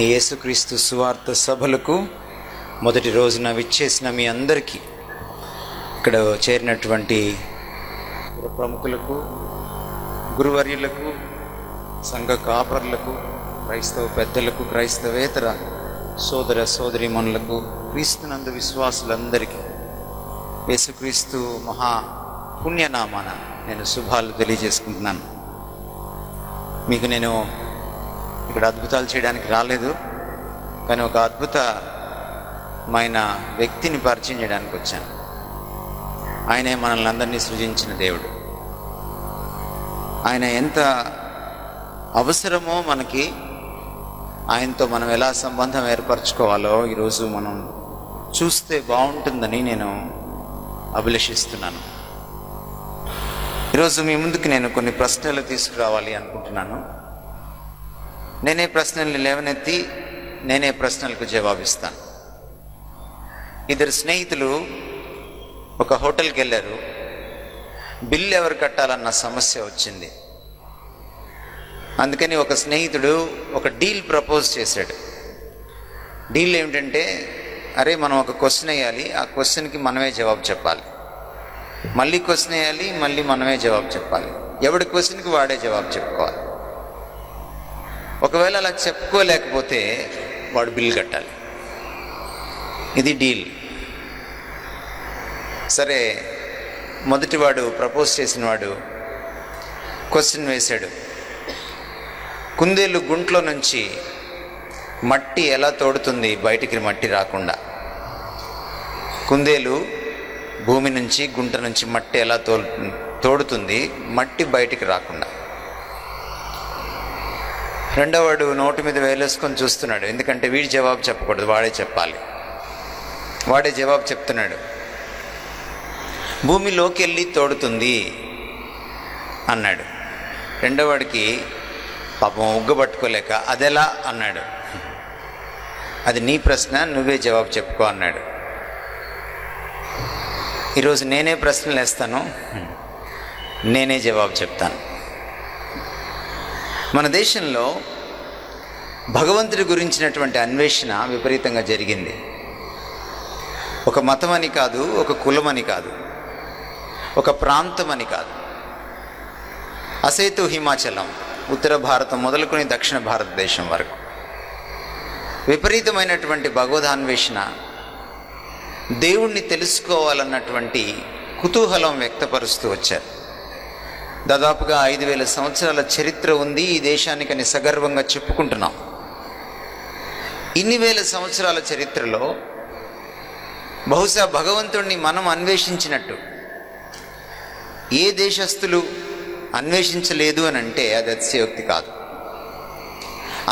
యేసుక్రీస్తు సువార్త సభలకు మొదటి రోజున విచ్చేసిన మీ అందరికీ, ఇక్కడ చేరినటువంటి ప్రముఖులకు, గురువర్యులకు, సంఘ కాపర్లకు, క్రైస్తవ పెద్దలకు, క్రైస్తవేతర సోదర సోదరీమణులకు, క్రీస్తునందు విశ్వాసులందరికీ యేసుక్రీస్తు మహా పుణ్యనామాన నేను శుభాలు తెలియజేసుకుంటున్నాను. మీకు నేను ఇక్కడ అద్భుతాలు చేయడానికి రాలేదు, కానీ ఒక అద్భుతమైన వ్యక్తిని పరిచయం చేయడానికి వచ్చాను. ఆయనే మనల్ని అందరినీ సృజించిన దేవుడు. ఆయన ఎంత అవసరమో మనకి, ఆయనతో మనం ఎలా సంబంధం ఏర్పరచుకోవాలో ఈరోజు మనం చూస్తే బాగుంటుందని నేను అభిలషిస్తున్నాను. ఈరోజు మీ ముందుకు నేను కొన్ని ప్రశ్నలు తీసుకురావాలి అనుకుంటున్నాను. నేనే ప్రశ్నల్ని లేవనెత్తి నేనే ప్రశ్నలకు జవాబిస్తాను. ఇద్దరు స్నేహితులు ఒక హోటల్కి వెళ్ళారు. బిల్ ఎవరు కట్టాలన్న సమస్య వచ్చింది. అందుకని ఒక స్నేహితుడు ఒక డీల్ ప్రపోజ్ చేశాడు. డీల్ ఏమిటంటే, అరే మనం ఒక క్వశ్చన్ వేయాలి, ఆ క్వశ్చన్కి మనమే జవాబు చెప్పాలి, మళ్ళీ క్వశ్చన్ వేయాలి, మళ్ళీ మనమే జవాబు చెప్పాలి, ఎవడి క్వశ్చన్కి వాడే జవాబు చెప్పుకోవాలి. ఒకవేళ అలా చెప్పుకోలేకపోతే వాడు బిల్ కట్టాలి. ఇది డీల్. సరే, మొదటివాడు ప్రపోజ్ చేసిన వాడు క్వశ్చన్ వేశాడు. కుందేలు గుంట్లో నుంచి మట్టి ఎలా తోడుతుంది బయటికి మట్టి రాకుండా? కుందేలు భూమి నుంచి, గుంట నుంచి మట్టి ఎలా తోడుతుంది మట్టి బయటికి రాకుండా? రెండోవాడు నోటి మీద వేలేసుకొని చూస్తున్నాడు, ఎందుకంటే వీడి జవాబు చెప్పకూడదు, వాడే చెప్పాలి. వాడే జవాబు చెప్తున్నాడు, భూమిలోకి వెళ్ళి తోడుతుంది అన్నాడు. రెండోవాడికి పాపం ఉగ్గబట్టుకోలేక అదెలా అన్నాడు. అది నీ ప్రశ్న, నువ్వే జవాబు చెప్పుకో అన్నాడు. ఈరోజు నేనే ప్రశ్నలు వేస్తాను, నేనే జవాబు చెప్తాను. మన దేశంలో భగవంతుడి గురించినటువంటి అన్వేషణ విపరీతంగా జరిగింది. ఒక మతం అని కాదు, ఒక కులమని కాదు, ఒక ప్రాంతం అని కాదు. అసేతు హిమాచలం, ఉత్తర భారతం మొదలుకొని దక్షిణ భారతదేశం వరకు విపరీతమైనటువంటి భగవదాన్వేషణ, దేవుణ్ణి తెలుసుకోవాలన్నటువంటి కుతూహలం వ్యక్తపరుస్తూ వచ్చారు. దాదాపుగా 5,000 సంవత్సరాల చరిత్ర ఉంది ఈ దేశానికని సగర్వంగా చెప్పుకుంటున్నాం. ఇన్ని వేల సంవత్సరాల చరిత్రలో బహుశా భగవంతుణ్ణి మనం అన్వేషించినట్టు ఏ దేశస్థులు అన్వేషించలేదు అని అంటే అది అతిశయోక్తి కాదు.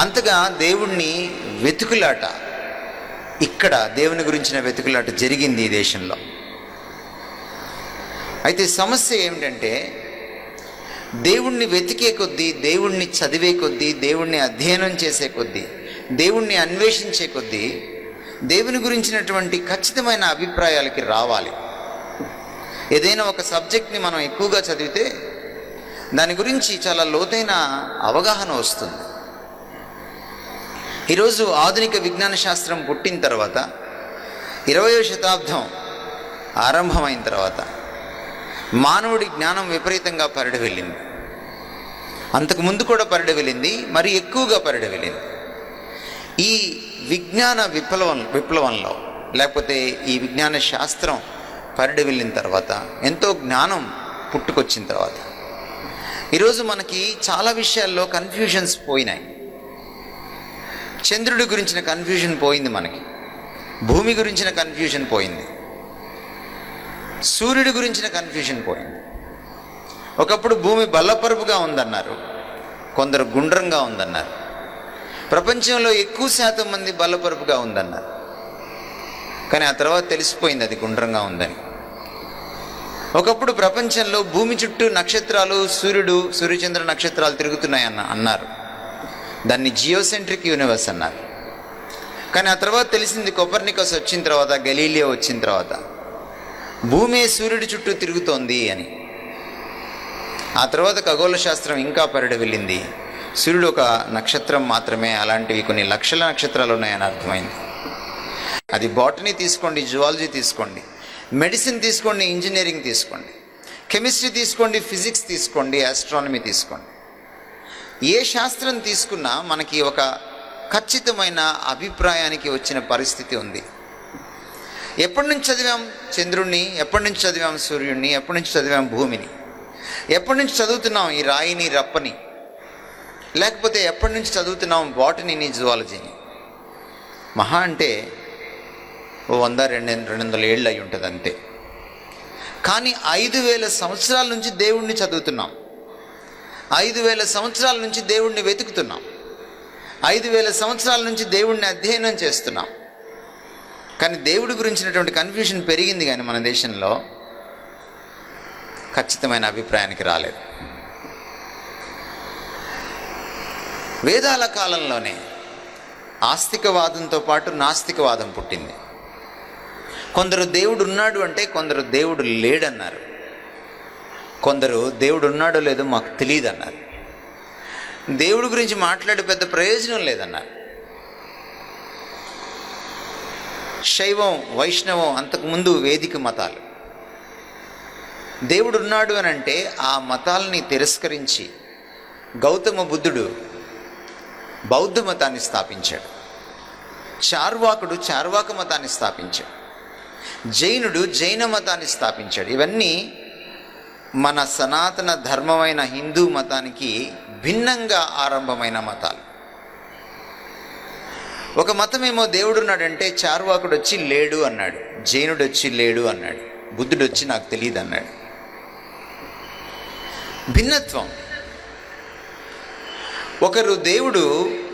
అంతగా దేవుణ్ణి వెతుకులాట, ఇక్కడ దేవుని గురించిన వెతుకులాట జరిగింది ఈ దేశంలో. అయితే సమస్య ఏమిటంటే, దేవుణ్ణి వెతికే కొద్దీ, దేవుణ్ణి చదివే కొద్దీ, దేవుణ్ణి అధ్యయనం చేసే కొద్దీ, దేవుణ్ణి అన్వేషించే కొద్దీ దేవుని గురించినటువంటి ఖచ్చితమైన అభిప్రాయాలకి రావాలి. ఏదైనా ఒక సబ్జెక్ట్ని మనం ఎక్కువగా చదివితే దాని గురించి చాలా లోతైన అవగాహన వస్తుంది. ఈరోజు ఆధునిక విజ్ఞాన శాస్త్రం పుట్టిన తర్వాత, 20వ శతాబ్దం ఆరంభమైన తర్వాత మానవుడి జ్ఞానం విపరీతంగా పరిడి వెళ్ళింది. అంతకుముందు కూడా పరిడి వెళ్ళింది, మరి ఎక్కువగా పరిడి వెళ్ళింది. ఈ విజ్ఞాన విప్లవంలో లేకపోతే ఈ విజ్ఞాన శాస్త్రం పరిడి వెళ్ళిన తర్వాత, ఎంతో జ్ఞానం పుట్టుకొచ్చిన తర్వాత ఈరోజు మనకి చాలా విషయాల్లో కన్ఫ్యూజన్స్ పోయినాయి. చంద్రుడి గురించిన కన్ఫ్యూజన్ పోయింది, మనకి భూమి గురించిన కన్ఫ్యూజన్ పోయింది, సూర్యుడి గురించిన కన్ఫ్యూజన్ పోయింది. ఒకప్పుడు భూమి బల్లపరుపుగా ఉందన్నారు, కొందరు గుండ్రంగా ఉందన్నారు. ప్రపంచంలో ఎక్కువ శాతం మంది బల్లపరుపుగా ఉందన్నారు, కానీ ఆ తర్వాత తెలిసిపోయింది అది గుండ్రంగా ఉందని. ఒకప్పుడు ప్రపంచంలో భూమి చుట్టూ నక్షత్రాలు, సూర్యుడు, సూర్యచంద్ర నక్షత్రాలు తిరుగుతున్నాయి అన్నారు. దాన్ని జియోసెంట్రిక్ యూనివర్స్ అన్నారు. కానీ ఆ తర్వాత తెలిసింది, కోపర్నికస్ వచ్చిన తర్వాత, గెలీలియో వచ్చిన తర్వాత, భూమి సూర్యుడి చుట్టూ తిరుగుతోంది అని. ఆ తర్వాత ఖగోళ శాస్త్రం ఇంకా పరిడి వెళ్ళింది. సూర్యుడు ఒక నక్షత్రం మాత్రమే, అలాంటివి కొన్ని లక్షల నక్షత్రాలు ఉన్నాయని అర్థమైంది. అది బాటనీ తీసుకోండి, జువాలజీ తీసుకోండి, మెడిసిన్ తీసుకోండి, ఇంజనీరింగ్ తీసుకోండి, కెమిస్ట్రీ తీసుకోండి, ఫిజిక్స్ తీసుకోండి, ఆస్ట్రానమీ తీసుకోండి. ఏ శాస్త్రం తీసుకున్నా మనకి ఒక ఖచ్చితమైన అభిప్రాయానికి వచ్చిన పరిస్థితి ఉంది. ఎప్పటి నుంచి చదివాం చంద్రుణ్ణి, ఎప్పటి నుంచి చదివాం సూర్యుడిని, ఎప్పటి నుంచి చదివాం భూమిని, ఎప్పటి నుంచి చదువుతున్నాం ఈ రాయిని రప్పని, లేకపోతే ఎప్పటి నుంచి చదువుతున్నాం బాటనీని జువాలజీని. మహా అంటే 100-200 ఏళ్ళు అయి ఉంటుంది అంతే. కానీ 5000 సంవత్సరాల నుంచి దేవుణ్ణి చదువుతున్నాం, 5000 సంవత్సరాల నుంచి దేవుణ్ణి వెతుకుతున్నాం, 5000 సంవత్సరాల నుంచి దేవుణ్ణి అధ్యయనం చేస్తున్నాం. కానీ దేవుడి గురించినటువంటి కన్ఫ్యూషన్ పెరిగింది, కానీ మన దేశంలో ఖచ్చితమైన అభిప్రాయానికి రాలేదు. వేదాల కాలంలోనే ఆస్తికవాదంతో పాటు నాస్తికవాదం పుట్టింది. కొందరు దేవుడు ఉన్నాడు అంటే కొందరు దేవుడు లేడన్నారు, కొందరు దేవుడు ఉన్నాడో లేదో మాకు తెలియదు అన్నారు, దేవుడి గురించి మాట్లాడే పెద్ద ప్రయోజనం లేదన్నారు. శైవం, వైష్ణవం, అంతకుముందు వేదిక మతాలు. దేవుడు ఉన్నాడు అని అంటే ఆ మతాలని తిరస్కరించి గౌతమ బుద్ధుడు బౌద్ధ మతాన్ని స్థాపించాడు, చార్వాకుడు చార్వాక మతాన్ని స్థాపించాడు, జైనుడు జైన మతాన్ని స్థాపించాడు. ఇవన్నీ మన సనాతన ధర్మమైన హిందూ మతానికి భిన్నంగా ఆరంభమైన మతాలు. ఒక మతమేమో దేవుడున్నాడంటే చార్వాకుడు వచ్చి లేడు అన్నాడు, జైనుడు వచ్చి లేడు అన్నాడు, బుద్ధుడు వచ్చి నాకు తెలియదు అన్నాడు. భిన్నత్వం. ఒకరు దేవుడు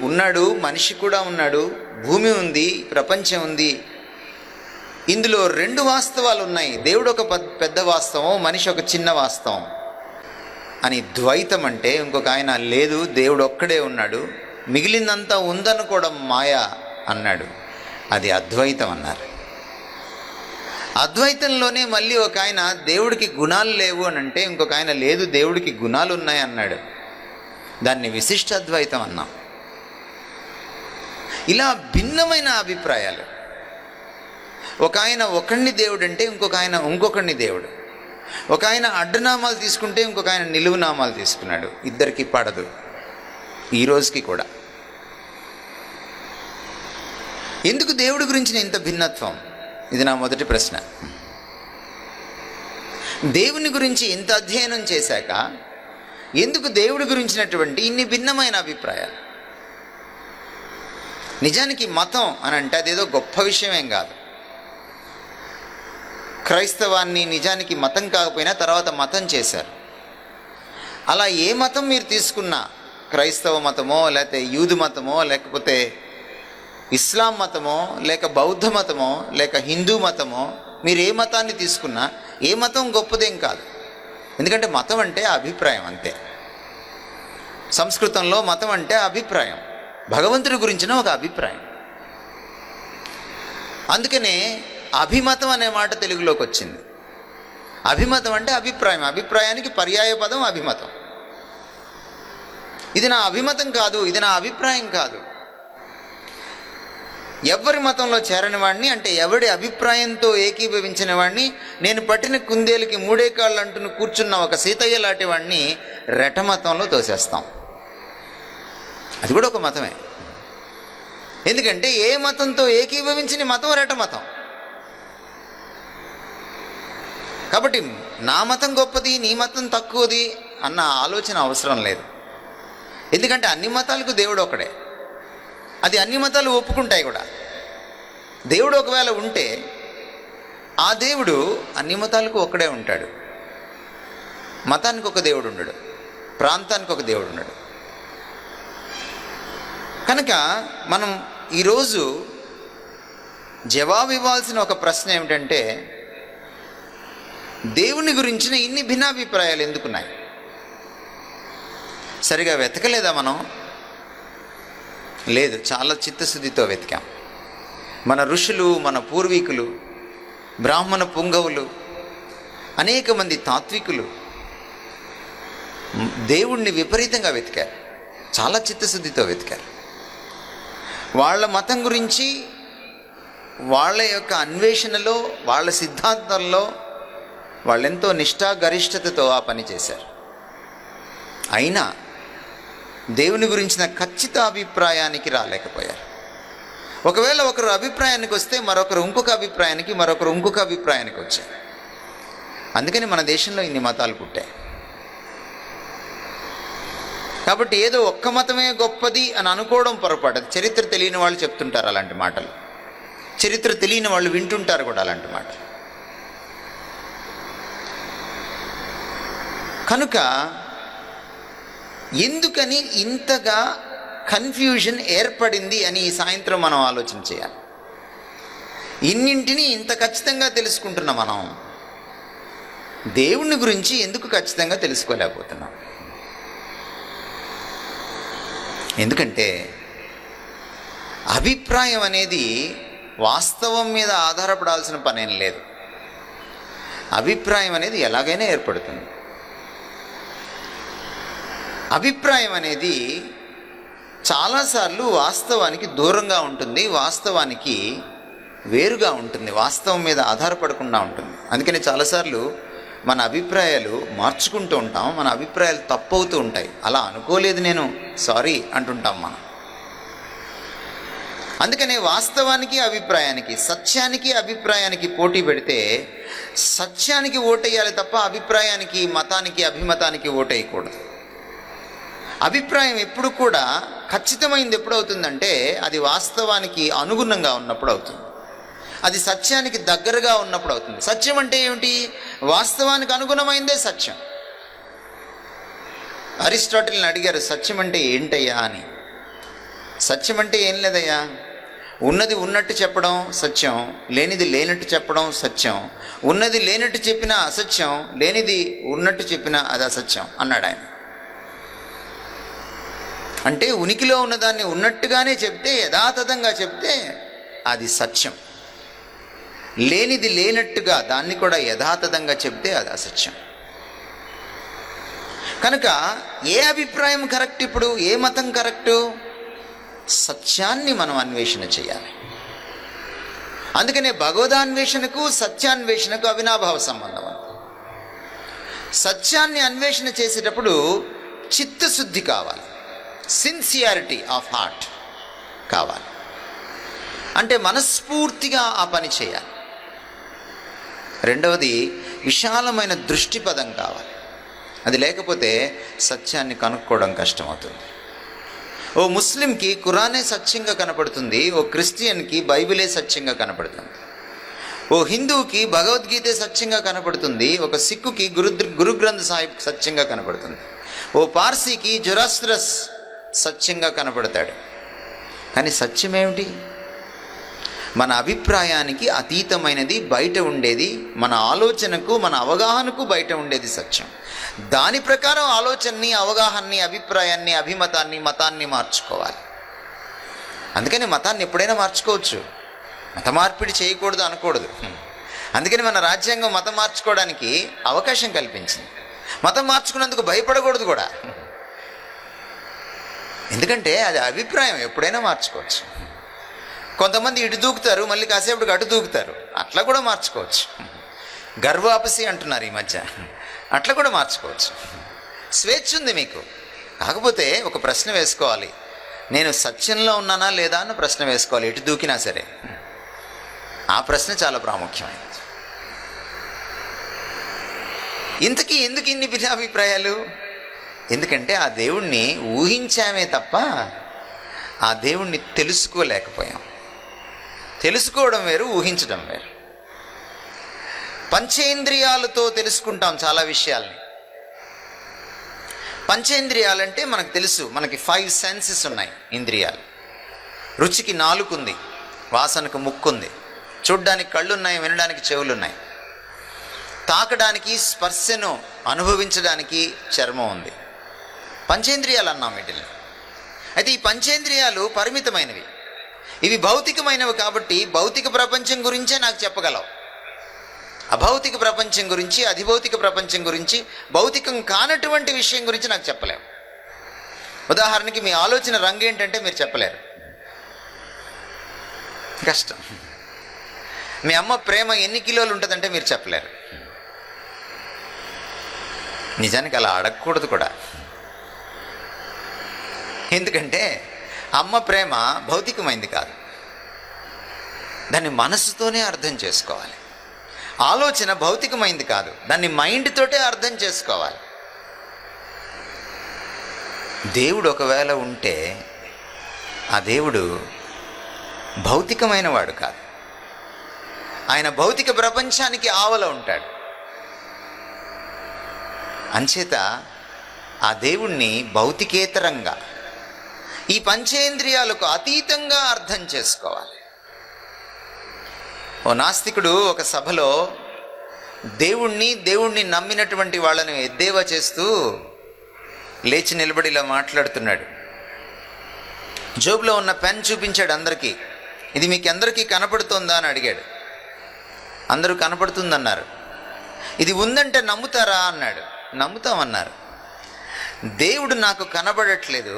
ఉన్నాడు, మనిషి కూడా ఉన్నాడు, భూమి ఉంది, ప్రపంచం ఉంది, ఇందులో 2 వాస్తవాలు ఉన్నాయి, దేవుడు ఒక పెద్ద వాస్తవం, మనిషి ఒక చిన్న వాస్తవం అని ద్వైతం అంటే. ఇంకొక ఆయన లేదు, దేవుడు ఒక్కడే ఉన్నాడు, మిగిలిందంతా ఉందనుకోవడం మాయా అన్నాడు, అది అద్వైతం అన్నారు. అద్వైతంలోనే మళ్ళీ ఒక ఆయన దేవుడికి గుణాలు లేవు అని అంటే, ఇంకొక ఆయన లేదు దేవుడికి గుణాలు ఉన్నాయి అన్నాడు, దాన్ని విశిష్ట అద్వైతం అన్నాం. ఇలా భిన్నమైన అభిప్రాయాలు. ఒక ఆయన ఒకడిని దేవుడు అంటే ఇంకొక ఆయన ఇంకొకడిని దేవుడు. ఒక ఆయన అడ్డనామాలు తీసుకుంటే ఇంకొక ఆయన నిలువు నామాలు తీసుకున్నాడు. ఇద్దరికి పడదు ఈ రోజుకి కూడా. ఎందుకు దేవుడి గురించిన ఇంత భిన్నత్వం? ఇది నా మొదటి ప్రశ్న. దేవుని గురించి ఇంత అధ్యయనం చేశాక ఎందుకు దేవుడి గురించినటువంటి ఇన్ని భిన్నమైన అభిప్రాయాలు? నిజానికి మతం అని అంటే అదేదో గొప్ప విషయమేం కాదు. క్రైస్తవాన్ని నిజానికి మతం కాకపోయినా తర్వాత మతం చేశారు. అలా ఏ మతం మీరు తీసుకున్నా, క్రైస్తవ మతమో, లేకపోతే యూదు మతమో, లేకపోతే ఇస్లాం మతమో, లేక బౌద్ధ మతమో, లేక హిందూ మతమో, మీరు ఏ మతాన్ని తీసుకున్నా ఏ మతం గొప్పదేం కాదు. ఎందుకంటే మతం అంటే అభిప్రాయం అంతే. సంస్కృతంలో మతం అంటే అభిప్రాయం, భగవంతుడి గురించిన ఒక అభిప్రాయం. అందుకనే అభిమతం అనే మాట తెలుగులోకి వచ్చింది. అభిమతం అంటే అభిప్రాయం, అభిప్రాయానికి పర్యాయ పదం అభిమతం. ఇది నా అభిమతం కాదు, ఇది నా అభిప్రాయం కాదు. ఎవరి మతంలో చేరని వాడిని, అంటే ఎవడి అభిప్రాయంతో ఏకీభవించిన వాడిని, నేను పట్టిన కుందేలుకి 3 కాళ్ళు అంటూ కూర్చున్న ఒక సీతయ్య లాంటి వాడిని రెట మతంలో తోసేస్తాం. అది కూడా ఒక మతమే. ఎందుకంటే ఏ మతంతో ఏకీభవించిన మతం రెట మతం. కాబట్టి నా మతం గొప్పది, నీ మతం తక్కువది అన్న ఆలోచన అవసరం లేదు. ఎందుకంటే అన్ని మతాలకు దేవుడు ఒకడే, అది అన్ని మతాలు ఒప్పుకుంటాయి కూడా. దేవుడు ఒకవేళ ఉంటే ఆ దేవుడు అన్ని మతాలకు ఒకడే ఉంటాడు. మతానికి ఒక దేవుడు ఉండడు, ప్రాంతానికి ఒక దేవుడు ఉండడు. కనుక మనం ఈరోజు జవాబు ఇవ్వాల్సిన ఒక ప్రశ్న ఏమిటంటే, దేవుని గురించిన ఇన్ని భిన్నాభిప్రాయాలు ఎందుకున్నాయి? సరిగా వెతకలేదా మనం? లేదు, చాలా చిత్తశుద్ధితో వెతికాం. మన ఋషులు, మన పూర్వీకులు, బ్రాహ్మణ పుంగవులు, అనేక మంది తాత్వికులు దేవుణ్ణి విపరీతంగా వెతికారు. చాలా చిత్తశుద్ధితో వెతికారు. వాళ్ళ మతం గురించి, వాళ్ళ యొక్క అన్వేషణలో, వాళ్ళ సిద్ధాంతంలో వాళ్ళెంతో నిష్ఠాగరిష్టతతో ఆ పని చేశారు. అయినా దేవుని గురించిన ఖచ్చిత అభిప్రాయానికి రాలేకపోయారు. ఒకవేళ ఒకరు అభిప్రాయానికి వస్తే మరొకరు ఇంకొక అభిప్రాయానికి, మరొకరు ఇంకొక అభిప్రాయానికి వచ్చారు. అందుకని మన దేశంలో ఇన్ని మతాలు పుట్టాయి. కాబట్టి ఏదో ఒక్క మతమే గొప్పది అని అనుకోవడం పొరపాటు. అది చరిత్ర తెలియని వాళ్ళు చెప్తుంటారు అలాంటి మాటలు, చరిత్ర తెలియని వాళ్ళు వింటుంటారు కూడా అలాంటి మాటలు. కనుక ఎందుకని ఇంతగా కన్ఫ్యూజన్ ఏర్పడింది అని ఈ సాయంత్రం మనం ఆలోచన చేయాలి. ఇన్నింటినీ ఇంత ఖచ్చితంగా తెలుసుకుంటున్న మనం దేవుని గురించి ఎందుకు ఖచ్చితంగా తెలుసుకోలేకపోతున్నాం? ఎందుకంటే అభిప్రాయం అనేది వాస్తవం మీద ఆధారపడాల్సిన పనేం లేదు. అభిప్రాయం అనేది ఎలాగైనా ఏర్పడుతుంది. అభిప్రాయం అనేది చాలాసార్లు వాస్తవానికి దూరంగా ఉంటుంది, వాస్తవానికి వేరుగా ఉంటుంది, వాస్తవం మీద ఆధారపడకుండా ఉంటుంది. అందుకని చాలాసార్లు మన అభిప్రాయాలు మార్చుకుంటూ ఉంటాం, మన అభిప్రాయాలు తప్పవుతూ ఉంటాయి. అలా అనుకోలేదు నేను, సారీ అంటుంటాం మనం. అందుకనే వాస్తవానికి అభిప్రాయానికి, సత్యానికి అభిప్రాయానికి పోటీ పెడితే సత్యానికి ఓటేయాలి తప్ప అభిప్రాయానికి, మతానికి, అభిమతానికి ఓటేయకూడదు. అభిప్రాయం ఎప్పుడు కూడా ఖచ్చితమైంది ఎప్పుడవుతుందంటే అది వాస్తవానికి అనుగుణంగా ఉన్నప్పుడు అవుతుంది, అది సత్యానికి దగ్గరగా ఉన్నప్పుడు అవుతుంది. సత్యం అంటే ఏమిటి? వాస్తవానికి అనుగుణమైందే సత్యం. అరిస్టాటిల్ని అడిగారు, సత్యం అంటే ఏంటయ్యా అని. సత్యం అంటే ఏం లేదయ్యా, ఉన్నది ఉన్నట్టు చెప్పడం సత్యం, లేనిది లేనట్టు చెప్పడం సత్యం, ఉన్నది లేనట్టు చెప్పినా అసత్యం, లేనిది ఉన్నట్టు చెప్పినా అది అసత్యం అన్నాడు ఆయన. అంటే ఉనికిలో ఉన్నదాన్ని ఉన్నట్టుగానే చెప్తే, యథాతథంగా చెప్తే అది సత్యం, లేనిది లేనట్టుగా దాన్ని కూడా యథాతథంగా చెప్తే అది అసత్యం. కనుక ఏ అభిప్రాయం కరెక్ట్? ఇప్పుడు ఏ మతం కరెక్టు? సత్యాన్ని మనం అన్వేషణ చేయాలి. అందుకనే భగవదాన్వేషణకు సత్యాన్వేషణకు అవినాభావ సంబంధం. సత్యాన్ని అన్వేషణ చేసేటప్పుడు చిత్తశుద్ధి కావాలి, సిన్సియారిటీ ఆఫ్ హార్ట్ కావాలి. అంటే మనస్ఫూర్తిగా ఆ పని చేయాలి. రెండవది విశాలమైన దృష్టిపదం కావాలి. అది లేకపోతే సత్యాన్ని కనుక్కోవడం కష్టమవుతుంది. ఓ ముస్లింకి ఖురానే సత్యంగా కనపడుతుంది, ఓ క్రిస్టియన్కి బైబిలే సత్యంగా కనపడుతుంది, ఓ హిందువుకి భగవద్గీతే సత్యంగా కనపడుతుంది, ఒక సిక్కుకి గురు గ్రంథ్ సాహిబ్ సత్యంగా కనపడుతుంది, ఓ పార్సీకి జొరాస్ట్రస్ సత్యంగా కనపడతాడు. కానీ సత్యం ఏమిటి? మన అభిప్రాయానికి అతీతమైనది, బయట ఉండేది, మన ఆలోచనకు, మన అవగాహనకు బయట ఉండేది సత్యం. దాని ప్రకారం ఆలోచనని, అవగాహనని, అభిప్రాయాన్ని, అభిమతాన్ని, మతాన్ని మార్చుకోవాలి. అందుకని మతాన్ని ఎప్పుడైనా మార్చుకోవచ్చు, మత మార్పిడి చేయకూడదు అనకూడదు. అందుకని మన రాజ్యాంగం మతం మార్చుకోవడానికి అవకాశం కల్పించింది. మతం మార్చుకున్నందుకు భయపడకూడదు కూడా, ఎందుకంటే అది అభిప్రాయం, ఎప్పుడైనా మార్చుకోవచ్చు. కొంతమంది ఇటు దూకుతారు, మళ్ళీ కాసేపటికి అటు దూకుతారు, అట్లా కూడా మార్చుకోవచ్చు. గర్వాపసి అంటున్నారు ఈ మధ్య, అట్లా కూడా మార్చుకోవచ్చు. స్వేచ్ఛ ఉంది మీకు. కాకపోతే ఒక ప్రశ్న వేసుకోవాలి, నేను సత్యంలో ఉన్నానా లేదా అన్న ప్రశ్న వేసుకోవాలి, ఎటు దూకినా సరే. ఆ ప్రశ్న చాలా ప్రాముఖ్యమైనది. ఇంతకీ ఎందుకు ఇన్ని భిన్నాభిప్రాయాలు? ఎందుకంటే ఆ దేవుణ్ణి ఊహించామే తప్ప ఆ దేవుణ్ణి తెలుసుకోలేకపోయాం. తెలుసుకోవడం వేరు, ఊహించడం వేరు. పంచేంద్రియాలతో తెలుసుకుంటాం చాలా విషయాల్ని. పంచేంద్రియాలంటే మనకు తెలుసు, మనకి 5 సెన్సెస్ ఉన్నాయి, ఇంద్రియాలు. రుచికి నాలుక ఉంది, వాసనకు ముక్కు ఉంది, చూడ్డానికి కళ్ళు ఉన్నాయి, వినడానికి చెవులు ఉన్నాయి, తాకడానికి, స్పర్శను అనుభవించడానికి చర్మం ఉంది. పంచేంద్రియాలు అన్నాం వీటిని. అయితే ఈ పంచేంద్రియాలు పరిమితమైనవి, ఇవి భౌతికమైనవి. కాబట్టి భౌతిక ప్రపంచం గురించే నాకు చెప్పగలవు. అభౌతిక ప్రపంచం గురించి, అధిభౌతిక ప్రపంచం గురించి, భౌతికం కానటువంటి విషయం గురించి నాకు చెప్పలేవు. ఉదాహరణకి మీ ఆలోచన రంగు ఏంటంటే మీరు చెప్పలేరు, కష్టం. మీ అమ్మ ప్రేమ ఎన్ని కిలోలు ఉంటుందంటే మీరు చెప్పలేరు. నిజానికి అలా అడగకూడదు కూడా. ఎందుకంటే అమ్మ ప్రేమ భౌతికమైంది కాదు, దాన్ని మనసుతోనే అర్థం చేసుకోవాలి. ఆలోచన భౌతికమైంది కాదు, దాన్ని మైండ్ తోటే అర్థం చేసుకోవాలి. దేవుడు ఒకవేళ ఉంటే ఆ దేవుడు భౌతికమైన వాడు కాదు, ఆయన భౌతిక ప్రపంచానికి ఆవల ఉంటాడు. అంచేత ఆ దేవుణ్ణి భౌతికేతరంగా, ఈ పంచేంద్రియాలకు అతీతంగా అర్థం చేసుకోవాలి. ఓ నాస్తికుడు ఒక సభలో దేవుణ్ణి నమ్మినటువంటి వాళ్ళని ఎద్దేవా చేస్తూ లేచి నిలబడి ఇలా మాట్లాడుతున్నాడు. జోబులో ఉన్న పెన్ చూపించాడు అందరికీ. ఇది మీకు అందరికీ కనపడుతుందా అని అడిగాడు. అందరూ కనపడుతుందన్నారు. ఇది ఉందంటే నమ్ముతారా అన్నాడు. నమ్ముతామన్నారు. దేవుడు నాకు కనబడట్లేదు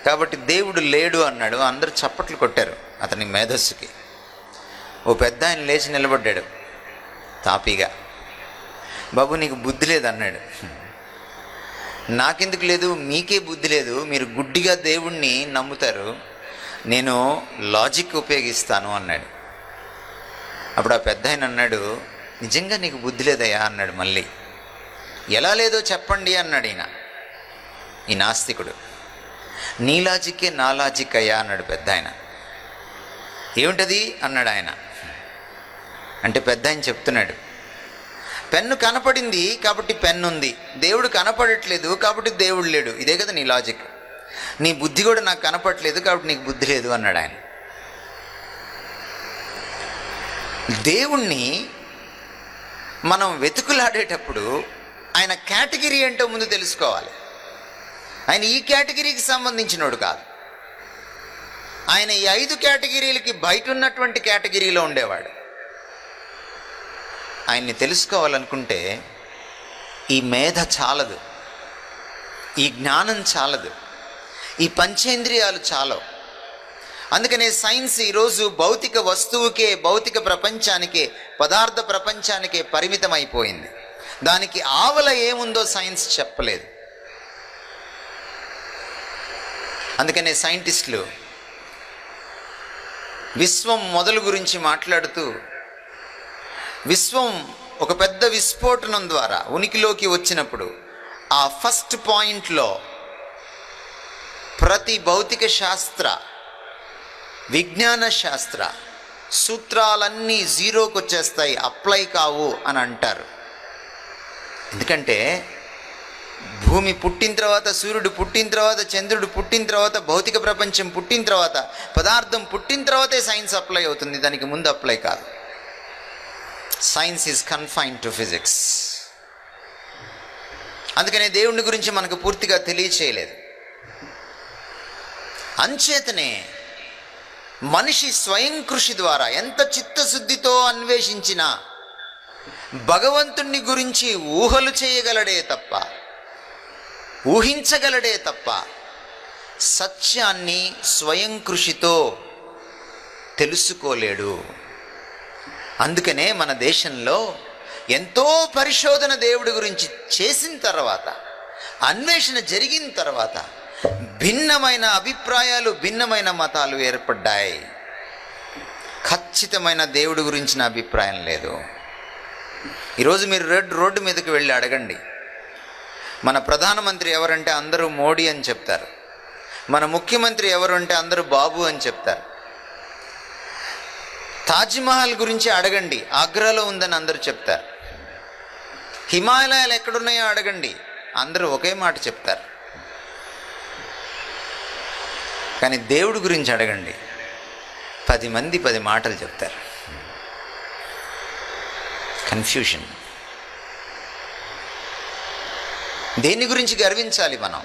కాబట్టి దేవుడు లేడు అన్నాడు. అందరూ చప్పట్లు కొట్టారు అతని మేధస్సుకి. ఓ పెద్ద ఆయన లేచి నిలబడ్డాడు తాపీగా. బాబు నీకు బుద్ధి లేదన్నాడు. నాకెందుకు లేదు, మీకే బుద్ధి లేదు, మీరు గుడ్డిగా దేవుణ్ణి నమ్ముతారు, నేను లాజిక్ ఉపయోగిస్తాను అన్నాడు. అప్పుడు ఆ పెద్ద ఆయన అన్నాడు, నిజంగా నీకు బుద్ధి లేదయ్యా అన్నాడు. మళ్ళీ ఎలా లేదో చెప్పండి అన్నాడు ఈ నాస్తికుడు. నీ లాజిక్కే నా లాజిక్ అయ్యా అన్నాడు పెద్ద ఆయన. ఏమిటది అన్నాడు ఆయన. అంటే పెద్ద ఆయన చెప్తున్నాడు, పెన్ను కనపడింది కాబట్టి పెన్ను ఉంది, దేవుడు కనపడట్లేదు కాబట్టి దేవుడు లేడు. ఇదే కదా నీ లాజిక్. నీ బుద్ధి కూడా నాకు కనపడట్లేదు కాబట్టి నీకు బుద్ధి లేదు అన్నాడు ఆయన. దేవుణ్ణి మనం వెతుకులాడేటప్పుడు ఆయన కేటగిరీ ఏంటో ముందు తెలుసుకోవాలి. ఆయన ఈ కేటగిరీకి సంబంధించినోడు కాదు. ఆయన ఈ 5 కేటగిరీలకి బయట ఉన్నటువంటి కేటగిరీలో ఉండేవాడు. ఆయన్ని తెలుసుకోవాలనుకుంటే ఈ మేధ చాలదు, ఈ జ్ఞానం చాలదు, ఈ పంచేంద్రియాలు చాలవు. అందుకనే సైన్స్ ఈరోజు భౌతిక వస్తువుకే, భౌతిక ప్రపంచానికే, పదార్థ ప్రపంచానికే పరిమితం అయిపోయింది. దానికి ఆవల ఏముందో సైన్స్ చెప్పలేదు. అందుకనే సైంటిస్టులు విశ్వం మొదలు గురించి మాట్లాడుతూ, విశ్వం ఒక పెద్ద విస్ఫోటనం ద్వారా ఉనికిలోకి వచ్చినప్పుడు ఆ ఫస్ట్ పాయింట్లో ప్రతి భౌతిక శాస్త్ర, విజ్ఞాన శాస్త్ర సూత్రాలన్నీ జీరోకి వచ్చేస్తాయి, అప్లై కావు అని అంటారు. ఎందుకంటే భూమి పుట్టిన తర్వాత, సూర్యుడు పుట్టిన తర్వాత, చంద్రుడు పుట్టిన తర్వాత, భౌతిక ప్రపంచం పుట్టిన తర్వాత, పదార్థం పుట్టిన తర్వాతే సైన్స్ అప్లై అవుతుంది, దానికి ముందు అప్లై కాదు. Science is confined to physics. అందుకనే దేవుని గురించి మనకు పూర్తిగా తెలియచేయలేదు. అంచేతనే మనిషి స్వయం కృషి ద్వారా ఎంత చిత్తశుద్ధితో అన్వేషించినా భగవంతుణ్ణి గురించి ఊహలు చేయగలడే తప్ప, ఊహించగలడే తప్ప సత్యాన్ని స్వయం కృషితో తెలుసుకోలేడు. అందుకనే మన దేశంలో ఎంతో పరిశోధన దేవుడి గురించి చేసిన తర్వాత, అన్వేషణ జరిగిన తర్వాత భిన్నమైన అభిప్రాయాలు, భిన్నమైన మతాలు ఏర్పడ్డాయి. ఖచ్చితమైన దేవుడి గురించిన అభిప్రాయం లేదు. ఈరోజు మీరు రోడ్డు మీదకి వెళ్ళి అడగండి, మన ప్రధానమంత్రి ఎవరంటే అందరూ మోడీ అని చెప్తారు, మన ముఖ్యమంత్రి ఎవరు అంటే అందరూ బాబు అని చెప్తారు. తాజ్మహల్ గురించి అడగండి, ఆగ్రాలో ఉందని అందరూ చెప్తారు. హిమాలయాలు ఎక్కడున్నాయో అడగండి, అందరూ ఒకే మాట చెప్తారు. కానీ దేవుడి గురించి అడగండి, 10 మంది 10 మాటలు చెప్తారు. కన్ఫ్యూషన్. దేని గురించి గర్వించాలి మనం?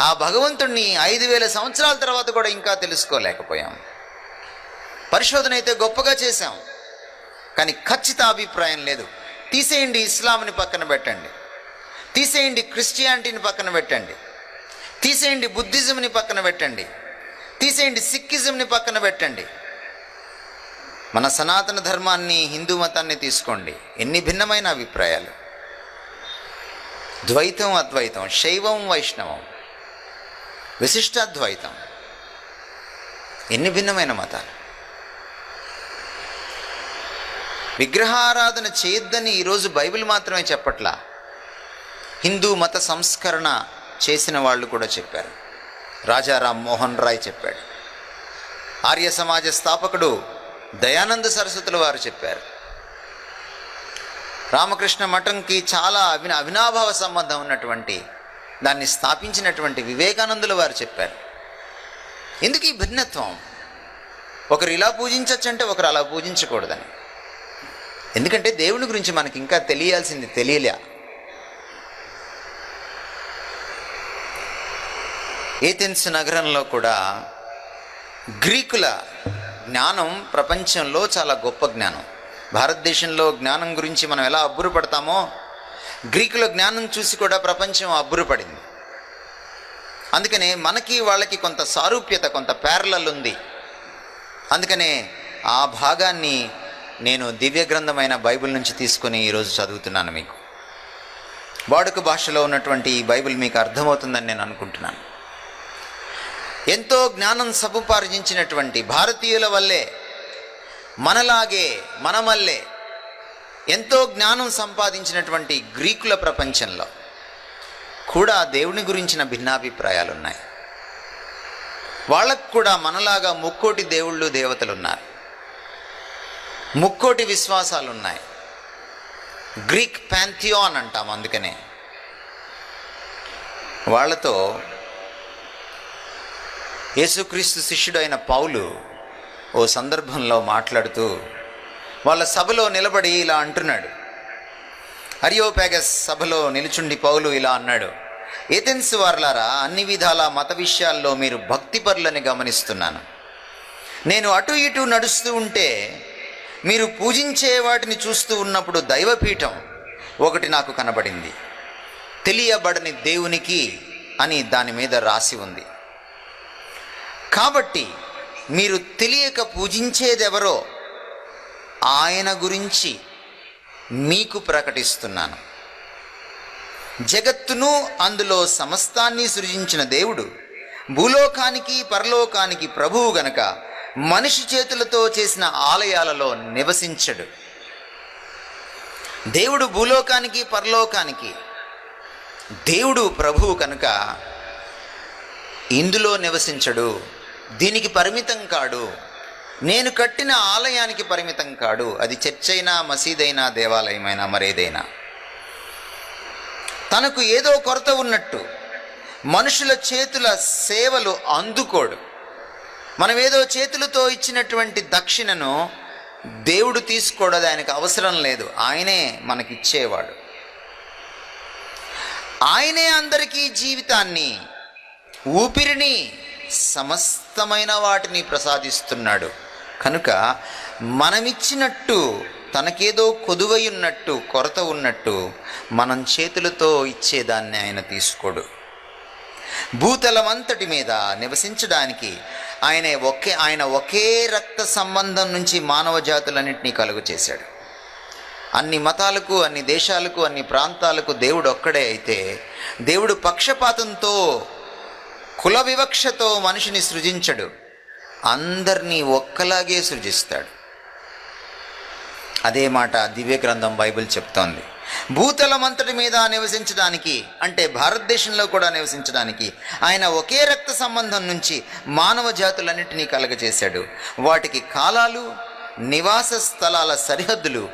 ఆ భగవంతుణ్ణి 5000 సంవత్సరాల తర్వాత కూడా ఇంకా తెలుసుకోలేకపోయాం. పరిశోధన అయితే గొప్పగా చేశాం, కానీ ఖచ్చిత అభిప్రాయం లేదు. తీసేయండి ఇస్లాంని పక్కన పెట్టండి, తీసేయండి క్రిస్టియానిటీని పక్కన పెట్టండి, తీసేయండి బుద్ధిజంని పక్కన పెట్టండి, తీసేయండి సిక్కిజంని పక్కన పెట్టండి, మన సనాతన ధర్మాన్ని, హిందూ మతాన్ని తీసుకోండి. ఎన్ని భిన్నమైన అభిప్రాయాలు, ద్వైతం అద్వైతం, శైవం వైష్ణవం, విశిష్టాద్వైతం, ఎన్ని భిన్నమైన మతాలు. విగ్రహారాధన చేయొద్దని ఈరోజు బైబిల్ మాత్రమే చెప్పట్లా, హిందూ మత సంస్కరణ చేసిన వాళ్ళు కూడా చెప్పారు. రాజా రామ్ మోహన్ రాయ్ చెప్పాడు, ఆర్య సమాజ స్థాపకుడు దయానంద సరస్వతుల వారు చెప్పారు, రామకృష్ణ మఠంకి చాలా అవినాభావ సంబంధం ఉన్నటువంటి దాన్ని స్థాపించినటువంటి వివేకానందుల వారు చెప్పారు. ఎందుకు ఈ భిన్నత్వం? ఒకరు ఇలా పూజించచ్చంటే ఒకరు అలా పూజించకూడదని. ఎందుకంటే దేవుని గురించి మనకి ఇంకా తెలియాల్సింది తెలియలే. ఏథెన్స్ నగరంలో కూడా గ్రీకుల జ్ఞానం ప్రపంచంలో చాలా గొప్ప జ్ఞానం. భారతదేశంలో జ్ఞానం గురించి మనం ఎలా అబ్బురపడతామో గ్రీకుల జ్ఞానం చూసి కూడా ప్రపంచం అబ్బురపడింది. అందుకనే మనకి వాళ్ళకి కొంత సారూప్యత, కొంత ప్యారలల్ ఉంది. అందుకనే ఆ భాగాన్ని నేను దివ్య గ్రంథమైన బైబిల్ నుంచి తీసుకొని ఈరోజు చదువుతున్నాను. మీకు వాడుక భాషలో ఉన్నటువంటి ఈ బైబిల్ మీకు అర్థమవుతుందని నేను అనుకుంటున్నాను. ఎంతో జ్ఞానం సముపార్జించినటువంటి భారతీయుల వల్లే, మనలాగే మనమల్లే ఎంతో జ్ఞానం సంపాదించినటువంటి గ్రీకుల ప్రపంచంలో కూడా దేవుని గురించిన భిన్నాభిప్రాయాలు ఉన్నాయి. వాళ్ళకు కూడా మనలాగా ముక్కోటి దేవుళ్ళు దేవతలు ఉన్నారు, ముక్కోటి విశ్వాసాలు ఉన్నాయి. గ్రీక్ ప్యాంథియాన్ అంటాం. అందుకనే వాళ్ళతో యేసుక్రీస్తు శిష్యుడు అయిన పౌలు ఓ సందర్భంలో మాట్లాడుతూ వాళ్ళ సభలో నిలబడి ఇలా అంటున్నాడు. అరియోపాగస్ సభలో నిలుచుండి పౌలు ఇలా అన్నాడు, ఏథెన్స్ వార్లారా, అన్ని విధాల మత విషయాల్లో మీరు భక్తిపరులని గమనిస్తున్నాను. నేను అటు ఇటు నడుస్తూ ఉంటే మీరు పూజించే వాటిని చూస్తూ ఉన్నప్పుడు దైవపీఠం ఒకటి నాకు కనబడింది, తెలియబడని దేవునికి అని దాని మీద రాసి ఉంది. కాబట్టి మీరు తెలియక పూజించేదెవరో ఆయన గురించి మీకు ప్రకటిస్తున్నాను. జగత్తును అందులో సమస్తాన్ని సృజించిన దేవుడు భూలోకానికి పరలోకానికి ప్రభువు గనక మనిషి చేతులతో చేసిన ఆలయాలలో నివసించడు. దేవుడు భూలోకానికి పరలోకానికి దేవుడు ప్రభువు కనుక ఇందులో నివసించడు, దీనికి పరిమితం కాడు, నేను కట్టిన ఆలయానికి పరిమితం కాడు. అది చర్చ్ అయినా, మసీదైనా, దేవాలయమైనా, మరేదైనా. తనకు ఏదో కొరత ఉన్నట్టు మనుషుల చేతుల సేవలు అందుకోడు. మనం ఏదో చేతులతో ఇచ్చినటువంటి దక్షిణను దేవుడు తీసుకోవడం ఆయనకు అవసరం లేదు. ఆయనే మనకిచ్చేవాడు. ఆయనే అందరికీ జీవితాన్ని, ఊపిరిని, సమస్తమైన వాటిని ప్రసాదిస్తున్నాడు. కనుక మనమిచ్చినట్టు తనకేదో కొదువై ఉన్నట్టు, కొరత ఉన్నట్టు మనం చేతులతో ఇచ్చేదాన్ని ఆయన తీసుకోడు. భూతలమంతటి మీద నివసించడానికి ఆయన ఒకే రక్త సంబంధం నుంచి మానవ జాతులన్నింటినీ కలుగు చేశాడు. అన్ని మతాలకు, అన్ని దేశాలకు, అన్ని ప్రాంతాలకు దేవుడు ఒక్కడే అయితే, దేవుడు పక్షపాతంతో, కుల వివక్షతో మనిషిని సృజించడు. అందరినీ ఒక్కలాగే సృజిస్తాడు. అదే మాట దివ్య గ్రంథం బైబిల్ చెప్తోంది. భూతలమంతటి మీద నివసించడానికి, అంటే భారతదేశంలో కూడా నివసించడానికి ఆయన ఒకే రక్త సంబంధం నుంచి మానవ జాతులన్నింటినీ కలగజేశాడు. వాటికి కాలాలు, నివాస స్థలాల సరిహద్దులు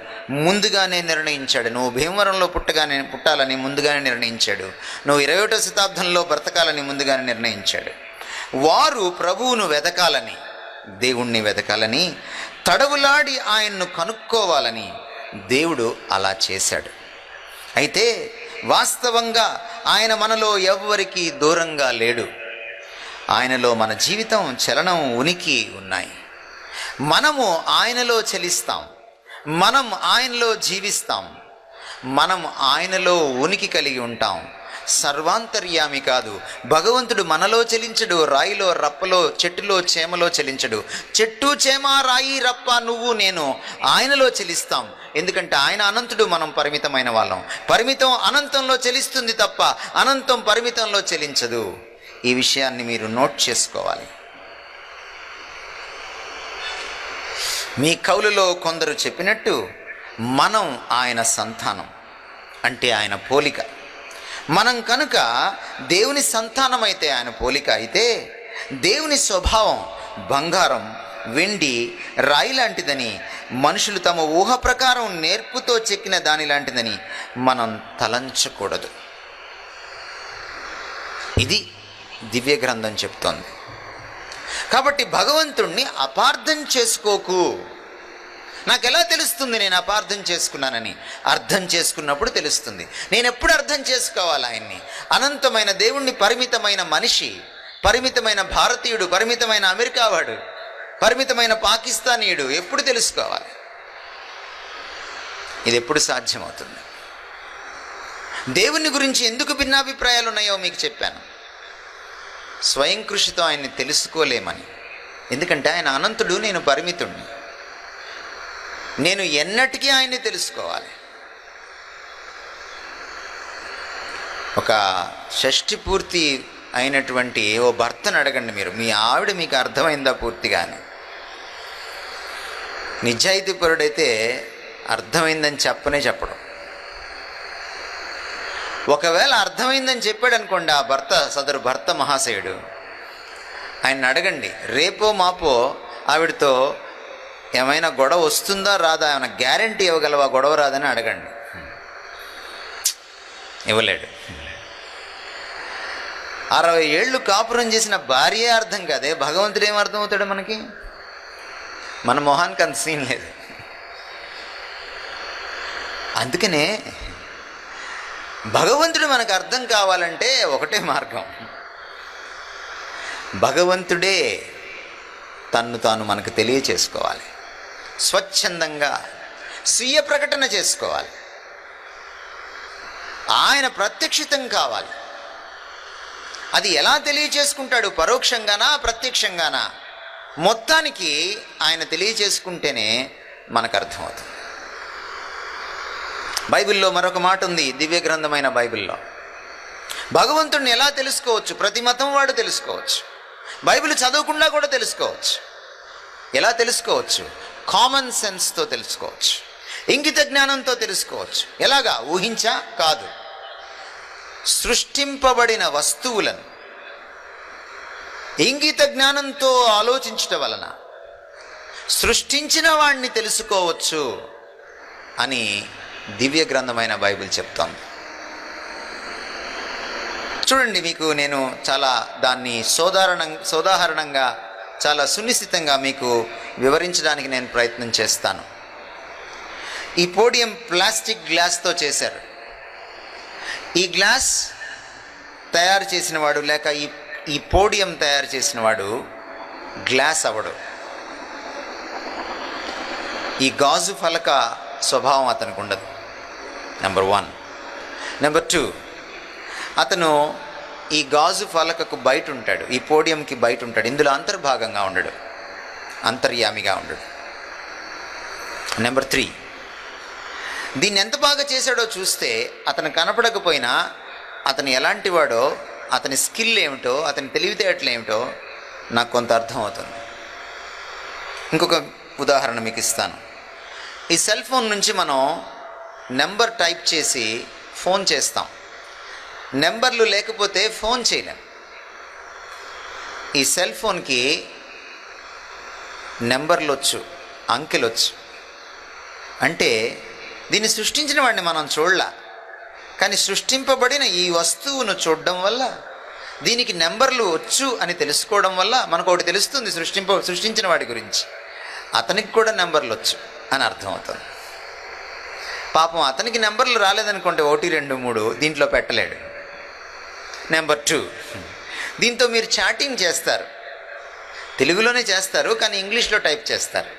ముందుగానే నిర్ణయించాడు. నువ్వు భీమవరంలో పుట్టాలని ముందుగానే నిర్ణయించాడు. నువ్వు 21వ శతాబ్దంలో బ్రతకాలని ముందుగానే నిర్ణయించాడు. వారు ప్రభువును వెతకాలని, దేవుణ్ణి వెతకాలని, తడవులాడి ఆయన్ను కనుక్కోవాలని దేవుడు అలా చేశాడు. అయితే వాస్తవంగా ఆయన మనలో ఎవ్వరికీ దూరంగా లేడు. ఆయనలో మన జీవితం, చలనం, ఉనికి ఉన్నాయి. మనము ఆయనలో చలిస్తాం, మనం ఆయనలో జీవిస్తాం, మనం ఆయనలో ఉనికి కలిగి ఉంటాం. సర్వాంతర్యామి కాదు. భగవంతుడు మనలో చలించడు, రాయిలో రప్పలో చెట్టులో చేమలో చలించడు. చెట్టు చేమ రాయి రప్ప నువ్వు నేను ఆయనలో చలిస్తాం. ఎందుకంటే ఆయన అనంతుడు, మనం పరిమితమైన వాళ్ళం. పరిమితం అనంతంలో చలిస్తుంది తప్ప అనంతం పరిమితంలో చలించదు. ఈ విషయాన్ని మీరు నోట్ చేసుకోవాలి. మీ కౌలులో కొందరు చెప్పినట్టు మనం ఆయన సంతానం, అంటే ఆయన పోలిక. మనం కనుక దేవుని సంతానం అయితే, ఆయన పోలిక అయితే, దేవుని స్వభావం బంగారం వెండి రాయి లాంటిదని, మనుషులు తమ ఊహ ప్రకారం నేర్పుతో చెక్కిన దాని లాంటిదని మనం తలంచకూడదు. ఇది దివ్య గ్రంథం చెప్తోంది. కాబట్టి భగవంతుణ్ణి అపార్థం చేసుకోకు. నాకు ఎలా తెలుస్తుంది నేను అపార్థం చేసుకున్నానని? అర్థం చేసుకున్నప్పుడు తెలుస్తుంది. నేను ఎప్పుడు అర్థం చేసుకోవాలి ఆయన్ని? అనంతమైన దేవుణ్ణి పరిమితమైన మనిషి, పరిమితమైన భారతీయుడు, పరిమితమైన అమెరికా వాడు, పరిమితమైన పాకిస్తానీయుడు ఎప్పుడు తెలుసుకోవాలి? ఇది ఎప్పుడు సాధ్యమవుతుంది? దేవుని గురించి ఎందుకు భిన్నాభిప్రాయాలు ఉన్నాయో మీకు చెప్పాను. స్వయం కృషితో ఆయన్ని తెలుసుకోలేమని. ఎందుకంటే ఆయన అనంతుడు, నేను పరిమితుడిని. నేను ఎన్నటికీ ఆయన్ని తెలుసుకోవాలి. ఒక షష్ఠి పూర్తి అయినటువంటి ఓ భర్తను అడగండి మీరు, మీ ఆవిడ మీకు అర్థమైందా పూర్తిగానే? నిజాయితీపరుడైతే అర్థమైందని చెప్పడం. ఒకవేళ అర్థమైందని చెప్పాడు అనుకోండి ఆ భర్త, సదరు భర్త మహాశయుడు, ఆయన అడగండి, రేపో మాపో ఆవిడతో ఏమైనా గొడవ వస్తుందా రాదా, ఏమైనా గ్యారంటీ ఇవ్వగలవా గొడవ రాదని అడగండి. ఇవ్వలేడు. 60 ఏళ్ళు కాపురం చేసిన భార్యే అర్థం కాదే, భగవంతుడు ఏం అర్థమవుతాడు మనకి? మన మొహానికి అంత సీన్ లేదు. అందుకనే భగవంతుడు మనకు అర్థం కావాలంటే ఒకటే మార్గం, భగవంతుడే తన్ను తాను మనకు తెలియచేసుకోవాలి. స్వచ్ఛందంగా స్వీయ ప్రకటన చేసుకోవాలి. ఆయన ప్రత్యక్షితం కావాలి. అది ఎలా తెలియచేసుకుంటాడు? పరోక్షంగానా ప్రత్యక్షంగానా? మొత్తానికి ఆయన తెలియచేసుకుంటేనే మనకు అర్థమవుతుంది. బైబిల్లో మరొక మాట ఉంది, దివ్య గ్రంథమైన బైబిల్లో. భగవంతుడిని ఎలా తెలుసుకోవచ్చు? ప్రతి మతం వాడు తెలుసుకోవచ్చు. బైబిల్ చదవకుండా కూడా తెలుసుకోవచ్చు. ఎలా తెలుసుకోవచ్చు? కామన్ సెన్స్తో తెలుసుకోవచ్చు. ఇంగిత జ్ఞానంతో తెలుసుకోవచ్చు. ఎలాగా? ఊహించా కాదు, సృష్టింపబడిన వస్తువులను ఇంగిత జ్ఞానంతో ఆలోచించటం వలన సృష్టించిన వాడిని తెలుసుకోవచ్చు అని దివ్య గ్రంథమైన బైబిల్ చెప్తోంది. చూడండి, మీకు నేను చాలా దాన్ని సోదాహరణంగా చాలా సునిశ్చితంగా మీకు వివరించడానికి నేను ప్రయత్నం చేస్తాను. ఈ పోడియం ప్లాస్టిక్ గ్లాస్తో చేశారు. ఈ గ్లాస్ తయారు చేసిన వాడు, లేక ఈ పోడియం తయారు చేసిన వాడు గ్లాస్ అవడు. ఈ గాజు ఫలక స్వభావం అతనికి ఉండదు. నెంబర్ 1. నెంబర్ 2, అతను ఈ గాజు ఫలకకు బయట ఉంటాడు, ఈ పోడియంకి బయట ఉంటాడు. ఇందులో అంతర్భాగంగా ఉండడు, అంతర్యామిగా ఉండడు. నెంబర్ 3, దీన్ని ఎంత బాగా చేశాడో చూస్తే అతను కనపడకపోయినా అతను ఎలాంటి వాడో, అతని స్కిల్ ఏమిటో, అతని తెలివితేటలు ఏమిటో నాకు కొంత అర్థం అవుతుంది. ఇంకొక ఉదాహరణ మీకు ఇస్తాను. ఈ సెల్ ఫోన్ నుంచి మనం నెంబర్ టైప్ చేసి ఫోన్ చేస్తాం. నెంబర్లు లేకపోతే ఫోన్ చేయలేం. ఈ సెల్ ఫోన్కి నెంబర్లు వచ్చు, అంకెలు వచ్చు. అంటే దీన్ని సృష్టించిన వాడిని మనం చూడలా, కానీ సృష్టింపబడిన ఈ వస్తువును చూడడం వల్ల, దీనికి నెంబర్లు వచ్చు అని తెలుసుకోవడం వల్ల మనకు ఒకటి తెలుస్తుంది సృష్టించిన వాడి గురించి. అతనికి కూడా నెంబర్లు వచ్చు అని అర్థమవుతుంది. పాపం అతనికి నెంబర్లు రాలేదనుకోండి, 1, 2, 3 దీంట్లో పెట్టలేడు. నెంబర్ 2, దీంతో మీరు చాటింగ్ చేస్తారు, తెలుగులోనే చేస్తారు కానీ ఇంగ్లీష్లో టైప్ చేస్తారు.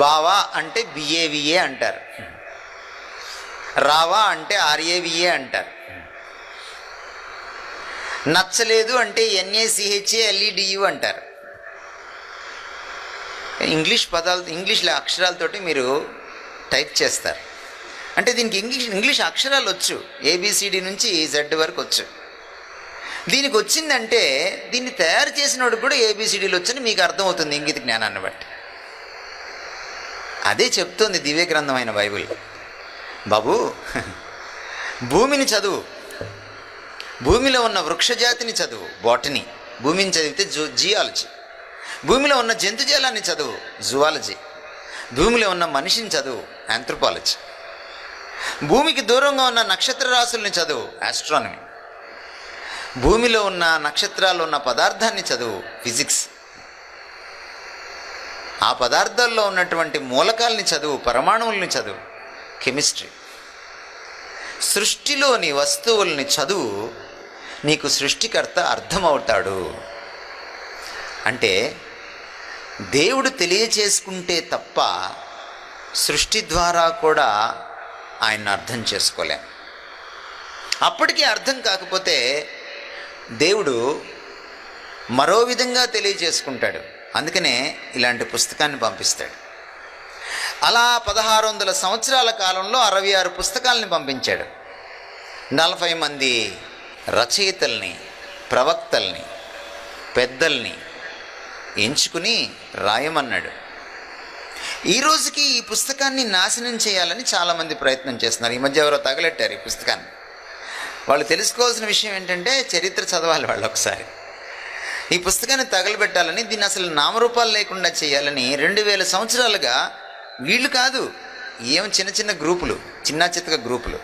బావా అంటే BAVA అంటారు. రావా అంటే ఆర్ఏవిఏ అంటారు. నచ్చలేదు అంటే NACHALEDU అంటారు. ఇంగ్లీష్ అక్షరాలతోటి మీరు టైప్ చేస్తారు. అంటే దీనికి ఇంగ్లీష్ అక్షరాలు వచ్చు, ABCD నుంచి Z వరకు వచ్చు. దీనికి వచ్చిందంటే దీన్ని తయారు చేసినోడు కూడా ABCDలు వచ్చని మీకు అర్థమవుతుంది ఇంగిత జ్ఞానాన్ని బట్టి. అదే చెప్తోంది దివ్య గ్రంథమైన బైబిల్. బాబు, భూమిని చదువు, భూమిలో ఉన్న వృక్షజాతిని చదువు, బాటనీ. భూమిని చదివితే జియాలజీ. భూమిలో ఉన్న జంతుజాలాన్ని చదువు, జువాలజీ. భూమిలో ఉన్న మనిషిని చదువు, ఆంథ్రోపాలజీ. భూమికి దూరంగా ఉన్న నక్షత్ర రాశుల్ని చదువు, ఆస్ట్రానమీ. భూమిలో ఉన్న నక్షత్రాలు ఉన్న పదార్థాన్ని చదువు, ఫిజిక్స్. ఆ పదార్థాల్లో ఉన్నటువంటి మూలకాల్ని చదువు, పరమాణువుల్ని చదువు, కెమిస్ట్రీ. సృష్టిలోని వస్తువుల్ని చదువు, నీకు సృష్టికర్త అర్థమవుతాడు. అంటే దేవుడు తెలియచేసుకుంటే తప్ప సృష్టి ద్వారా కూడా ఆయన్ని అర్థం చేసుకోలేం. అప్పటికీ అర్థం కాకపోతే దేవుడు మరో విధంగా తెలియచేసుకుంటాడు. అందుకనే ఇలాంటి పుస్తకాన్ని పంపిస్తాడు. అలా 1600 సంవత్సరాల కాలంలో 66 పుస్తకాలని పంపించాడు. 40 మంది రచయితల్ని, ప్రవక్తల్ని, పెద్దల్ని ఎంచుకుని రాయమన్నాడు. ఈ రోజుకి ఈ పుస్తకాన్ని నాశనం చేయాలని చాలామంది ప్రయత్నం చేస్తున్నారు. ఈ మధ్య ఎవరో తగలెట్టారు ఈ పుస్తకాన్ని. వాళ్ళు తెలుసుకోవాల్సిన విషయం ఏంటంటే చరిత్ర చదవాలి వాళ్ళు ఒకసారి. ఈ పుస్తకాన్ని తగలబెట్టాలని, దీన్ని అసలు నామరూపాలు లేకుండా చేయాలని 2000 సంవత్సరాలుగా వీళ్ళు కాదు, చిన్న చిన్న గ్రూపులు, చిన్న చితక గ్రూపులు,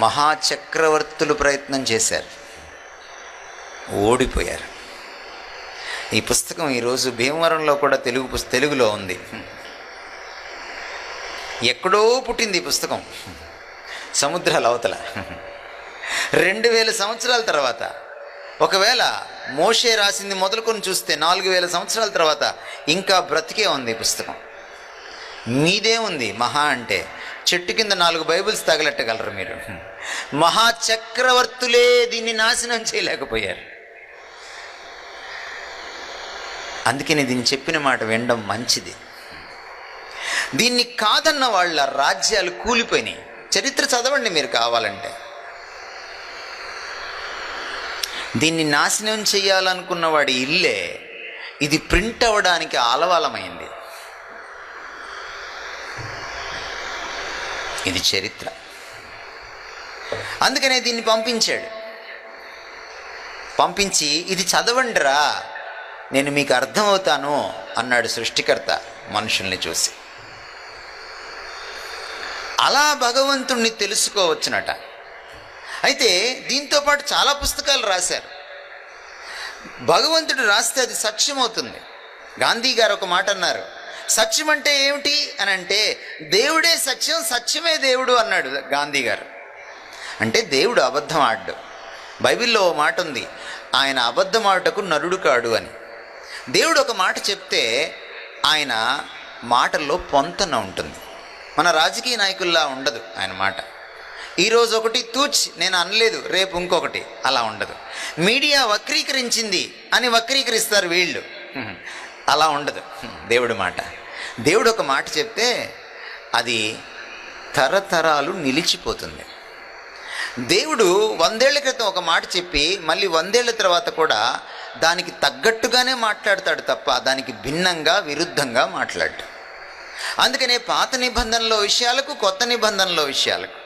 మహాచక్రవర్తులు ప్రయత్నం చేశారు, ఓడిపోయారు. ఈ పుస్తకం ఈరోజు భీమవరంలో కూడా తెలుగులో ఉంది. ఎక్కడో పుట్టింది ఈ పుస్తకం, సముద్రాల అవతల. 2000 సంవత్సరాల తర్వాత, ఒకవేళ మోషే రాసింది మొదలుకొని చూస్తే 4000 సంవత్సరాల తర్వాత ఇంకా బ్రతికే ఉంది ఈ పుస్తకం. మీదే ఉంది. మహా అంటే చెట్టు కింద 4 బైబిల్స్ తగలెట్టగలరు మీరు. మహాచక్రవర్తులే దీన్ని నాశనం చేయలేకపోయారు. అందుకని దీన్ని చెప్పిన మాట వినడం మంచిది. దీన్ని కాదన్న వాళ్ళ రాజ్యాలు కూలిపోయినాయి. చరిత్ర చదవండి మీరు కావాలంటే. దీన్ని నాశనం చేయాలనుకున్న వాడి ఇల్లే ఇది ప్రింట్ అవ్వడానికి ఆలవాలమైంది. ఇది చరిత్ర. అందుకనే దీన్ని పంపించాడు. పంపించి ఇది చదవండిరా, నేను మీకు అర్థమవుతాను అన్నాడు సృష్టికర్త మనుషుల్ని చూసి. అలా భగవంతుణ్ణి తెలుసుకోవచ్చునట. అయితే దీంతో పాటు చాలా పుస్తకాలు రాశారు. భగవంతుడు రాస్తే అది సత్యం అవుతుంది. గాంధీ గారు ఒక మాట అన్నారు, సత్యం అంటే ఏమిటి అని అంటే దేవుడే సత్యం, సత్యమే దేవుడు అన్నాడు గాంధీ గారు. అంటే దేవుడు అబద్ధం ఆడ్డు. బైబిల్లో ఓ మాట ఉంది, ఆయన అబద్ధం ఆడుటకు నరుడు కాడు అని. దేవుడు ఒక మాట చెప్తే ఆయన మాటల్లో పొంతన ఉంటుంది. మన రాజకీయ నాయకుల్లా ఉండదు ఆయన మాట. ఈరోజు ఒకటి తూచ్ నేను అనలేదు, రేపు ఇంకొకటి, అలా ఉండదు. మీడియా వక్రీకరించింది అని వక్రీకరిస్తారు వీళ్ళు, అలా ఉండదు దేవుడి మాట. దేవుడు ఒక మాట చెప్తే అది తరతరాలు నిలిచిపోతుంది. దేవుడు 100 ఏళ్ల క్రితం ఒక మాట చెప్పి మళ్ళీ 100 ఏళ్ల తర్వాత కూడా దానికి తగ్గట్టుగానే మాట్లాడతాడు తప్ప దానికి భిన్నంగా, విరుద్ధంగా మాట్లాడు. అందుకనే పాత నిబంధనలో విషయాలకు, కొత్త నిబంధనలో విషయాలకు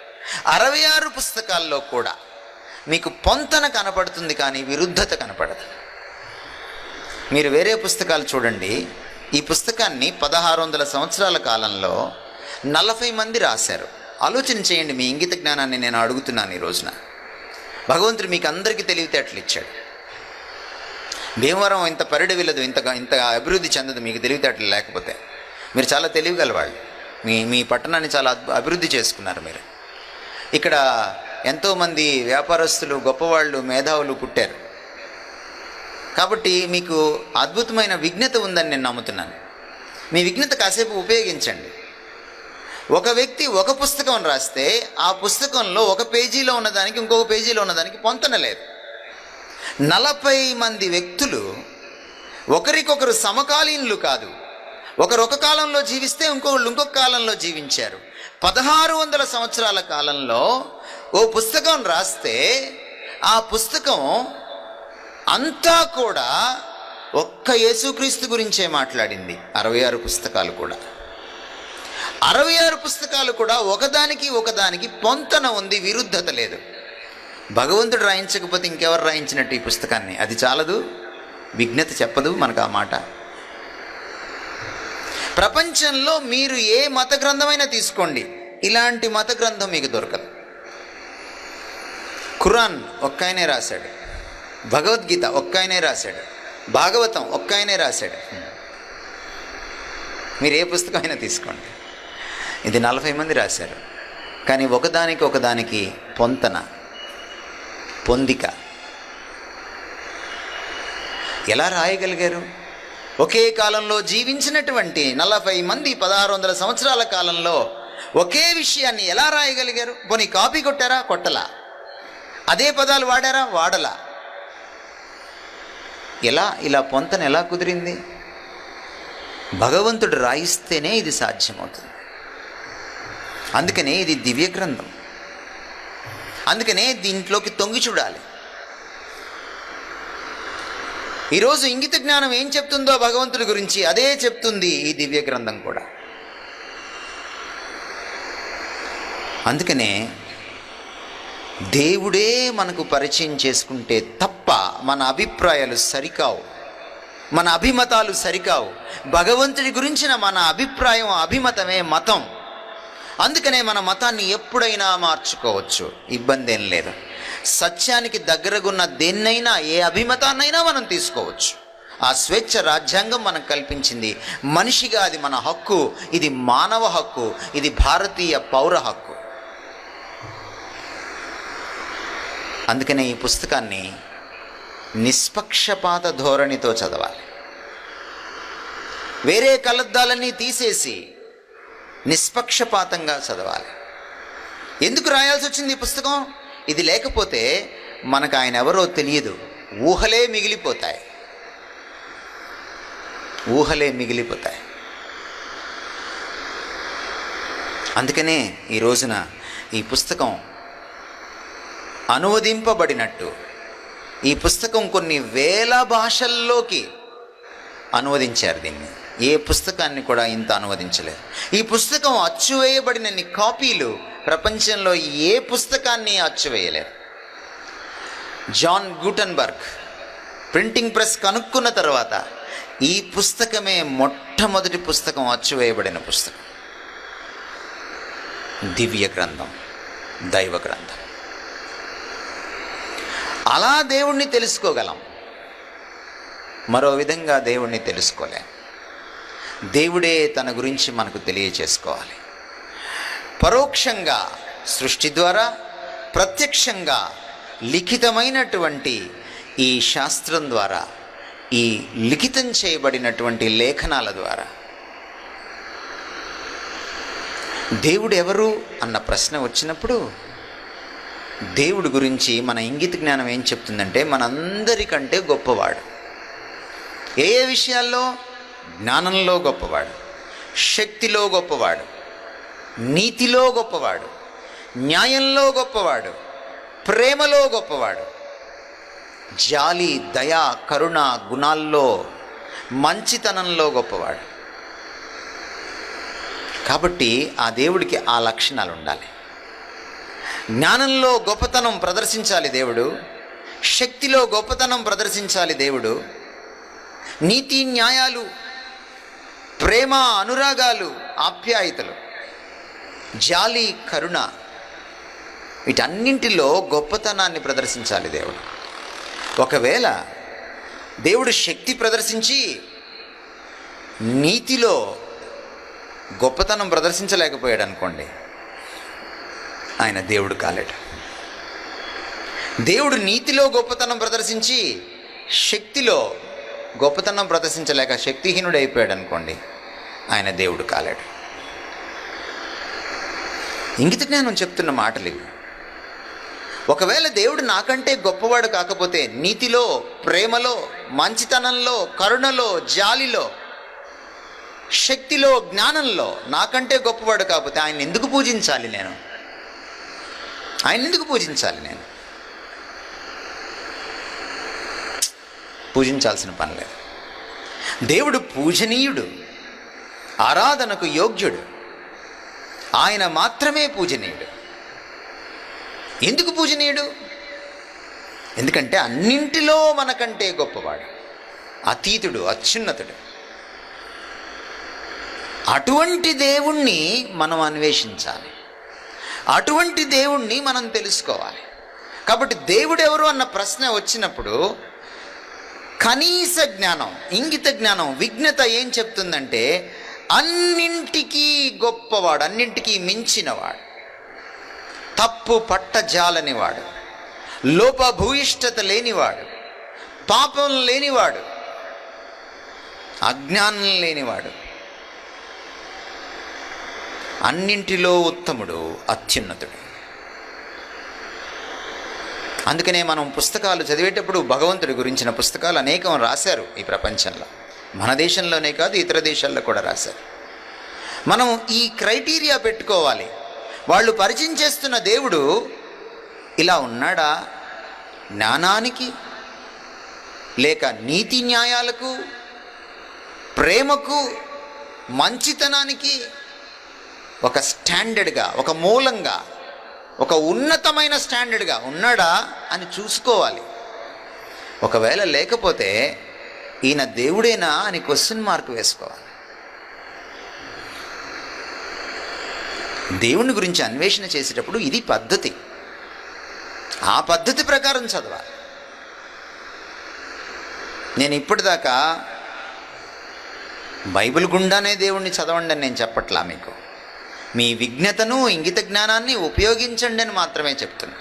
66 పుస్తకాల్లో కూడా మీకు పొంతన కనపడుతుంది, కానీ విరుద్ధత కనపడదు. మీరు వేరే పుస్తకాలు చూడండి. ఈ పుస్తకాన్ని 1600 సంవత్సరాల కాలంలో 40 మంది రాశారు. ఆలోచన చేయండి. మీ ఇంగిత జ్ఞానాన్ని నేను అడుగుతున్నాను ఈ రోజున. భగవంతుడు మీకు అందరికీ తెలివితేటలు ఇచ్చాడు. భీమవరం ఇంత పరిడి వెళ్ళదు, ఇంత అభివృద్ధి చెందదు మీకు తెలివితేటలు లేకపోతే. మీరు చాలా తెలివిగలవాళ్ళు. మీ పట్టణాన్ని చాలా అభివృద్ధి చేసుకున్నారు మీరు. ఇక్కడ ఎంతోమంది వ్యాపారస్తులు, గొప్పవాళ్ళు, మేధావులు పుట్టారు. కాబట్టి మీకు అద్భుతమైన విజ్ఞత ఉందని నేను నమ్ముతున్నాను. మీ విజ్ఞత కాసేపు ఉపయోగించండి. ఒక వ్యక్తి ఒక పుస్తకం రాస్తే ఆ పుస్తకంలో ఒక పేజీలో ఉన్నదానికి ఇంకొక పేజీలో ఉన్నదానికి పొంతన లేదు. 40 మంది వ్యక్తులు ఒకరికొకరు సమకాలీనులు కాదు. ఒకరు ఒక కాలంలో జీవిస్తే ఇంకొక కాలంలో జీవించారు. 1600 సంవత్సరాల కాలంలో ఓ పుస్తకం రాస్తే ఆ పుస్తకం అంతా కూడా ఒక్క యేసుక్రీస్తు గురించే మాట్లాడింది. 66 పుస్తకాలు కూడా 66 పుస్తకాలు కూడా ఒకదానికి పొంతన ఉంది, విరుద్ధత లేదు. భగవంతుడు రాయించకపోతే ఇంకెవరు రాయించినట్టు ఈ పుస్తకాన్ని? అది చాలదు, విజ్ఞత చెప్పదు మనకు ఆ మాట. ప్రపంచంలో మీరు ఏ మత గ్రంథమైనా తీసుకోండి, ఇలాంటి మత గ్రంథం మీకు దొరకదు. ఖురాన్ ఒక్కాయనే రాశాడు, భగవద్గీత ఒక్కాయనే రాశాడు, భాగవతం ఒక్కాయనే రాశాడు. మీరు ఏ పుస్తకమైనా తీసుకోండి, ఇది 40 మంది రాశారు. కానీ ఒకదానికి పొంతన, పొందిక ఎలా రాయగలిగారు? ఒకే కాలంలో జీవించినటువంటి 40 మంది 1600 సంవత్సరాల కాలంలో ఒకే విషయాన్ని ఎలా రాయగలిగారు? పోనీ కాపీ కొట్టారా? కొట్టలా. అదే పదాలు వాడారా? వాడలా. ఇలా పొంతన ఎలా కుదిరింది? భగవంతుడు రాయిస్తేనే ఇది సాధ్యమవుతుంది. అందుకనే ఇది దివ్య గ్రంథం. అందుకనే దీంట్లోకి తొంగి చూడాలి. ఈరోజు ఇంగిత జ్ఞానం ఏం చెప్తుందో భగవంతుడి గురించి అదే చెప్తుంది ఈ దివ్య గ్రంథం కూడా. అందుకనే దేవుడే మనకు పరిచయం చేసుకుంటే తప్ప మన అభిప్రాయాలు సరికావు, మన అభిమతాలు సరికావు. భగవంతుడి గురించిన మన అభిప్రాయం, అభిమతమే మతం. అందుకనే మన మతాన్ని ఎప్పుడైనా మార్చుకోవచ్చు, ఇబ్బంది ఏం లేదు. సత్యానికి దగ్గరగున్న దేన్నైనా, ఏ అభిమతాన్నైనా మనం తీసుకోవచ్చు. ఆ స్వేచ్ఛ రాజ్యాంగం మనకు కల్పించింది. మనిషిగా అది మన హక్కు. ఇది మానవ హక్కు, ఇది భారతీయ పౌర హక్కు. అందుకనే ఈ పుస్తకాన్ని నిష్పక్షపాత ధోరణితో చదవాలి. వేరే కలద్దాలన్నీ తీసేసి నిష్పక్షపాతంగా చదవాలి. ఎందుకు రాయాల్సి వచ్చింది ఈ పుస్తకం? ఇది లేకపోతే మనకు ఆయన ఎవరో తెలియదు, ఊహలే మిగిలిపోతాయి. అందుకనే ఈ రోజున ఈ పుస్తకం అనువదింపబడినట్టు, ఈ పుస్తకం కొన్ని వేల భాషల్లోకి అనువదించారు. దీన్ని ఏ పుస్తకాన్ని కూడా ఇంత అనువదించలేదు. ఈ పుస్తకం అచ్చువేయబడినన్ని కాపీలు ప్రపంచంలో ఏ పుస్తకాన్ని అచ్చువేయలేరు. జాన్ గూటన్బర్గ్ ప్రింటింగ్ ప్రెస్ కనుక్కున్న తర్వాత ఈ పుస్తకమే మొట్టమొదటి పుస్తకం, అచ్చువేయబడిన పుస్తకం. దివ్య గ్రంథం, దైవ గ్రంథం. అలా దేవుణ్ణి తెలుసుకోగలం, మరో విధంగా దేవుణ్ణి తెలుసుకోలేం. దేవుడే తన గురించి మనకు తెలియచేసుకోవాలి. పరోక్షంగా సృష్టి ద్వారా, ప్రత్యక్షంగా లిఖితమైనటువంటి ఈ శాస్త్రం ద్వారా, ఈ లిఖితం చేయబడినటువంటి లేఖనాల ద్వారా దేవుడు ఎవరు అన్న ప్రశ్న వచ్చినప్పుడు, దేవుడి గురించి మన ఇంగిత జ్ఞానం ఏం చెప్తుందంటే మనందరికంటే గొప్పవాడు. ఏ ఏ విషయాల్లో? జ్ఞానంలో గొప్పవాడు, శక్తిలో గొప్పవాడు, నీతిలో గొప్పవాడు, న్యాయంలో గొప్పవాడు, ప్రేమలో గొప్పవాడు, జాలి, దయ, కరుణ గుణాల్లో, మంచితనంలో గొప్పవాడు. కాబట్టి ఆ దేవుడికి ఆ లక్షణాలు ఉండాలి. జ్ఞానంలో గొప్పతనం ప్రదర్శించాలి దేవుడు, శక్తిలో గొప్పతనం ప్రదర్శించాలి దేవుడు, నీతి న్యాయాలు, ప్రేమ, అనురాగాలు, ఆప్యాయతలు, జాలి, కరుణ, వీటన్నింటిలో గొప్పతనాన్ని ప్రదర్శించాలి దేవుడు. ఒకవేళ దేవుడు శక్తి ప్రదర్శించి నీతిలో గొప్పతనం ప్రదర్శించలేకపోయాడు అనుకోండి, ఆయన దేవుడు కాలేడు. దేవుడు నీతిలో గొప్పతనం ప్రదర్శించి శక్తిలో గొప్పతనం ప్రదర్శించలేక శక్తిహీనుడు అయిపోయాడు అనుకోండి, ఆయన దేవుడు కాలేడు. ఇంగిత జ్ఞానం చెప్తున్న మాటలు ఇవి. ఒకవేళ దేవుడు నాకంటే గొప్పవాడు కాకపోతే, నీతిలో, ప్రేమలో, మంచితనంలో, కరుణలో, జాలిలో, శక్తిలో, జ్ఞానంలో నాకంటే గొప్పవాడు కాకపోతే ఆయన ఎందుకు పూజించాలి నేను? పూజించాల్సిన పని లేదు. దేవుడు పూజనీయుడు, ఆరాధనకు యోగ్యుడు. ఆయన మాత్రమే పూజనీయుడు. ఎందుకు పూజనీయుడు? ఎందుకంటే అన్నింటిలో మనకంటే గొప్పవాడు, అతీతుడు, అత్యున్నతుడు. అటువంటి దేవుణ్ణి మనం అన్వేషించాలి, అటువంటి దేవుణ్ణి మనం తెలుసుకోవాలి. కాబట్టి దేవుడు ఎవరు అన్న ప్రశ్న వచ్చినప్పుడు కనీస జ్ఞానం, ఇంగిత జ్ఞానం, విజ్ఞత ఏం చెప్తుందంటే అన్నింటికీ గొప్పవాడు, అన్నింటికీ మించినవాడు, తప్పు పట్టజాలనివాడు, లోపభూయిష్టత లేనివాడు, పాపం లేనివాడు, అజ్ఞానం లేనివాడు, అన్నింటిలో ఉత్తముడు, అత్యున్నతుడు. అందుకనే మనం పుస్తకాలు చదివేటప్పుడు భగవంతుడి గురించిన పుస్తకాలు అనేకం రాశారు ఈ ప్రపంచంలో. మన దేశంలోనే కాదు, ఇతర దేశాల్లో కూడా రాశారు. మనం ఈ క్రైటీరియా పెట్టుకోవాలి. వాళ్ళు పరిచయం చేస్తున్న దేవుడు ఇలా ఉన్నాడా? జ్ఞానానికి, లేక నీతి న్యాయాలకు, ప్రేమకు, మంచితనానికి ఒక స్టాండర్డ్గా, ఒక మూలంగా, ఒక ఉన్నతమైన స్టాండర్డ్గా ఉన్నాడా అని చూసుకోవాలి. ఒకవేళ లేకపోతే ఈయన దేవుడేనా అని క్వశ్చన్ మార్క్ వేసుకోవాలి. దేవుని గురించి అన్వేషణ చేసేటప్పుడు ఇది పద్ధతి. ఆ పద్ధతి ప్రకారం చదవాలి. నేను ఇప్పటిదాకా బైబిల్ గుండానే దేవుణ్ణి చదవండి అని నేను చెప్పట్లా. మీకు మీ విజ్ఞతను, ఇంగిత జ్ఞానాన్ని ఉపయోగించండి అని మాత్రమే చెప్తున్నా.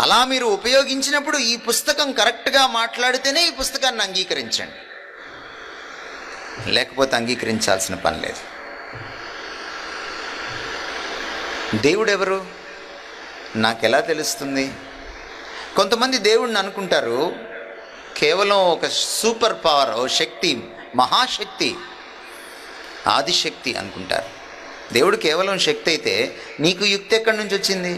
అలా మీరు ఉపయోగించినప్పుడు ఈ పుస్తకం కరెక్ట్గా మాట్లాడితేనే ఈ పుస్తకాన్ని అంగీకరించండి, లేకపోతే అంగీకరించాల్సిన పని లేదు. దేవుడెవరు నాకెలా తెలుస్తుంది? కొంతమంది దేవుడిని అనుకుంటారు కేవలం ఒక సూపర్ పవర్, ఓ శక్తి, మహాశక్తి, ఆదిశక్తి అనుకుంటారు. దేవుడు కేవలం శక్తి అయితే నీకు యుక్తి ఎక్కడి నుంచి వచ్చింది?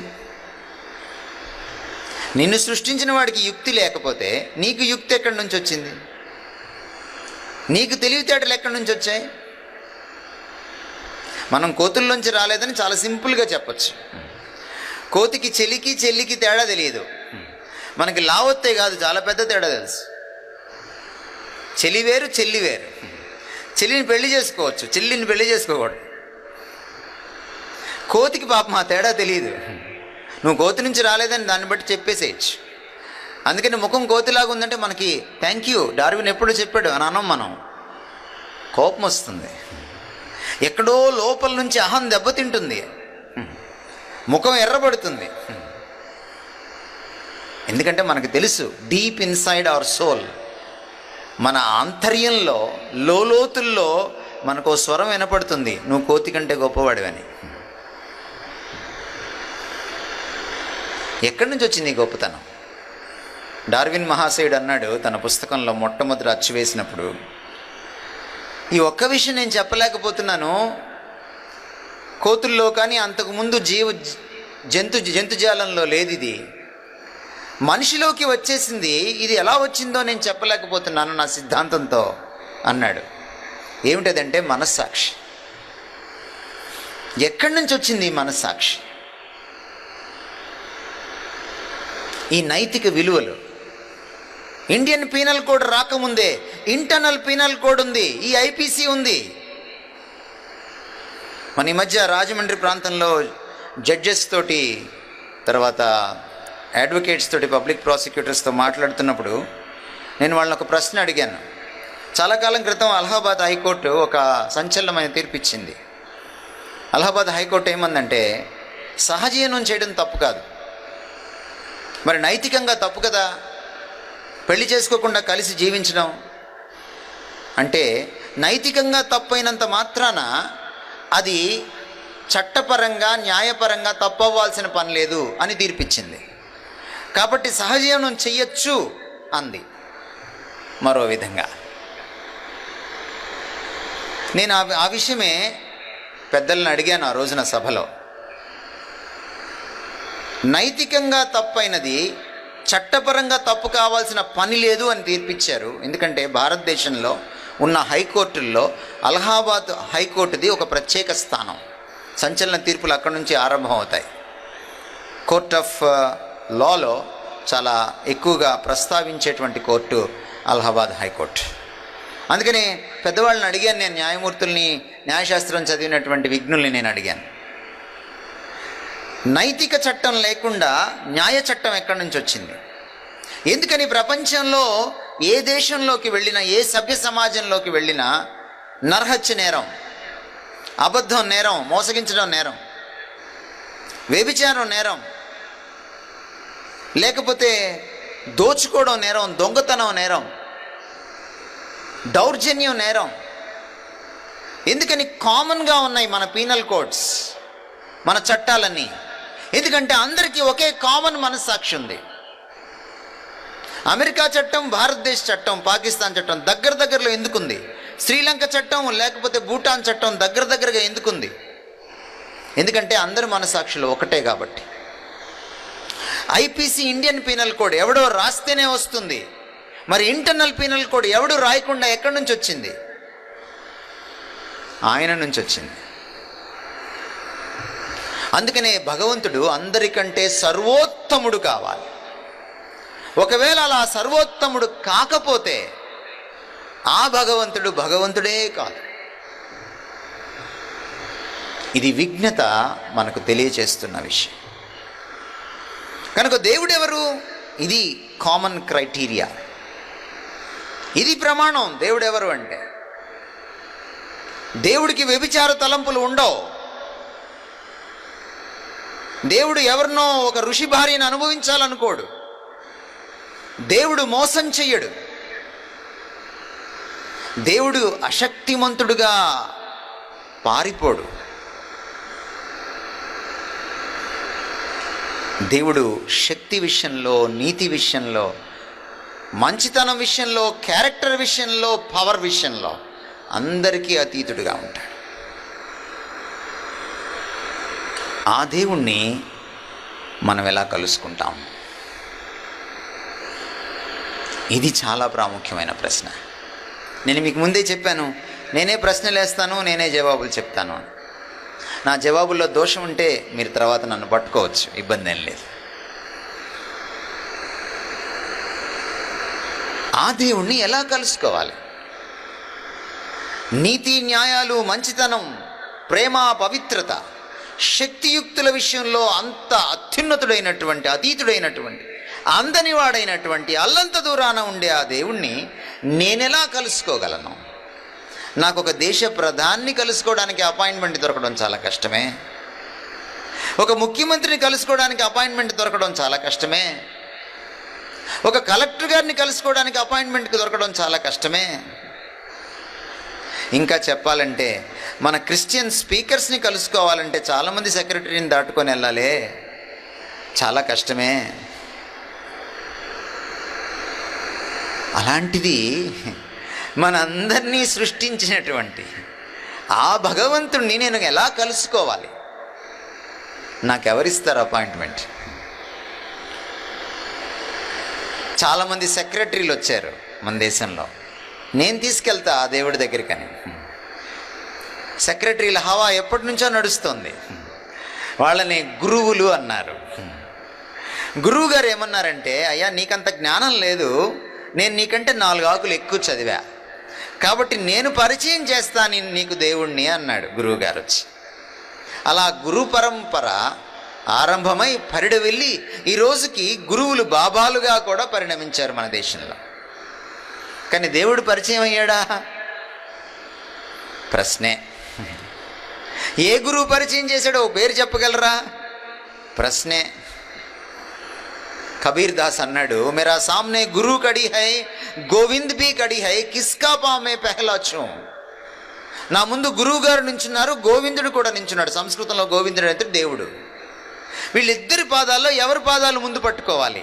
నిన్ను సృష్టించిన వాడికి యుక్తి లేకపోతే నీకు యుక్తి ఎక్కడి నుంచి వచ్చింది? నీకు తెలివితేటలు ఎక్కడి నుంచి వచ్చాయి? మనం కోతుల్లోంచి రాలేదని చాలా సింపుల్గా చెప్పచ్చు. కోతికి చెల్లికి తేడా తెలియదు. మనకి లావొత్తే కాదు, చాలా పెద్ద తేడా తెలుసు. చెల్లి వేరు, చెల్లి వేరు. చెల్లిని పెళ్లి చేసుకోవచ్చు, చెల్లిని పెళ్లి చేసుకోకూడదు. కోతికి పాపం ఆ తేడా తెలియదు. నువ్వు కోతి నుంచి రాలేదని దాన్ని బట్టి చెప్పేసేయచ్చు. అందుకని ముఖం కోతిలాగా ఉందంటే మనకి థ్యాంక్ యూ, డార్విన్ ఎప్పుడు చెప్పాడు అని అనం. మనం కోపం వస్తుంది, ఎక్కడో లోపల నుంచి అహం దెబ్బతింటుంది, ముఖం ఎర్రబడుతుంది. ఎందుకంటే మనకు తెలుసు, డీప్ ఇన్సైడ్ అవర్ సోల్, మన ఆంతర్యంలో, లోతుల్లో మనకు స్వరం వినపడుతుంది, నువ్వు కోతి కంటే గొప్పవాడివని. ఎక్కడి నుంచి వచ్చింది ఈ గొప్పతనం? డార్విన్ మహాశయుడు అన్నాడు తన పుస్తకంలో మొట్టమొదటి అచ్చు వేసినప్పుడు, ఈ ఒక్క విషయం నేను చెప్పలేకపోతున్నాను, కోతుల్లో కానీ అంతకుముందు జంతుజాలంలో లేదు, ఇది మనిషిలోకి వచ్చేసింది, ఇది ఎలా వచ్చిందో నేను చెప్పలేకపోతున్నాను నా సిద్ధాంతంతో అన్నాడు. ఏమిటదంటే మనస్సాక్షి. ఎక్కడి నుంచి వచ్చింది ఈ మనస్సాక్షి? ఈ నైతిక విలువలు. ఇండియన్ పీనల్ కోడ్ రాకముందే ఇంటర్నల్ పీనల్ కోడ్ ఉంది, ఈ ఐపీసీ ఉంది. మన ఈ మధ్య రాజమండ్రి ప్రాంతంలో జడ్జెస్ తోటి, తర్వాత అడ్వకేట్స్ తోటి, పబ్లిక్ ప్రాసిక్యూటర్స్తో మాట్లాడుతున్నప్పుడు నేను వాళ్ళని ఒక ప్రశ్న అడిగాను. చాలా కాలం క్రితం అలహాబాద్ హైకోర్టు ఒక సంచలనమైన తీర్పు ఇచ్చింది. అలహాబాద్ హైకోర్టు ఏమందంటే, సహజీవనం చేయడం తప్పు కాదు, మరి నైతికంగా తప్పు కదా పెళ్లి చేసుకోకుండా కలిసి జీవించడం అంటే. నైతికంగా తప్పైనంత మాత్రాన అది చట్టపరంగా న్యాయపరంగా తప్పవ్వాల్సిన పని లేదు అని తీర్పిచ్చింది. కాబట్టి సహజీవనం చెయ్యొచ్చు అంది. మరో విధంగా నేను ఆ విషయమే పెద్దలను అడిగాను ఆ రోజున సభలో. నైతికంగా తప్పైనది చట్టపరంగా తప్పు కావాల్సిన పని లేదు అని తీర్పిచ్చారు. ఎందుకంటే భారతదేశంలో ఉన్న హైకోర్టుల్లో అలహాబాద్ హైకోర్టుది ఒక ప్రత్యేక స్థానం. సంచలన తీర్పులు అక్కడి నుంచి ఆరంభం అవుతాయి. కోర్ట్ ఆఫ్ లాలో చాలా ఎక్కువగా ప్రస్తావించేటువంటి కోర్టు అలహాబాద్ హైకోర్టు. అందుకని పెద్దవాళ్ళని అడిగాను నేను, న్యాయమూర్తుల్ని, న్యాయశాస్త్రం చదివినటువంటి విజ్ఞుల్ని నేను అడిగాను, నైతిక చట్టం లేకుండా న్యాయ చట్టం ఎక్కడి నుంచి వచ్చింది? ఎందుకని ప్రపంచంలో ఏ దేశంలోకి వెళ్ళినా, ఏ సభ్య సమాజంలోకి వెళ్ళినా నరహత్య నేరం, అబద్ధం నేరం, మోసగించడం నేరం, వ్యభిచారం నేరం, లేకపోతే దోచుకోవడం నేరం, దొంగతనం నేరం, దౌర్జన్యం నేరం. ఎందుకని కామన్గా ఉన్నాయి మన పీనల్ కోడ్స్, మన చట్టాలన్నీ. ఎందుకంటే అందరికీ ఒకే కామన్ మనస్సాక్షి ఉంది. అమెరికా చట్టం, భారతదేశ చట్టం, పాకిస్తాన్ చట్టం దగ్గరలో ఎందుకుంది? శ్రీలంక చట్టం లేకపోతే భూటాన్ చట్టం దగ్గరగా ఎందుకుంది? ఎందుకంటే అందరి మనస్సాక్షులు ఒకటే కాబట్టి. ఐపీసీ ఇండియన్ పీనల్ కోడ్ ఎవడో రాస్తేనే వస్తుంది. మరి ఇంటర్నల్ పీనల్ కోడ్ ఎవడు రాయకుండా ఎక్కడి నుంచి వచ్చింది? ఆయన నుంచి వచ్చింది. అందుకనే భగవంతుడు అందరికంటే సర్వోత్తముడు కావాలి. ఒకవేళ అలా సర్వోత్తముడు కాకపోతే ఆ భగవంతుడే కాదు. ఇది విజ్ఞత మనకు తెలియచేస్తున్న విషయం. కనుక దేవుడెవరు? ఇది కామన్ క్రైటీరియా, ఇది ప్రమాణం. దేవుడెవరు అంటే దేవుడికి వ్యభిచార తలంపులు ఉండవు. దేవుడు ఎవరినో ఒక ఋషి భార్యను అనుభవించాలనుకోడు. దేవుడు మోసం చెయ్యడు. దేవుడు అశక్తిమంతుడుగా పారిపోడు. దేవుడు శక్తి విషయంలో, నీతి విషయంలో, మంచితనం విషయంలో, క్యారెక్టర్ విషయంలో, పవర్ విషయంలో అందరికీ అతీతుడుగా ఉంటాడు. ఆ దేవుణ్ణి మనం ఎలా కలుసుకుంటాం? ఇది చాలా ప్రాముఖ్యమైన ప్రశ్న. నేను మీకు ముందే చెప్పాను, నేనే ప్రశ్నలు వేస్తాను, నేనే జవాబులు చెప్తాను. నా జవాబుల్లో దోషం ఉంటే మీరు తర్వాత నన్ను పట్టుకోవచ్చు, ఇబ్బంది ఏం లేదు. ఆ దేవుణ్ణి ఎలా కలుసుకోవాలి? నీతి న్యాయాలు, మంచితనం, ప్రేమ, పవిత్రత, శక్తియుక్తుల విషయంలో అంత అత్యున్నతుడైనటువంటి, అతీతుడైనటువంటి, అందనివాడైనటువంటి, అల్లంత దూరాన ఉండే ఆ దేవుణ్ణి నేనెలా కలుసుకోగలను? నాకు ఒక దేశ ప్రధాన్ని కలుసుకోవడానికి అపాయింట్మెంట్ దొరకడం చాలా కష్టమే. ఒక ముఖ్యమంత్రిని కలుసుకోవడానికి అపాయింట్మెంట్ దొరకడం చాలా కష్టమే. ఒక కలెక్టర్ గారిని కలుసుకోవడానికి అపాయింట్మెంట్కి దొరకడం చాలా కష్టమే. ఇంకా చెప్పాలంటే మన క్రిస్టియన్ స్పీకర్స్ని కలుసుకోవాలంటే చాలామంది సెక్రటరీని దాటుకొని వెళ్ళాలి, చాలా కష్టమే. అలాంటిది మనందరినీ సృష్టించినటువంటి ఆ భగవంతుణ్ణి నేను ఎలా కలుసుకోవాలి? నాకెవరిస్తారు అపాయింట్మెంట్? చాలామంది సెక్రటరీలు వచ్చారు మన దేశంలో, నేను తీసుకెళ్తా ఆ దేవుడి దగ్గరికని. సెక్రటరీల హవా ఎప్పటి నుంచో నడుస్తుంది. వాళ్ళని గురువులు అన్నారు. గురువు గారు ఏమన్నారంటే, అయ్యా నీకంత జ్ఞానం లేదు, నేను నీకంటే 4 ఆకులు ఎక్కువ చదివా, కాబట్టి నేను పరిచయం చేస్తాను నీకు దేవుణ్ణి అన్నాడు గురువు గారు వచ్చి. అలా గురు పరంపర ఆరంభమై పరిడి వెళ్ళి ఈ రోజుకి గురువులు బాబాలుగా కూడా పరిణమించారు మన దేశంలో. కానీ దేవుడు పరిచయం అయ్యాడా? ప్రశ్నే. ఏ గురువు పరిచయం చేశాడో పేరు చెప్పగలరా? ప్రశ్నే. కబీర్ దాస్ అన్నాడు, మేరా సామ్నే గురు కడి హై, గోవింద్ భీ కడి హై, కిస్కా పామే పెహలా చూ. నా ముందు గురువు గారు నించున్నారు, గోవిందుడు కూడా నించున్నాడు. సంస్కృతంలో గోవిందుడు అంటే దేవుడు. వీళ్ళిద్దరి పాదాల్లో ఎవరి పాదాలు ముందు పట్టుకోవాలి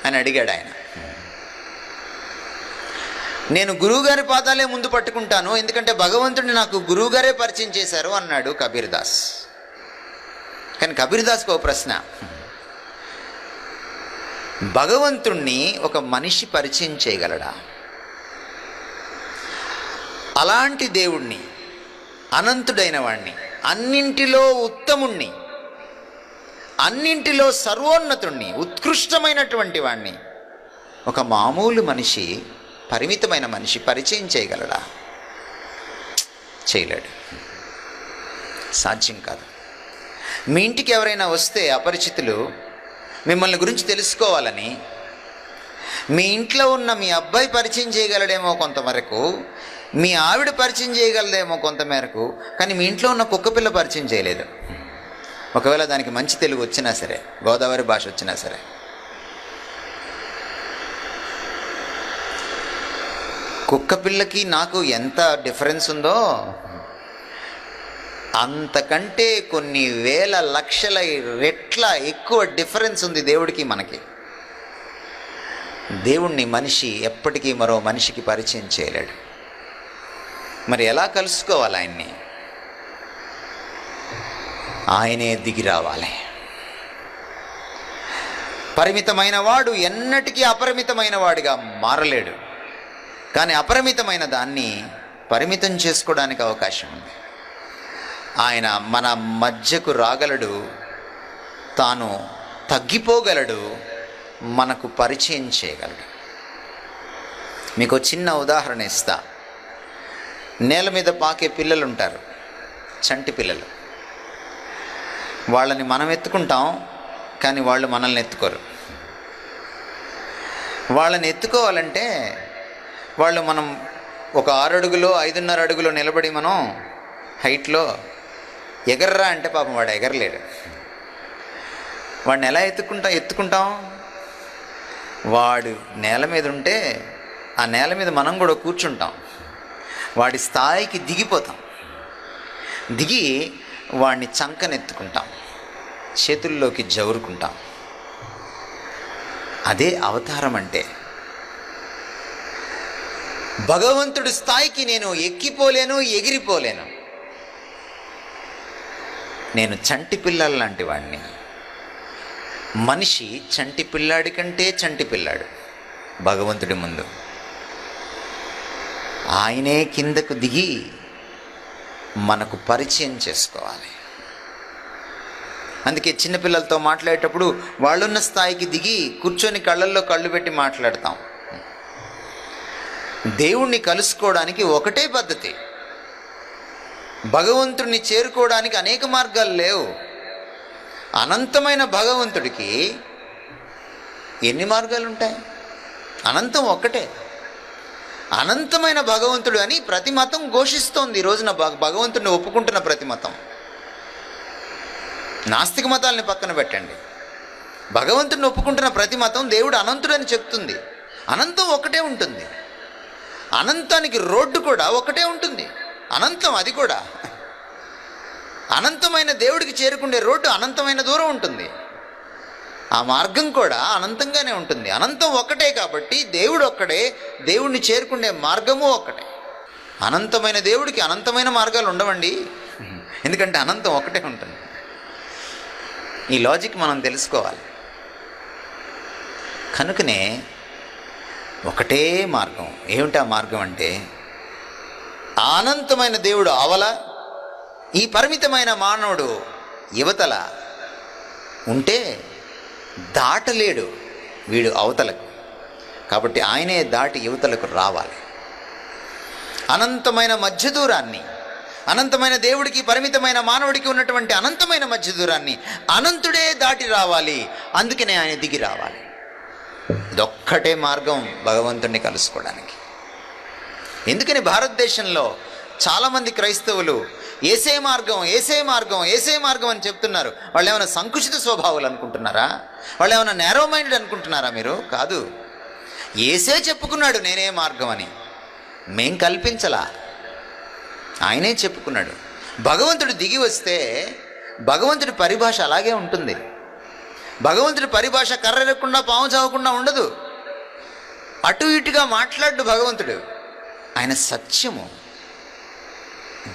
అని అడిగాడు ఆయన. నేను గురువుగారి పాదాలే ముందు పట్టుకుంటాను, ఎందుకంటే భగవంతుడిని నాకు గురువుగారే పరిచయం చేశారు అన్నాడు కబీర్ దాస్. కానీ కబీర్ దాస్కి ఒక ప్రశ్న, భగవంతుణ్ణి ఒక మనిషి పరిచయం చేయగలడా? అలాంటి దేవుణ్ణి, అనంతుడైన వాణ్ణి, అన్నింటిలో ఉత్తముణ్ణి, అన్నింటిలో సర్వోన్నతుణ్ణి, ఉత్కృష్టమైనటువంటి వాణ్ణి ఒక మామూలు మనిషి, పరిమితమైన మనిషి పరిచయం చేయగలడా? చేయలేడు, సాధ్యం కాదు. మీ ఇంటికి ఎవరైనా వస్తే అపరిచితులు మిమ్మల్ని గురించి తెలుసుకోవాలని, మీ ఇంట్లో ఉన్న మీ అబ్బాయి పరిచయం చేయగలడేమో కొంతవరకు, మీ ఆవిడ పరిచయం చేయగలదేమో కొంతమేరకు, కానీ మీ ఇంట్లో ఉన్న కుక్కపిల్ల పరిచయం చేయలేదు. ఒకవేళ దానికి మంచి తెలుగు వచ్చినా సరే, గోదావరి భాష వచ్చినా సరే. కుక్కపిల్లకి నాకు ఎంత డిఫరెన్స్ ఉందో అంతకంటే కొన్ని వేల లక్షల రెట్ల ఎక్కువ డిఫరెన్స్ ఉంది దేవుడికి మనకి. దేవుణ్ణి మనిషి ఎప్పటికీ మరో మనిషికి పరిచయం చేయలేడు. మరి ఎలా కలుసుకోవాలి ఆయన్ని? ఆయనే దిగి రావాలి. పరిమితమైన వాడు ఎన్నటికీ అపరిమితమైన వాడిగా మారలేడు, కానీ అపరిమితమైన దాన్ని పరిమితం చేసుకోవడానికి అవకాశం ఉంది. ఆయన మన మధ్యకు రాగలడు, తాను తగ్గిపోగలడు, మనకు పరిచయం చేయగలడు. మీకు చిన్న ఉదాహరణ ఇస్తా. నేల మీద పాకే పిల్లలు ఉంటారు, చంటి పిల్లలు. వాళ్ళని మనం ఎత్తుకుంటాం, కానీ వాళ్ళు మనల్ని ఎత్తుకోరు. వాళ్ళని ఎత్తుకోవాలంటే వాళ్ళు మనం ఒక 6 అడుగులో 5.5 అడుగులో నిలబడి మనం హైట్లో ఎగర్రా అంటే పాపం వాడు ఎగరలేడు. వాడిని ఎలా ఎత్తుకుంటాం? వాడు నేల మీద ఉంటే ఆ నేల మీద మనం కూడా కూర్చుంటాం, వాడి స్థాయికి దిగిపోతాం, దిగి వాడిని చంకనెత్తుకుంటాం, చేతుల్లోకి జవురుకుంటాం. అదే అవతారం అంటే. భగవంతుడి స్థాయికి నేను ఎక్కిపోలేను, ఎగిరిపోలేను. నేను చంటి పిల్లల లాంటి వాడిని. మనిషి చంటి పిల్లాడి కంటే చంటి పిల్లాడు భగవంతుడి ముందు. ఆయనే కిందకు దిగి మనకు పరిచయం చేసుకోవాలి. అందుకే చిన్నపిల్లలతో మాట్లాడేటప్పుడు వాళ్ళున్న స్థాయికి దిగి కూర్చొని కళ్ళల్లో కళ్ళు పెట్టి మాట్లాడతాం. దేవుణ్ణి కలుసుకోవడానికి ఒకటే పద్ధతి. భగవంతుడిని చేరుకోవడానికి అనేక మార్గాలు లేవు. అనంతమైన భగవంతుడికి ఎన్ని మార్గాలు ఉంటాయి? అనంతం ఒక్కటే. అనంతమైన భగవంతుడు అని ప్రతి మతం ఘోషిస్తోంది ఈ రోజున. భగవంతుడిని ఒప్పుకుంటున్న ప్రతి మతం. నాస్తిక మతాలని పక్కన పెట్టండి, భగవంతుడిని ఒప్పుకుంటున్న ప్రతి మతం దేవుడు అనంతుడని చెప్తుంది. అనంతం ఒకటే ఉంటుంది. అనంతానికి రోడ్డు కూడా ఒకటే ఉంటుంది. అనంతం అది కూడా. అనంతమైన దేవుడికి చేరుకునే రోడ్డు అనంతమైన దూరం ఉంటుంది. ఆ మార్గం కూడా అనంతంగానే ఉంటుంది. అనంతం ఒక్కటే కాబట్టి దేవుడు ఒక్కడే, దేవుడిని చేరుకునే మార్గము ఒక్కటే. అనంతమైన దేవుడికి అనంతమైన మార్గాలు ఉండవండి, ఎందుకంటే అనంతం ఒకటే ఉంటుంది. ఈ లాజిక్ మనం తెలుసుకోవాలి. కనుకనే ఒకటే మార్గం. ఏమిటి ఆ మార్గం అంటే, అనంతమైన దేవుడు అవల, ఈ పరిమితమైన మానవుడు యువతల ఉంటే దాటలేడు వీడు అవతలకు. కాబట్టి ఆయనే దాటి యువతలకు రావాలి. అనంతమైన మధ్య దూరాన్ని, అనంతమైన దేవుడికి పరిమితమైన మానవుడికి ఉన్నటువంటి అనంతమైన మధ్య దూరాన్ని అనంతుడే దాటి రావాలి. అందుకనే ఆయన దిగి రావాలి. ఇదొక్కటే మార్గం భగవంతుడిని కలుసుకోవడానికి. ఎందుకని భారతదేశంలో చాలామంది క్రైస్తవులు ఏసే మార్గం, ఏసే మార్గం, ఏసే మార్గం అని చెప్తున్నారు. వాళ్ళు ఏమైనా సంకుచిత స్వభావాలు అనుకుంటున్నారా? వాళ్ళు ఏమైనా నేరో మైండెడ్ అనుకుంటున్నారా మీరు? కాదు. ఏసే చెప్పుకున్నాడు నేనే మార్గం అని. మేం కల్పించలా. ఆయనే చెప్పుకున్నాడు. భగవంతుడు దిగి వస్తే భగవంతుడి పరిభాష అలాగే ఉంటుంది. భగవంతుడి పరిభాష కర్ర ఎరగకుండా పాము చావకుండా ఉండదు. అటు ఇటుగా మాట్లాడు భగవంతుడు. ఆయన సత్యము,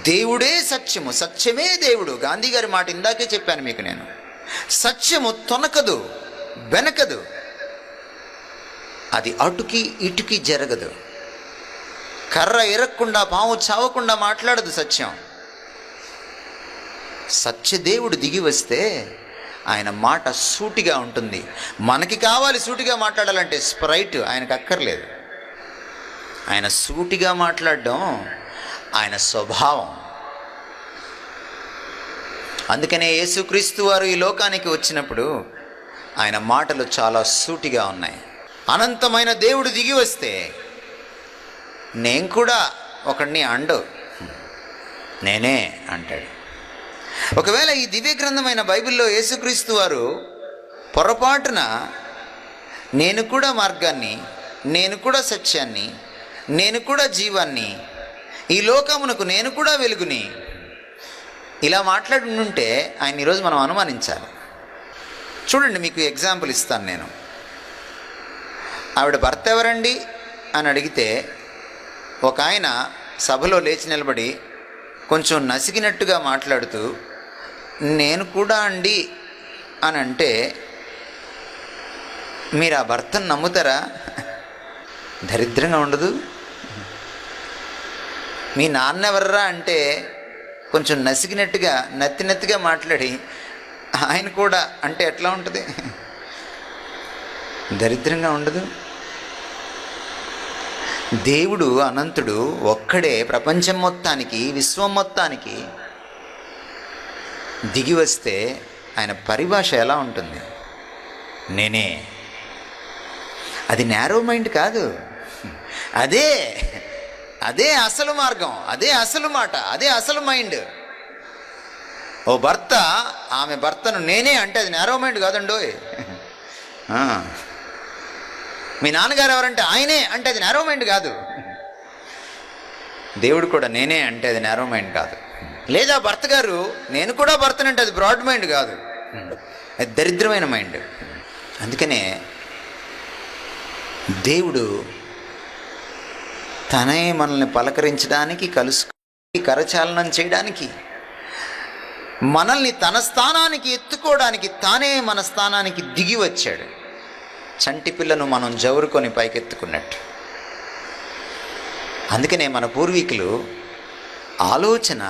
దేవుడే సత్యము, సత్యమే దేవుడు. గాంధీ గారి మాట ఇందాకే చెప్పాను మీకు నేను. సత్యము తొనకదు, వెనకదు, అది అటుకి ఇటుకి జరగదు. కర్ర ఎరగకుండా పాము చావకుండా మాట్లాడదు సత్యం. సత్యదేవుడు దిగి వస్తే ఆయన మాట సూటిగా ఉంటుంది. మనకి కావాలి సూటిగా మాట్లాడాలంటే స్ప్రైట్, ఆయనకు అక్కర్లేదు. ఆయన సూటిగా మాట్లాడడం ఆయన స్వభావం. అందుకనే యేసుక్రీస్తు వారు ఈ లోకానికి వచ్చినప్పుడు ఆయన మాటలు చాలా సూటిగా ఉన్నాయి. అనంతమైన దేవుడు దిగి వస్తే నేను కూడా ఒకడిని అండు, నేనే అంటాడు. ఒకవేళ ఈ దివ్య గ్రంథమైన బైబిల్లో యేసుక్రీస్తు వారు పొరపాటున నేను కూడా మార్గాన్ని, నేను కూడా సత్యాన్ని, నేను కూడా జీవాన్ని, ఈ లోకమునకు నేను కూడా వెలుగుని ఇలా మాట్లాడుంటే ఆయన ఈరోజు మనం అనుమానించాలి. చూడండి, మీకు ఎగ్జాంపుల్ ఇస్తాను నేను. ఆవిడ భర్త ఎవరండి అని అడిగితే ఒక ఆయన సభలో లేచి నిలబడి కొంచెం నసిగినట్టుగా మాట్లాడుతూ నేను కూడా అండి అని అంటే మీరు ఆ భర్తను నమ్ముతారా? దరిద్రంగా ఉండదు? మీ నాన్న ఎవర్రా అంటే కొంచెం నసిగినట్టుగా నత్తినత్తిగా మాట్లాడి ఆయన కూడా అంటే ఎట్లా ఉంటుంది? దరిద్రంగా ఉండదు? దేవుడు అనంతుడు ఒక్కడే ప్రపంచం మొత్తానికి, విశ్వం మొత్తానికి దిగి వస్తే ఆయన పరిభాష ఎలా ఉంటుంది? నేనే. అది నేరో మైండ్ కాదు, అదే అదే అసలు మార్గం, అదే అసలు మాట, అదే అసలు మైండ్. ఓ భర్త ఆమె భర్తను నేనే అంటే అది నేరో మైండ్ కాదండోయ్. మీ నాన్నగారు ఎవరంటే ఆయనే అంటే అది నేరో మైండ్ కాదు. దేవుడు కూడా నేనే అంటే అది నేరో మైండ్ కాదు. లేదా భర్త గారు నేను కూడా భర్తనంటే అది బ్రాడ్ మైండ్ కాదు, అది దరిద్రమైన మైండ్. అందుకనే దేవుడు తనే మనల్ని పలకరించడానికి, కలుసుకొని కరచాలనం చేయడానికి, మనల్ని తన స్థానానికి ఎత్తుకోవడానికి తానే మన స్థానానికి దిగి వచ్చాడు. చంటి పిల్లను మనం జవురుకొని పైకెత్తుకున్నట్టు. అందుకనే మన పూర్వీకులు ఆలోచన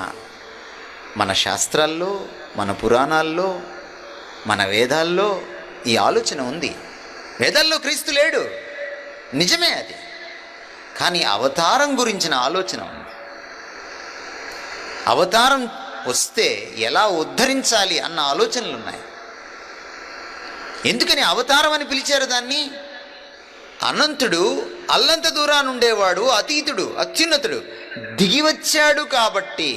మన శాస్త్రాల్లో, మన పురాణాల్లో, మన వేదాల్లో ఈ ఆలోచన ఉంది. వేదాల్లో క్రీస్తు లేడు, నిజమే అది. కానీ అవతారం గురించిన ఆలోచన ఉంది. అవతారం వస్తే ఎలా ఉద్ధరించాలి అన్న ఆలోచనలు ఉన్నాయి. ఎందుకని అవతారం అని పిలిచారు దాన్ని? అనంతుడు అల్లంత దూరాన్ని ఉండేవాడు, అతీతుడు, అత్యున్నతుడు దిగి వచ్చాడు కాబట్టి,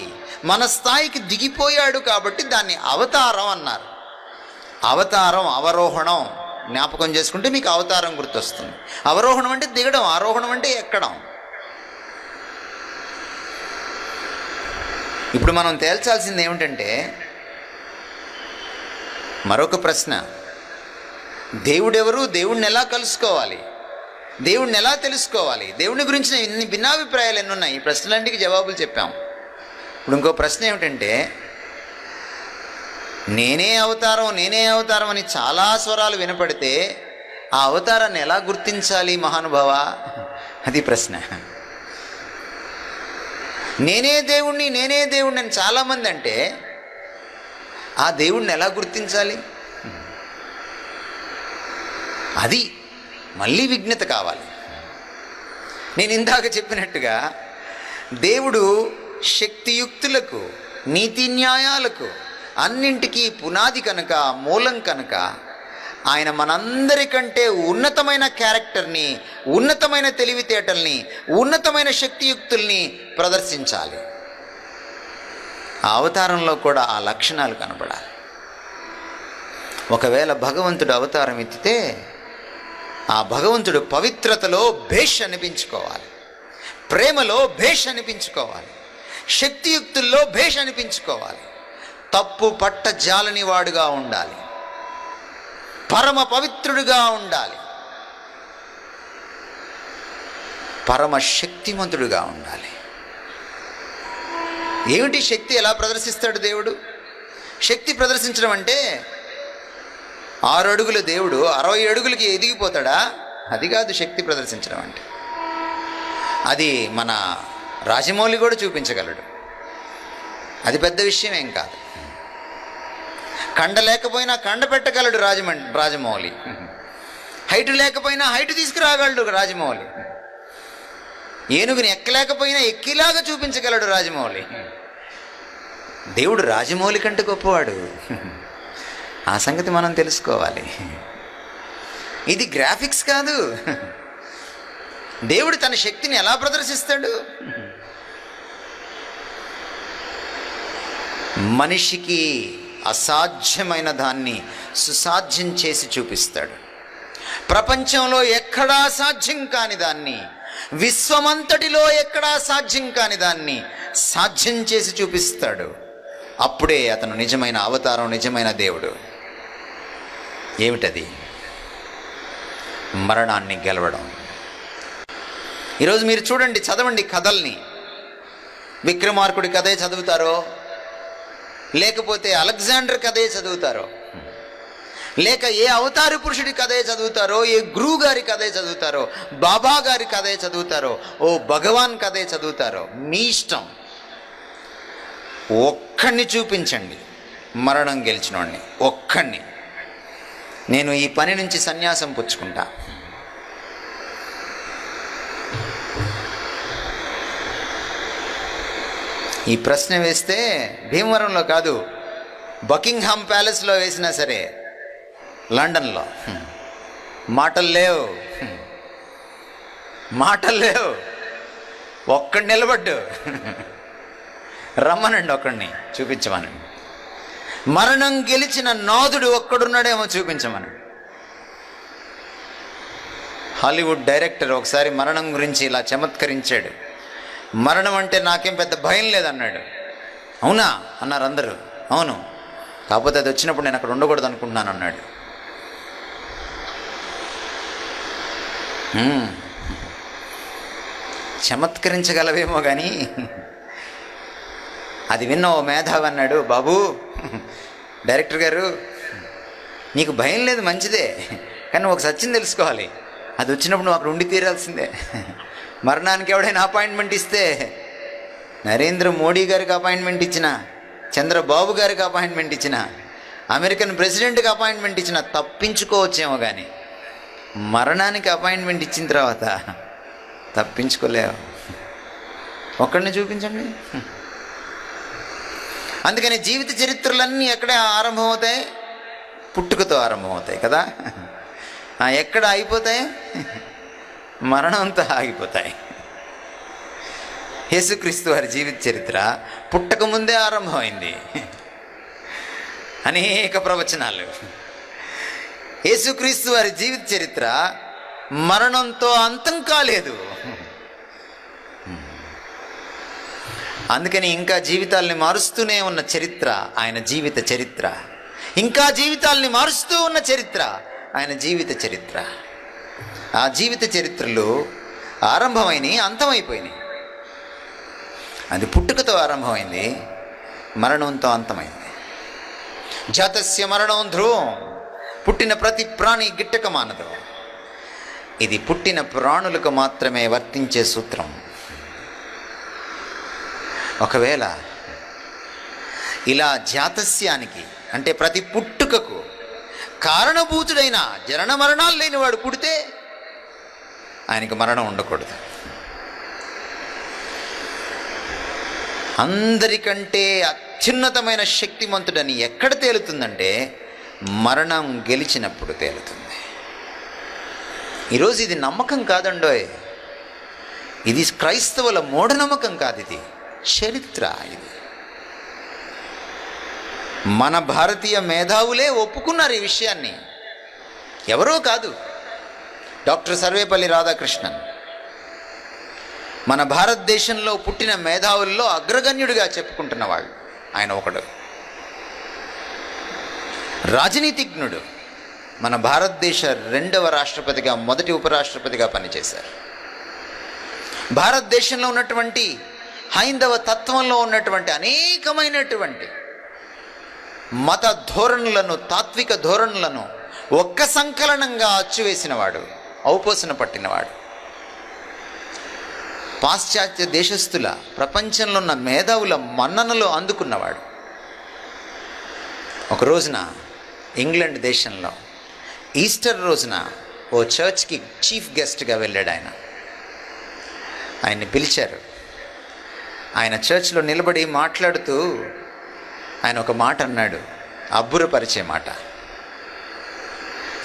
మన స్థాయికి దిగిపోయాడు కాబట్టి దాన్ని అవతారం అన్నారు. అవతారం, అవరోహణం జ్ఞాపకం చేసుకుంటే మీకు అవతారం గుర్తొస్తుంది. అవరోహణం అంటే దిగడం, ఆరోహణం అంటే ఎక్కడం. ఇప్పుడు మనం తేల్చాల్సింది ఏమిటంటే మరొక ప్రశ్న, దేవుడెవరు? దేవుణ్ణి ఎలా కలుసుకోవాలి? దేవుణ్ణి ఎలా తెలుసుకోవాలి? దేవుని గురించిన ఇన్ని భిన్నాభిప్రాయాలు ఎన్ని ఉన్నాయి? ఈ ప్రశ్నలన్నిటికీ జవాబులు చెప్పాం. ఇప్పుడు ఇంకో ప్రశ్న ఏమిటంటే, నేనే అవతారం, నేనే అవతారం అని చాలా స్వరాలు వినపడితే ఆ అవతారాన్ని ఎలా గుర్తించాలి మహానుభావ? అది ప్రశ్న. నేనే దేవుణ్ణి, నేనే దేవుణ్ణి అని చాలామంది అంటే ఆ దేవుణ్ణి ఎలా గుర్తించాలి? అది మళ్ళీ విజ్ఞత కావాలి. నేను ఇందాక చెప్పినట్టుగా దేవుడు శక్తియుక్తులకు, నీతి న్యాయాలకు, అన్నింటికీ పునాది కనుక, మూలం కనుక ఆయన మనందరికంటే ఉన్నతమైన క్యారెక్టర్ని, ఉన్నతమైన తెలివితేటల్ని, ఉన్నతమైన శక్తియుక్తుల్ని ప్రదర్శించాలి. ఆ అవతారంలో కూడా ఆ లక్షణాలు కనపడాలి. ఒకవేళ భగవంతుడు అవతారం ఎత్తితే ఆ భగవంతుడు పవిత్రతలో భేష్ అనిపించుకోవాలి, ప్రేమలో భేష్ అనిపించుకోవాలి, శక్తియుక్తుల్లో భేష్ అనిపించుకోవాలి, తప్పు పట్ట జాలని వాడుగా ఉండాలి, పరమ పవిత్రుడిగా ఉండాలి, పరమ శక్తిమంతుడుగా ఉండాలి. ఏమిటి శక్తి? ఎలా ప్రదర్శిస్తాడు దేవుడు? శక్తి ప్రదర్శించడం అంటే 6 అడుగుల దేవుడు 60 అడుగులకి ఎదిగిపోతాడా? అది కాదు శక్తి ప్రదర్శించడం అంటే. అది మన రాజమౌళి కూడా చూపించగలడు, అది పెద్ద విషయం ఏం కాదు. కండ లేకపోయినా కండ పెట్టగలడు రాజమౌళి. హైట్ లేకపోయినా హైట్ తీసుకురాగలడు రాజమౌళి. ఏనుగుని ఎక్కలేకపోయినా ఎక్కిలాగా చూపించగలడు రాజమౌళి. దేవుడు రాజమౌళి కంటే గొప్పవాడు. ఆ సంగతి మనం తెలుసుకోవాలి. ఇది గ్రాఫిక్స్ కాదు. దేవుడు తన శక్తిని ఎలా ప్రదర్శిస్తాడు? మనిషికి అసాధ్యమైన దాన్ని సుసాధ్యం చేసి చూపిస్తాడు. ప్రపంచంలో ఎక్కడా సాధ్యం కాని దాన్ని, విశ్వమంతటిలో ఎక్కడా సాధ్యం కాని దాన్ని సాధ్యం చేసి చూపిస్తాడు. అప్పుడే అతను నిజమైన అవతారం, నిజమైన దేవుడు. ఏమిటది? మరణాన్ని గెలవడం. ఈరోజు మీరు చూడండి, చదవండి కథల్ని. విక్రమార్కుడి కథే చదువుతారో, లేకపోతే అలెగ్జాండర్ కథే చదువుతారో, లేక ఏ అవతార పురుషుడి కథే చదువుతారో, ఏ గురువు గారి కథే చదువుతారో, బాబా గారి కథే చదువుతారో, ఓ భగవాన్ కథే చదువుతారో, మీ ఇష్టం. ఒక్కడిని చూపించండి మరణం గెలిచినోడిని, ఒక్కడిని. నేను ఈ పని నుంచి సన్యాసం పుచ్చుకుంటా. ఈ ప్రశ్న వేస్తే భీమవరంలో కాదు, బకింగ్హామ్ ప్యాలెస్లో వేసినా సరే, లండన్లో మాటలు లేవు, మాటలు లేవు. ఒక్కడు నిలబడ్డు, రమ్మనండి, ఒక్కడిని చూపించమనండి. మరణం గెలిచిన నాదుడు ఒక్కడున్నాడేమో చూపించమనండి. హాలీవుడ్ డైరెక్టర్ ఒకసారి మరణం గురించి ఇలా చమత్కరించాడు. మరణం అంటే నాకేం పెద్ద భయం లేదన్నాడు. అవునా అన్నారు అందరూ. అవును, కాకపోతే అది వచ్చినప్పుడు నేను అక్కడ ఉండకూడదు అనుకుంటున్నాను అన్నాడు. చమత్కరించగలవేమో కానీ అది విన్న ఓ మేధావి అన్నాడు, బాబు డైరెక్టర్ గారు, నీకు భయం లేదు మంచిదే, కానీ ఒక సత్యం తెలుసుకోవాలి, అది వచ్చినప్పుడు నువ్వు అక్కడ ఉండి తీరాల్సిందే. మరణానికి ఎవడైనా అపాయింట్మెంట్ ఇస్తే, నరేంద్ర మోడీ గారికి అపాయింట్మెంట్ ఇచ్చిన, చంద్రబాబు గారికి అపాయింట్మెంట్ ఇచ్చిన, అమెరికన్ ప్రెసిడెంట్కి అపాయింట్మెంట్ ఇచ్చిన తప్పించుకోవచ్చేమో, కానీ మరణానికి అపాయింట్మెంట్ ఇచ్చిన తర్వాత తప్పించుకోలేవు. ఒక్కడిని చూపించండి. అందుకని జీవిత చరిత్రలన్నీ ఎక్కడ ఆరంభమవుతాయి? పుట్టుకతో ఆరంభమవుతాయి కదా. ఎక్కడ ఆగిపోతాయి? మరణంతో ఆగిపోతాయి. యేసుక్రీస్తు వారి జీవిత చరిత్ర పుట్టక ముందే ఆరంభమైంది. అనేక ప్రవచనాలు. యేసుక్రీస్తు వారి జీవిత చరిత్ర మరణంతో అంతం కాలేదు. అందుకని ఇంకా జీవితాల్ని మారుస్తూనే ఉన్న చరిత్ర ఆయన జీవిత చరిత్ర. ఇంకా జీవితాల్ని మారుస్తూ ఉన్న చరిత్ర ఆయన జీవిత చరిత్ర. ఆ జీవిత చరిత్రలు ఆరంభమైనవి, అంతమైపోయినాయి. అది పుట్టుకతో ఆరంభమైంది, మరణంతో అంతమైంది. జాతస్య మరణం ధ్రువం, పుట్టిన ప్రతి ప్రాణి గిట్టక మానదు. ఇది పుట్టిన ప్రాణులకు మాత్రమే వర్తించే సూత్రం. ఒకవేళ ఇలా జాతస్యానికి అంటే ప్రతి పుట్టుకకు కారణభూతుడైన జనన మరణాలు లేనివాడు పుడితే ఆయనకి మరణం ఉండకూడదు. అందరికంటే అత్యున్నతమైన శక్తిమంతుడని ఎక్కడ తేలుతుందంటే మరణం గెలిచినప్పుడు తేలుతుంది. ఈరోజు ఇది నమ్మకం కాదండోయ్, ఇది క్రైస్తవుల మూఢనమ్మకం కాదు, ఇది చరిత్ర. ఇది మన భారతీయ మేధావులే ఒప్పుకున్నారు ఈ విషయాన్ని, ఎవరో కాదు. డాక్టర్ సర్వేపల్లి రాధాకృష్ణన్, మన భారతదేశంలో పుట్టిన మేధావుల్లో అగ్రగణ్యుడిగా చెప్పుకుంటున్నవాడు ఆయన ఒకడు. రాజనీతిజ్ఞుడు. మన భారతదేశ 2వ రాష్ట్రపతిగా, మొదటి ఉపరాష్ట్రపతిగా పనిచేశారు. భారతదేశంలో ఉన్నటువంటి హైందవ తత్వంలో ఉన్నటువంటి అనేకమైనటువంటి మత ధోరణులను, తాత్విక ధోరణులను ఒక్క సంకలనంగా అచ్చువేసినవాడు, ఔపోసన పట్టినవాడు. పాశ్చాత్య దేశస్థుల, ప్రపంచంలో ఉన్న మేధావుల మన్ననలు అందుకున్నవాడు. ఒక రోజున ఇంగ్లాండ్ దేశంలో ఈస్టర్ రోజున ఓ చర్చ్కి చీఫ్ గెస్ట్గా వెళ్ళాడు ఆయన. ఆయన్ని పిలిచారు. ఆయన చర్చ్లో నిలబడి మాట్లాడుతూ ఆయన ఒక మాట అన్నాడు, అబ్బురపరిచే మాట.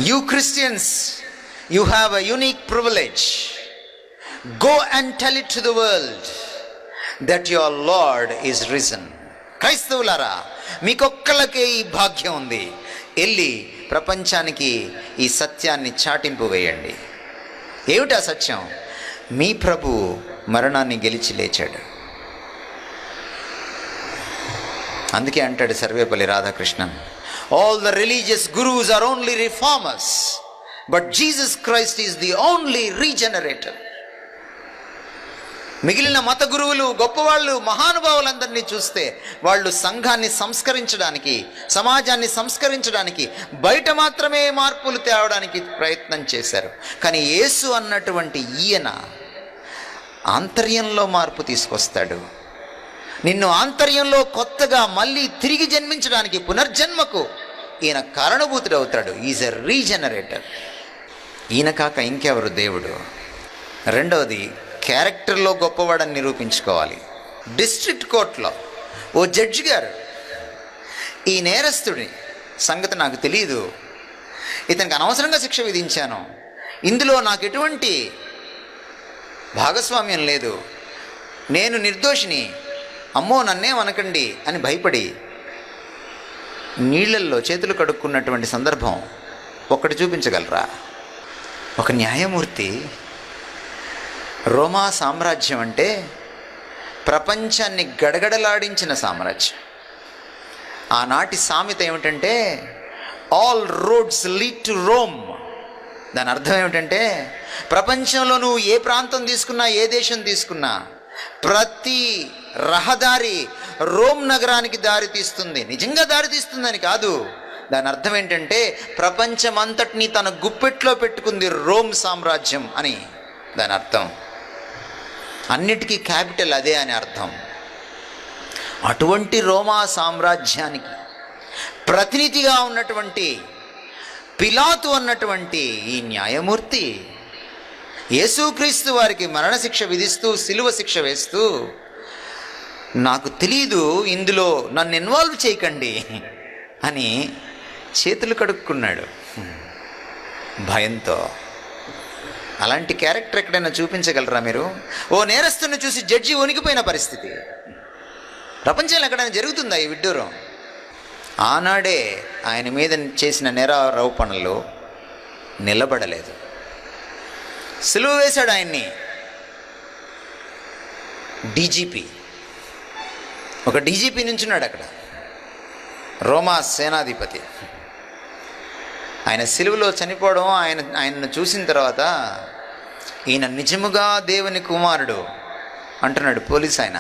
You christians, you have a unique privilege. Go and tell it to the world that your lord is risen. క్రైస్తవులారా, మీకొక్కళ్ళకే ఈ భాగ్యం ఉంది. వెళ్ళి ప్రపంచానికి ఈ సత్యాన్ని చాటింపు వేయండి. ఏమిటా సత్యం? మీ ప్రభు మరణాన్ని గెలిచి లేచాడు. అందుకే అంటాడు Sarvepalli Radhakrishnan, all the religious gurus are only reformers, but Jesus Christ is the only regenerator. మిగిలిన మత గురువులు, గొప్పవాళ్ళు, మహానుభావులందరినీ చూస్తే వాళ్ళు సంఘాన్ని సంస్కరించడానికి, సమాజాన్ని సంస్కరించడానికి, బయట మాత్రమే మార్పులు తేవడానికి ప్రయత్నం చేశారు. కానీ యేసు అన్నటువంటి ఈయన ఆంతర్యంలో మార్పు తీసుకొస్తాడు. నిన్ను ఆంతర్యంలో కొత్తగా మళ్ళీ తిరిగి జన్మించడానికి, పునర్జన్మకు ఈయన కారణభూతుడు అవుతాడు. Is a regenerator. ఈయన కాక ఇంకెవరు దేవుడు? రెండవది, క్యారెక్టర్లో గొప్పవాడని నిరూపించుకోవాలి. డిస్ట్రిక్ట్ కోర్టులో ఓ జడ్జి గారు, ఈ నేరస్తుడి సంగతి నాకు తెలియదు, ఇతనికి అనవసరంగా శిక్ష విధించాను, ఇందులో నాకు ఎటువంటి భాగస్వామ్యం లేదు, నేను నిర్దోషిని, అమ్మో నన్నేమనకండి అని భయపడి నీళ్లల్లో చేతులు కడుక్కున్నటువంటి సందర్భం ఒక్కటి చూపించగలరా? ఒక న్యాయమూర్తి, రోమా సామ్రాజ్యం అంటే ప్రపంచాన్ని గడగడలాడించిన సామ్రాజ్యం. ఆనాటి సామెత ఏమిటంటే all roads lead to Rome. దాని అర్థం ఏమిటంటే ప్రపంచంలో నువ్వు ఏ ప్రాంతం తీసుకున్నా, ఏ దేశం తీసుకున్నా, ప్రతి రహదారి రోమ్ నగరానికి దారి తీస్తుంది. నిజంగా దారి తీస్తుందని కాదు, దాని అర్థం ఏంటంటే ప్రపంచమంతటినీ తన గుప్పెట్లో పెట్టుకుంది రోమ్ సామ్రాజ్యం అని దాని అర్థం. అన్నిటికీ క్యాపిటల్ అదే అని అర్థం. అటువంటి రోమా సామ్రాజ్యానికి ప్రతినిధిగా ఉన్నటువంటి పిలాతు అన్నటువంటి ఈ న్యాయమూర్తి యేసుక్రీస్తు వారికి మరణశిక్ష విధిస్తూ, శిలువ శిక్ష వేస్తూ, నాకు తెలీదు, ఇందులో నన్ను ఇన్వాల్వ్ చేయకండి అని చేతులు కడుక్కున్నాడు భయంతో. అలాంటి క్యారెక్టర్ ఎక్కడైనా చూపించగలరా మీరు? ఓ నేరస్తుని చూసి జడ్జి వణికిపోయిన పరిస్థితి ప్రపంచంలో ఎక్కడైనా జరుగుతుందా ఈ విడ్డూరం? ఆనాడే ఆయన మీద చేసిన నేరారోపణలు నిలబడలేదు. సిలువ వేశాడు ఆయన్ని. డీజీపీ, ఒక డీజీపీ నుంచున్నాడు అక్కడ, రోమా సేనాధిపతి. ఆయన సిలువలో చనిపోవడం, ఆయనను చూసిన తర్వాత ఈయన నిజముగా దేవుని కుమారుడు అంటున్నాడు పోలీస్ ఆయన.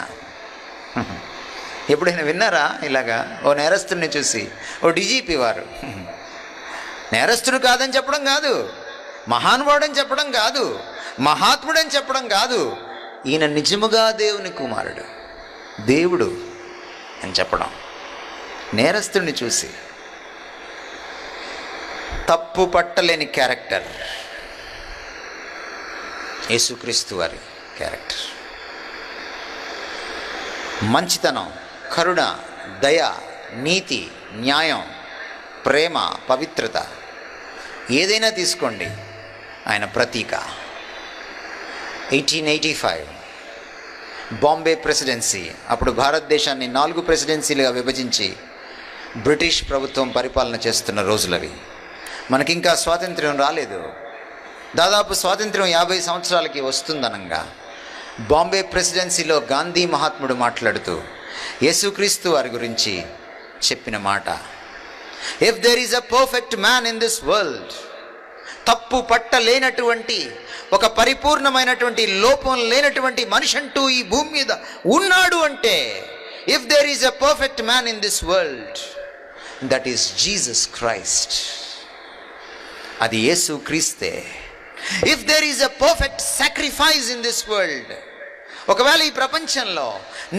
ఎప్పుడైనా విన్నారా ఇలాగా? ఓ నేరస్తుడిని చూసి ఓ డీజీపీ వారు నేరస్తుడు కాదని చెప్పడం కాదు, మహానుభావుడని చెప్పడం కాదు, మహాత్ముడని చెప్పడం కాదు, ఈయన నిజముగా దేవుని కుమారుడు, దేవుడు అని చెప్పడం. నేరస్తుడిని చూసి తప్పు పట్టలేని క్యారెక్టర్ యేసుక్రీస్తు వారి క్యారెక్టర్. మంచితనం, కరుణ, దయ, నీతి, న్యాయం, ప్రేమ, పవిత్రత ఏదైనా తీసుకోండి, ఆయన ప్రతీక. 1885 బాంబే ప్రెసిడెన్సీ, అప్పుడు భారతదేశాన్ని 4 ప్రెసిడెన్సీలుగా విభజించి బ్రిటిష్ ప్రభుత్వం పరిపాలన చేస్తున్న రోజులవి. మనకింకా స్వాతంత్ర్యం రాలేదు. దాదాపు స్వాతంత్ర్యం 50 సంవత్సరాలకి వస్తుందనంగా బాంబే ప్రెసిడెన్సీలో గాంధీ మహాత్ముడు మాట్లాడుతూ యేసుక్రీస్తు వారి గురించి చెప్పిన మాట, if there is a perfect man in this world, తప్పు పట్టలేనటువంటి ఒక పరిపూర్ణమైనటువంటి లోపం లేనటువంటి మనిషి అంటూ ఈ భూమి మీద ఉన్నాడు అంటే, if there is a perfect man in this world, that is Jesus Christ. అది యేసు క్రీస్తే. If there is a perfect sacrifice in this world, ఒకవేళ ఈ ప్రపంచంలో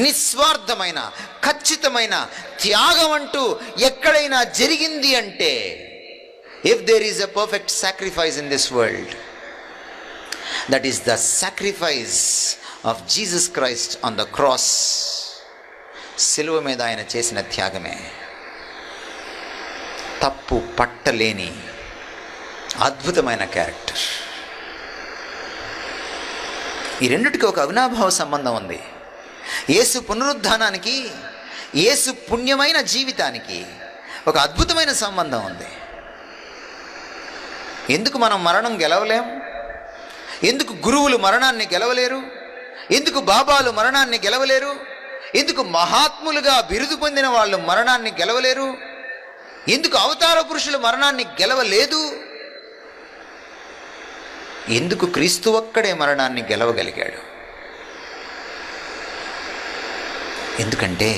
నిస్వార్థమైన ఖచ్చితమైన త్యాగం అంటూ ఎక్కడైనా జరిగింది అంటే, if there is a perfect sacrifice in this world, that is the sacrifice of Jesus Christ on the cross. సిలువ మీద ఆయన చేసిన త్యాగమే. తప్పు పట్టలేని అద్భుతమైన క్యారెక్టర్. ఈ రెండిటికి ఒక అవినాభావ సంబంధం ఉంది. యేసు పునరుద్ధానానికి, యేసు పుణ్యమైన జీవితానికి ఒక అద్భుతమైన సంబంధం ఉంది. ఎందుకు మనం మరణం గెలవలేం? ఎందుకు గురువులు మరణాన్ని గెలవలేరు? ఎందుకు బాబాలు మరణాన్ని గెలవలేరు? ఎందుకు మహాత్ములుగా బిరుదు పొందిన వాళ్ళు మరణాన్ని గెలవలేరు? ఎందుకు అవతార పురుషులు మరణాన్ని గెలవలేదు? ఎందుకు క్రీస్తు ఒక్కడే మరణాన్ని గెలవగలిగాడు? ఎందుకంటే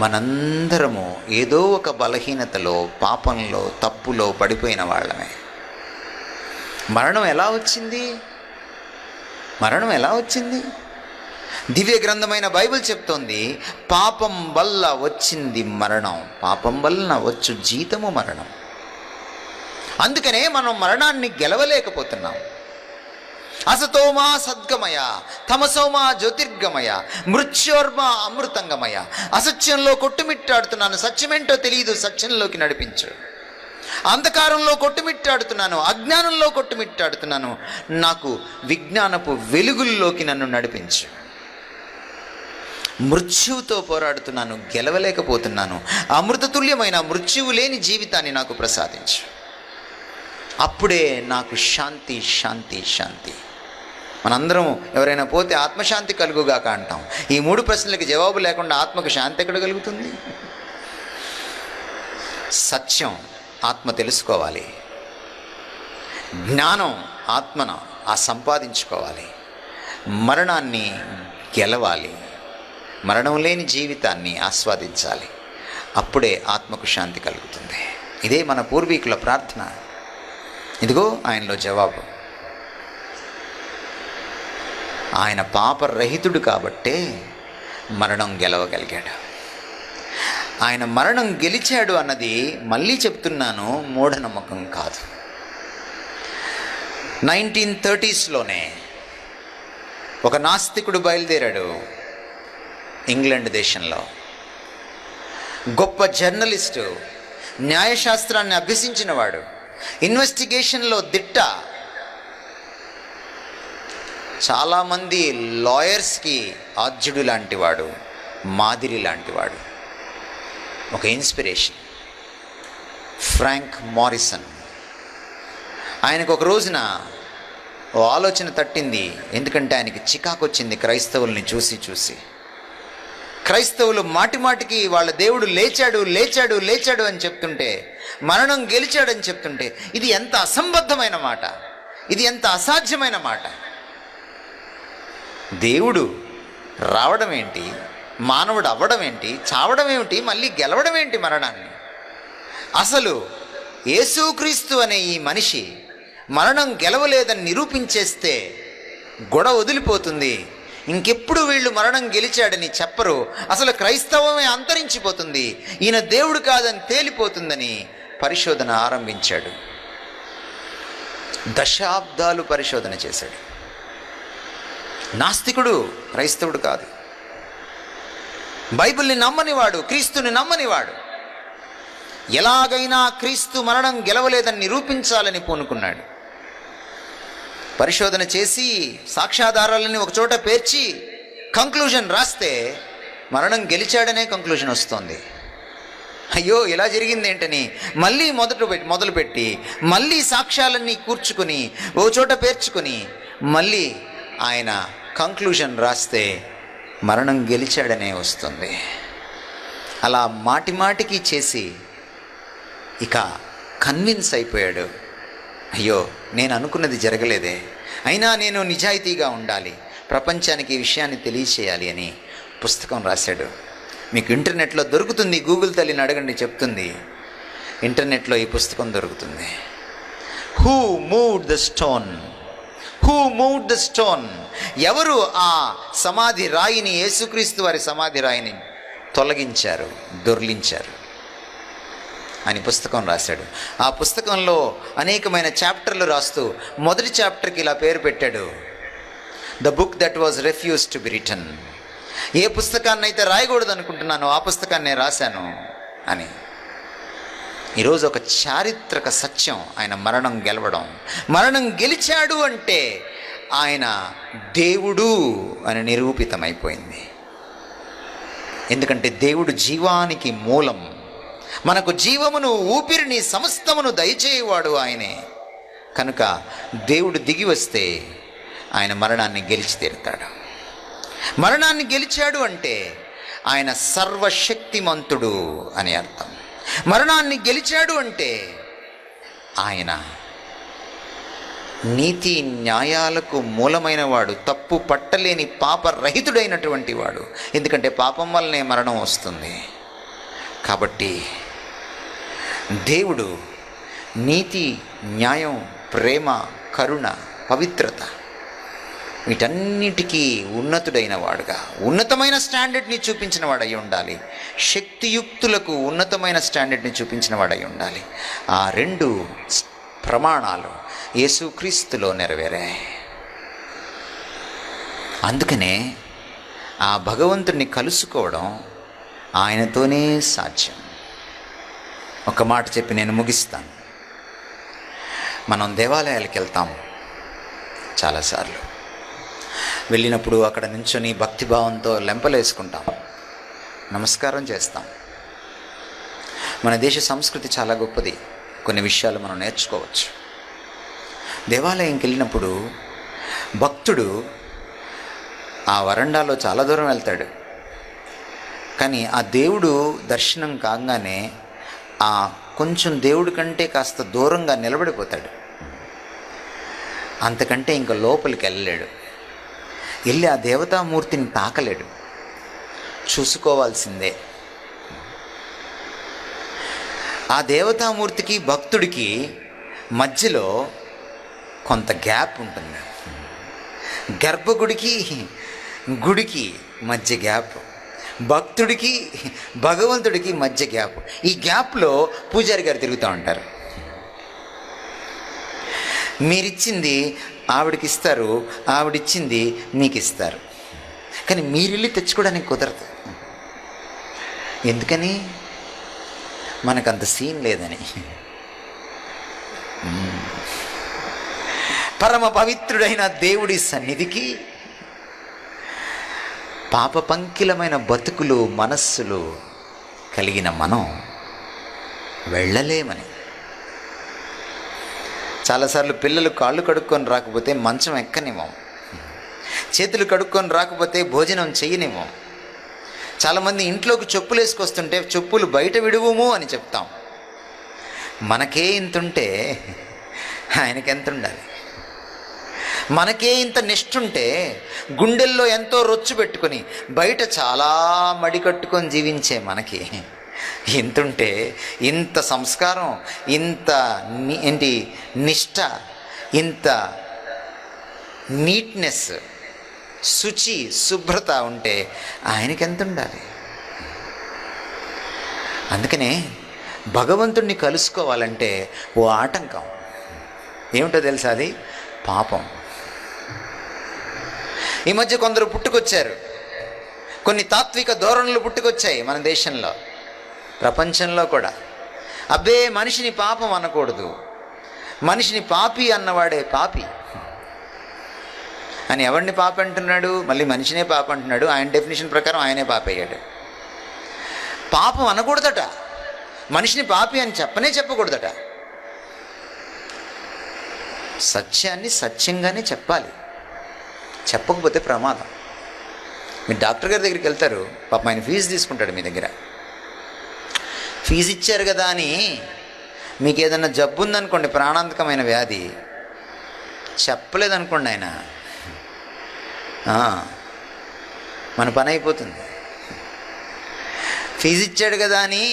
మనందరము ఏదో ఒక బలహీనతలో, పాపంలో, తప్పులో పడిపోయిన వాళ్ళమే. మరణం ఎలా వచ్చింది? మరణం ఎలా వచ్చింది? దివ్య గ్రంథమైన బైబిల్ చెప్తోంది, పాపం వల్ల వచ్చింది మరణం, పాపం వలన వచ్చు జీతము మరణం. అందుకనే మనం మరణాన్ని గెలవలేకపోతున్నాం. అసతోమా సద్గమయ, తమసోమా జ్యోతిర్గమయ, మృత్యోర్మా అమృతంగమయ. అసత్యంలో కొట్టుమిట్టాడుతున్నాను, సత్యమేంటో తెలియదు, సత్యంలోకి నడిపించు. అంధకారంలో కొట్టుమిట్టాడుతున్నాను, అజ్ఞానంలో కొట్టుమిట్టాడుతున్నాను, నాకు విజ్ఞానపు వెలుగుల్లోకి నన్ను నడిపించు. మృత్యువుతో పోరాడుతున్నాను, గెలవలేకపోతున్నాను. అమృతతుల్యమైన మృత్యువు లేని జీవితాన్ని నాకు ప్రసాదించు. అప్పుడే నాకు శాంతి, శాంతి, శాంతి. మనందరం ఎవరైనా పోతే ఆత్మశాంతి కలుగుగాక అంటాం. ఈ 3 ప్రశ్నలకి జవాబు లేకుండా ఆత్మకు శాంతి ఎక్కడ కలుగుతుంది? సత్యం ఆత్మ తెలుసుకోవాలి, జ్ఞానం ఆత్మను సంపాదించుకోవాలి, మరణాన్ని గెలవాలి, మరణం లేని జీవితాన్ని ఆస్వాదించాలి. అప్పుడే ఆత్మకు శాంతి కలుగుతుంది. ఇదే మన పూర్వీకుల ప్రార్థన. ఇదిగో ఆయనలో జవాబు. ఆయన పాపరహితుడు కాబట్టే మరణం గెలవగలిగాడు. ఆయన మరణం గెలిచాడు అన్నది, మళ్ళీ చెప్తున్నాను, మూఢనమ్మకం కాదు. 1930sలోనే ఒక నాస్తికుడు బయలుదేరాడు ఇంగ్లాండ్ దేశంలో. గొప్ప జర్నలిస్టు, న్యాయశాస్త్రాన్ని అభ్యసించినవాడు, ఇన్వెస్టిగేషన్లో దిట్ట. చాలామంది లాయర్స్కి ఆద్యుడు లాంటివాడు, మాదిరి లాంటివాడు, ఒక ఇన్స్పిరేషన్. Frank Morrison. ఆయనకు ఒక రోజున ఓ ఆలోచన తట్టింది. ఎందుకంటే ఆయనకి చికాకు వచ్చింది క్రైస్తవుల్ని చూసి చూసి. క్రైస్తవులు మాటిమాటికి వాళ్ళ దేవుడు లేచాడు, లేచాడు, లేచాడు అని చెప్తుంటే, మరణం గెలిచాడని చెప్తుంటే, ఇది ఎంత అసంబద్ధమైన మాట, ఇది ఎంత అసాధ్యమైన మాట. దేవుడు రావడం ఏంటి, మానవుడు అవ్వడం ఏంటి, చావడం ఏమిటి, మళ్ళీ గెలవడం ఏంటి మరణాన్ని? అసలు యేసుక్రీస్తు అనే ఈ మనిషి మరణం గెలవలేదని నిరూపించేస్తే గొడవ వదిలిపోతుంది. ఇంకెప్పుడు వీళ్ళు మరణం గెలిచాడని చెప్పరు. అసలు క్రైస్తవమే అంతరించిపోతుంది. ఈయన దేవుడు కాదని తేలిపోతుందని పరిశోధన ఆరంభించాడు. దశాబ్దాలు పరిశోధన చేశాడు. నాస్తికుడు, క్రైస్తవుడు కాదు. బైబిల్ని నమ్మనివాడు, క్రీస్తుని నమ్మనివాడు. ఎలాగైనా క్రీస్తు మరణం గెలవలేదని నిరూపించాలని పూనుకున్నాడు. పరిశోధన చేసి సాక్ష్యాధారాలని ఒకచోట పేర్చి కంక్లూజన్ రాస్తే మరణం గెలిచాడనే కంక్లూజన్ వస్తుంది. అయ్యో ఇలా జరిగింది ఏంటని మళ్ళీ మొదలుపెట్టి మళ్ళీ సాక్ష్యాలన్నీ కూర్చుకుని ఓ చోట పేర్చుకుని మళ్ళీ ఆయన కంక్లూజన్ రాస్తే మరణం గెలిచాడనే వస్తుంది. అలా మాటి మాటికి చేసి ఇక కన్విన్స్ అయిపోయాడు. అయ్యో, నేను అనుకున్నది జరగలేదే, అయినా నేను నిజాయితీగా ఉండాలి, ప్రపంచానికి ఈ విషయాన్ని తెలియచేయాలి అని పుస్తకం రాశాడు. మీకు ఇంటర్నెట్లో దొరుకుతుంది, గూగుల్ తల్లిని అడగండి, చెప్తుంది. ఇంటర్నెట్లో ఈ పుస్తకం దొరుకుతుంది. Who moved the stone, who moved the stone, ఎవరు ఆ సమాధి రాయిని, యేసుక్రీస్తు వారి సమాధి రాయిని తొలగించారు, దొర్లించారు అని పుస్తకం రాశాడు. ఆ పుస్తకంలో అనేకమైన చాప్టర్లు రాస్తూ మొదటి చాప్టర్కి ఇలా పేరు పెట్టాడు, the book that was refused to be written. ఏ పుస్తకాన్ని అయితే రాయకూడదు అనుకుంటున్నానో ఆ పుస్తకాన్ని నేను రాశాను అని. ఈరోజు ఒక చారిత్రక సత్యం, ఆయన మరణం గెలవడం. మరణం గెలిచాడు అంటే ఆయన దేవుడు అని నిరూపితమైపోయింది. ఎందుకంటే దేవుడు జీవానికి మూలం, మనకు జీవమును, ఊపిరిని, సమస్తమును దయచేయవాడు ఆయనే. కనుక దేవుడు దిగి వస్తే ఆయన మరణాన్ని గెలిచి తీరుతాడు. మరణాన్ని గెలిచాడు అంటే ఆయన సర్వశక్తిమంతుడు అని అర్థం. మరణాన్ని గెలిచాడు అంటే ఆయన నీతి న్యాయాలకు మూలమైన వాడు, తప్పు పట్టలేని పాపరహితుడైనటువంటి వాడు. ఎందుకంటే పాపం వల్లనే మరణం వస్తుంది. కాబట్టి దేవుడు నీతి, న్యాయం, ప్రేమ, కరుణ, పవిత్రత వీటన్నిటికీ ఉన్నతుడైన వాడుగా, ఉన్నతమైన స్టాండర్డ్ని చూపించిన వాడై ఉండాలి. శక్తియుక్తులకు ఉన్నతమైన స్టాండర్డ్ని చూపించిన వాడై ఉండాలి. ఆ రెండు ప్రమాణాలు యేసుక్రీస్తులో నెరవేరాయి. అందుకనే ఆ భగవంతుడిని కలుసుకోవడం ఆయనతోనే సాధ్యం. ఒక మాట చెప్పి నేను ముగిస్తాను. మనం దేవాలయాలకు వెళ్తాం చాలాసార్లు. వెళ్ళినప్పుడు అక్కడ నించొని భక్తిభావంతో లెంపలేసుకుంటాం, నమస్కారం చేస్తాం. మన దేశ సంస్కృతి చాలా గొప్పది, కొన్ని విషయాలు మనం నేర్చుకోవచ్చు. దేవాలయంకి వెళ్ళినప్పుడు భక్తుడు ఆ వరండాలో చాలా దూరం వెళ్తాడు, కానీ ఆ దేవుడు దర్శనం కాగానే ఆ కొంచెం దేవుడి కంటే కాస్త దూరంగా నిలబడిపోతాడు. అంతకంటే ఇంకా లోపలికి వెళ్ళలేడు. వెళ్ళి ఆ దేవతామూర్తిని తాకలేడు, చూసుకోవాల్సిందే. ఆ దేవతామూర్తికి భక్తుడికి మధ్యలో కొంత గ్యాప్ ఉంటుంది. గర్భగుడికి గుడికి మధ్య గ్యాప్, భక్తుడికి భగవంతుడికి మధ్య గ్యాప్. ఈ గ్యాప్లో పూజారి గారు తిరుగుతూ ఉంటారు. మీరిచ్చింది ఆవిడకి ఇస్తారు, ఆవిడిచ్చింది మీకు ఇస్తారు, కానీ మీరిల్లి తెచ్చుకోవడానికి కుదరదు. ఎందుకని? మనకంత సీన్ లేదని. పరమ పవిత్రుడైన దేవుడి సన్నిధికి పాప పంకిలమైన బతుకులు, మనస్సులు కలిగిన మనం వెళ్ళలేమని. చాలాసార్లు పిల్లలు కాళ్ళు కడుక్కొని రాకపోతే మంచం ఎక్కనివ్వం, చేతులు కడుక్కొని రాకపోతే భోజనం చెయ్యనివ్వం. చాలామంది ఇంట్లోకి చెప్పులు వేసుకొస్తుంటే చెప్పులు బయట విడువుము అని చెప్తాం. మనకే ఇంతుంటే ఆయనకెంత ఉండాలి? మనకే ఇంత నిష్ఠుంటే గుండెల్లో ఎంతో రొచ్చు పెట్టుకొని బయట చాలా మడి కట్టుకొని జీవించే మనకి ఇంతుంటే, ఇంత సంస్కారం, ఇంత నిష్ఠ, ఇంత నీట్నెస్, శుచి, శుభ్రత ఉంటే ఆయనకెంత ఉండాలి? అందుకనే భగవంతుణ్ణి కలుసుకోవాలంటే ఓ ఆటంకం ఏమిటో తెలుసా? అది పాపం. ఈ మధ్య కొందరు పుట్టుకొచ్చారు, కొన్ని తాత్విక ధోరణులు పుట్టుకొచ్చాయి మన దేశంలో, ప్రపంచంలో కూడా. అబ్బే, మనిషిని పాపం అనకూడదు, మనిషిని పాపి అన్నవాడే పాపి అని. ఎవరిని పాప అంటున్నాడు? మళ్ళీ మనిషినే పాప అంటున్నాడు. ఆయన డెఫినేషన్ ప్రకారం ఆయనే పాప అయ్యాడు. పాపం అనకూడదట, మనిషిని పాపి అని చెప్పకూడదట. సత్యాన్ని సత్యంగానే చెప్పాలి. చెప్పకపోతే ప్రమాదం. మీరు డాక్టర్ గారి దగ్గరికి వెళ్తారు, పాపం ఆయన ఫీజు తీసుకుంటాడు మీ దగ్గర. ఫీజు ఇచ్చారు కదా అని మీకు ఏదైనా జబ్బు ఉందనుకోండి, ప్రాణాంతకమైన వ్యాధి, చెప్పలేదనుకోండి ఆయన, మన పని అయిపోతుంది. ఫీజు ఇచ్చాడు కదా అని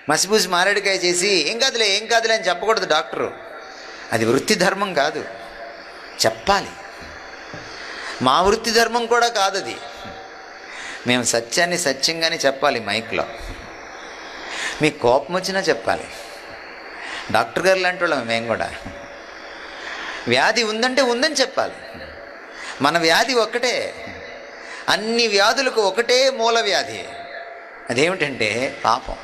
మసిపూసి మారేడుకాయ చేసి ఏం కాదులే అని చెప్పకూడదు డాక్టరు. అది వృత్తి ధర్మం కాదు, చెప్పాలి. మా వృత్తి ధర్మం కూడా కాదు అది. మేము సత్యాన్ని సత్యంగానే చెప్పాలి. మైక్లో మీకు కోపం వచ్చినా చెప్పాలి. డాక్టర్ గారు లాంటి వాళ్ళం మేము కూడా. వ్యాధి ఉందంటే ఉందని చెప్పాలి. మన వ్యాధి ఒక్కటే, అన్ని వ్యాధులకు ఒకటే మూల వ్యాధి. అదేమిటంటే పాపం.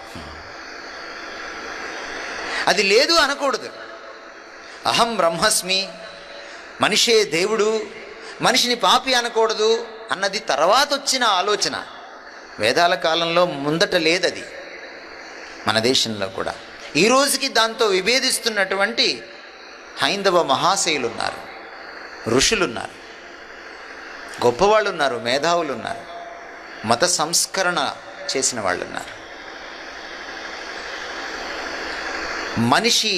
అది లేదు అనకూడదు. అహం బ్రహ్మస్మి, మనిషే దేవుడు, మనిషిని పాపి అనకూడదు అన్నది తర్వాత వచ్చిన ఆలోచన. వేదాల కాలంలో ముందట లేదది. మన దేశంలో కూడా ఈ రోజుకి దాంతో విభేదిస్తున్నటువంటి హైందవ మహాశయులు ఉన్నారు, ఋషులున్నారు, గొప్పవాళ్ళు ఉన్నారు, మేధావులు ఉన్నారు, మత సంస్కరణ చేసిన వాళ్ళు ఉన్నారు. మనిషి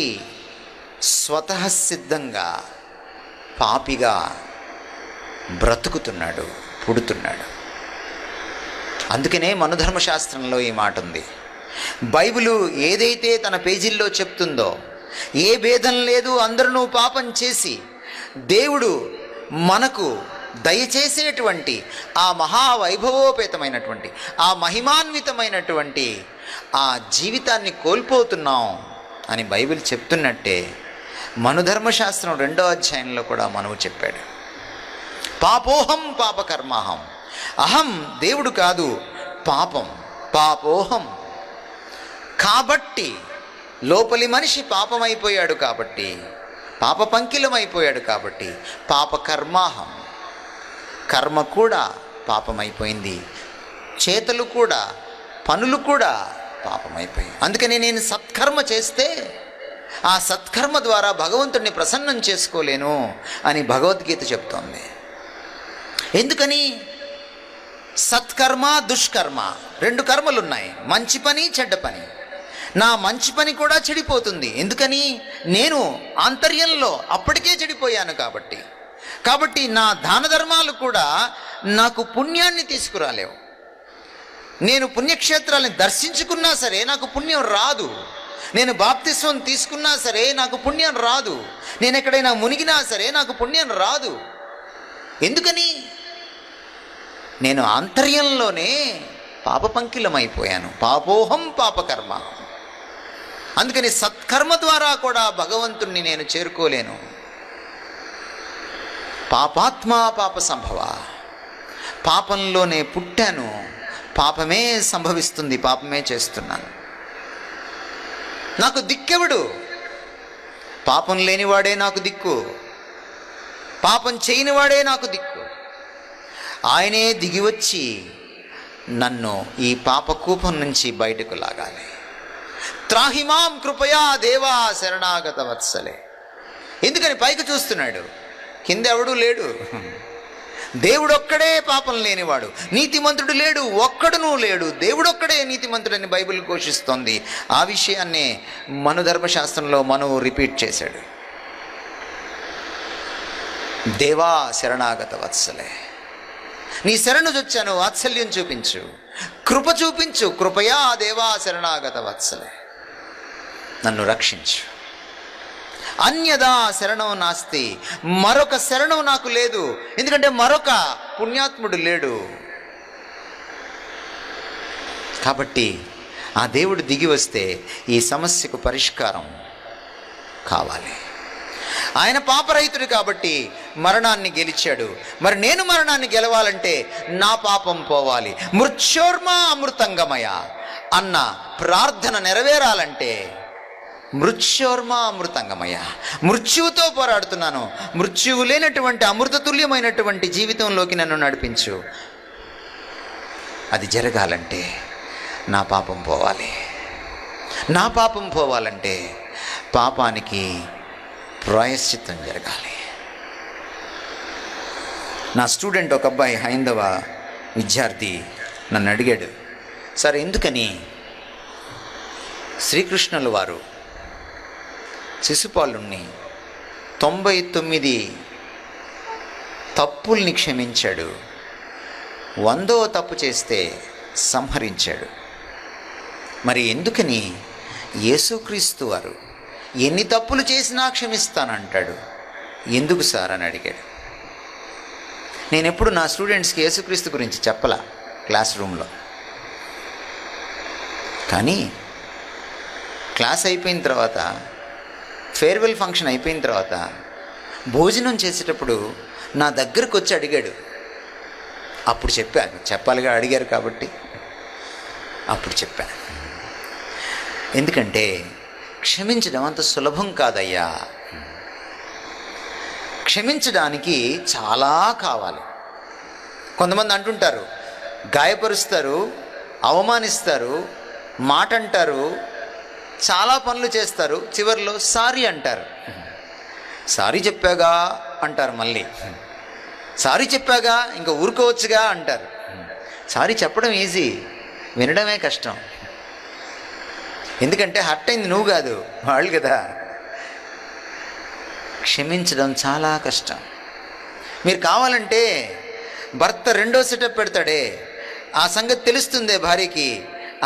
స్వతఃసిద్ధంగా పాపిగా బ్రతుకుతున్నాడు, పుడుతున్నాడు. అందుకనే మనుధర్మశాస్త్రంలో ఈ మాట ఉంది. బైబిలు ఏదైతే తన పేజీల్లో చెప్తుందో, ఏ భేదం లేదు, అందరూ పాపం చేసి దేవుడు మనకు దయచేసేటువంటి ఆ మహావైభవోపేతమైనటువంటి ఆ మహిమాన్వితమైనటువంటి ఆ జీవితాన్ని కోల్పోతున్నాం అని బైబిల్ చెప్తున్నట్టే మనుధర్మశాస్త్రం 2వ అధ్యాయంలో కూడా మనవు చెప్పాడు. పాపోహం పాపకర్మాహం. అహం దేవుడు కాదు, పాపం, పాపోహం. కాబట్టి లోపలి మనిషి పాపమైపోయాడు, కాబట్టి పాప పంకిలమైపోయాడు, కాబట్టి పాపకర్మాహం. కర్మ కూడా పాపమైపోయింది, చేతలు కూడా, పనులు కూడా పాపమైపోయాయి. అందుకని నేను సత్కర్మ చేస్తే ఆ సత్కర్మ ద్వారా భగవంతుడిని ప్రసన్నం చేసుకోలేను అని భగవద్గీత చెప్తోంది. ఎందుకని? సత్కర్మ, దుష్కర్మ 2 కర్మలు ఉన్నాయి, మంచి పని, చెడ్డ పని. నా మంచి పని కూడా చెడిపోతుంది. ఎందుకని? నేను ఆంతర్యంలో అప్పటికే చెడిపోయాను కాబట్టి నా దాన ధర్మాలు కూడా నాకు పుణ్యాన్ని తీసుకురాలేవు. నేను పుణ్యక్షేత్రాలను దర్శించుకున్నా సరే నాకు పుణ్యం రాదు. నేను బాప్తిస్వం తీసుకున్నా సరే నాకు పుణ్యం రాదు. నేను ఎక్కడైనా మునిగినా సరే నాకు పుణ్యం రాదు. ఎందుకని? నేను ఆంతర్యంలోనే పాప పంకిలమైపోయాను. పాపోహం పాపకర్మ. అందుకని సత్కర్మ ద్వారా కూడా భగవంతుణ్ణి నేను చేరుకోలేను. పాపాత్మా పాప సంభవ. పాపంలోనే పుట్టాను, పాపమే సంభవిస్తుంది, పాపమే చేస్తున్నాను. నాకు దిక్కెవడు? పాపం లేనివాడే నాకు దిక్కు, పాపం చేయనివాడే నాకు దిక్కు. ఆయనే దిగివచ్చి నన్ను ఈ పాపకూపం నుంచి బయటకు లాగాలి. త్రాహిమాం కృపయా దేవా శరణాగత వత్సలే. ఎందుకని పైకి చూస్తున్నాడు, కింద ఎవడూ లేడు. దేవుడొక్కడే పాపం లేనివాడు, నీతిమంతుడు లేడు, ఒక్కడునూ లేడు. దేవుడొక్కడే నీతిమంతుడని బైబిల్ ఘోషిస్తోంది. ఆ విషయాన్నే మనుధర్మశాస్త్రంలో మనువు రిపీట్ చేశాడు. దేవా శరణాగత వత్సలే, నీ శరణు చొచ్చాను, వాత్సల్యం చూపించు, కృప చూపించు. కృపయా దేవా శరణాగత వత్సలే, నన్ను రక్షించు. అన్యదా శరణం నాస్తి, మరొక శరణం నాకు లేదు. ఎందుకంటే మరొక పుణ్యాత్ముడు లేడు. కాబట్టి ఆ దేవుడు దిగి వస్తే ఈ సమస్యకు పరిష్కారం కావాలి. ఆయన పాపరహితుడు కాబట్టి మరణాన్ని గెలిచాడు. మరి నేను మరణాన్ని గెలవాలంటే నా పాపం పోవాలి. మృత్యోర్మా అమృతంగమయ అన్న ప్రార్థన నెరవేరాలంటే మృత్యోర్మా అమృతంగమయ, మృత్యువుతో పోరాడుతున్నాను, మృత్యువు లేనటువంటి అమృతతుల్యమైనటువంటి జీవితంలోకి నన్ను నడిపించు. అది జరగాలంటే నా పాపం పోవాలి. నా పాపం పోవాలంటే పాపానికి ప్రాయశ్చిత్తం జరగాలి. నా స్టూడెంట్ ఒక అబ్బాయి హైందవ విద్యార్థి నన్ను అడిగాడు, సార్ ఎందుకని శ్రీకృష్ణుల వారు శిశుపాలుణ్ణి 99 తప్పుల్ని క్షమించాడు, 100వ తప్పు చేస్తే సంహరించాడు, మరి ఎందుకని యేసుక్రీస్తు వారు ఎన్ని తప్పులు చేసినా క్షమిస్తానంటాడు, ఎందుకు సార్ అని అడిగాడు. నేను ఎప్పుడు నా స్టూడెంట్స్కి యేసుక్రీస్తు గురించి చెప్పలా క్లాస్ రూమ్లో. కానీ క్లాస్ అయిపోయిన తర్వాత, ఫేర్వెల్ ఫంక్షన్ అయిపోయిన తర్వాత భోజనం చేసేటప్పుడు నా దగ్గరకు వచ్చి అడిగాడు. అప్పుడు చెప్పాను, చెప్పాలిగా, అడిగారు కాబట్టి అప్పుడు చెప్పాను. ఎందుకంటే క్షమించడం అంత సులభం కాదయ్యా. క్షమించడానికి చాలా కావాలి. కొంతమంది అంటుంటారు, గాయపరుస్తారు, అవమానిస్తారు, మాట అంటారు, చాలా పనులు చేస్తారు, చివరిలో సారీ అంటారు. సారీ చెప్పాగా అంటారు, మళ్ళీ సారీ చెప్పాగా ఇంకా ఊరుకోవచ్చుగా అంటారు. సారీ చెప్పడం ఈజీ, వినడమే కష్టం. ఎందుకంటే హర్ట్ అయింది నువ్వు కాదు, వాళ్ళు కదా. క్షమించడం చాలా కష్టం. మీరు కావాలంటే భర్త 2వ సెటప్ పెడతాడే, ఆ సంగతి తెలుస్తుందే భార్యకి,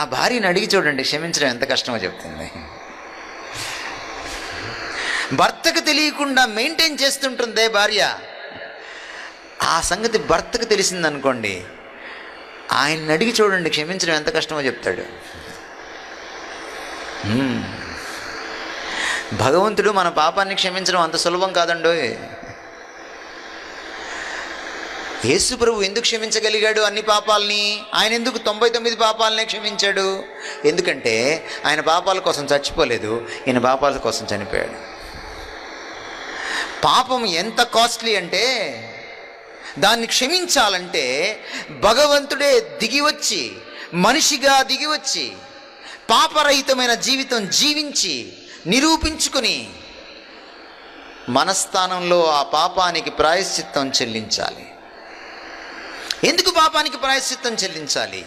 ఆ భార్యని అడిగి చూడండి క్షమించడం ఎంత కష్టమో చెప్తుంది. భర్తకు తెలియకుండా మెయింటైన్ చేస్తుంటుందే భార్య, ఆ సంగతి భర్తకు తెలిసిందనుకోండి, ఆయన్ని అడిగి చూడండి క్షమించడం ఎంత కష్టమో చెప్తాడు. భగవంతుడు మన పాపాన్ని క్షమించడం అంత సులభం కాదండోయ్. యేసు ప్రభు ఎందుకు క్షమించగలిగాడు అన్ని పాపాలని? ఆయన ఎందుకు 99 పాపాలనే క్షమించాడు? ఎందుకంటే ఆయన పాపాల కోసం చచ్చిపోలేదు, ఈయన పాపాల కోసం చనిపోయాడు. పాపం ఎంత కాస్ట్లీ అంటే, దాన్ని క్షమించాలంటే భగవంతుడే దిగివచ్చి, మనిషిగా దిగివచ్చి, పాపరహితమైన జీవితం జీవించి నిరూపించుకుని మన స్థానంలో ఆ పాపానికి ప్రాయశ్చిత్తం చెల్లించాలి. ఎందుకు పాపానికి ప్రాయశ్చిత్తం చెల్లించాలి?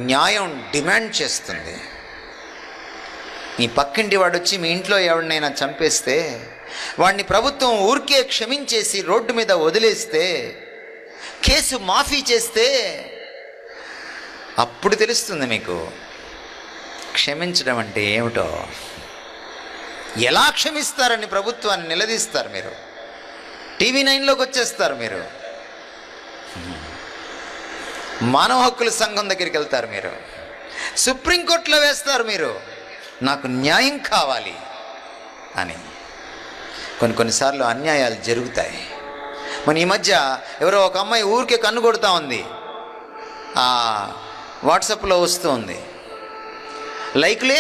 న్యాయం డిమాండ్ చేస్తుంది. మీ పక్కింటి వాడు వచ్చి మీ ఇంట్లో ఎవరినైనా చంపేస్తే వాడిని ప్రభుత్వం ఊరికే క్షమించేసి రోడ్డు మీద వదిలేస్తే, కేసు మాఫీ చేస్తే, అప్పుడు తెలుస్తుంది మీకు క్షమించడం అంటే ఏమిటో. ఎలా క్షమిస్తారని ప్రభుత్వాన్ని నిలదీస్తారు మీరు. టీవీ 9లోకి వచ్చేస్తారు మీరు. మానవ హక్కుల సంఘం దగ్గరికి వెళ్తారు మీరు. సుప్రీంకోర్టులో వేస్తారు మీరు, నాకు న్యాయం కావాలి అని. కొన్నిసార్లు అన్యాయాలు జరుగుతాయి. మన ఈ మధ్య ఎవరో ఒక అమ్మాయి ఊరికే కన్ను కొడుతూ ఉంది, వాట్సాప్లో వస్తూ ఉంది. లైక్లే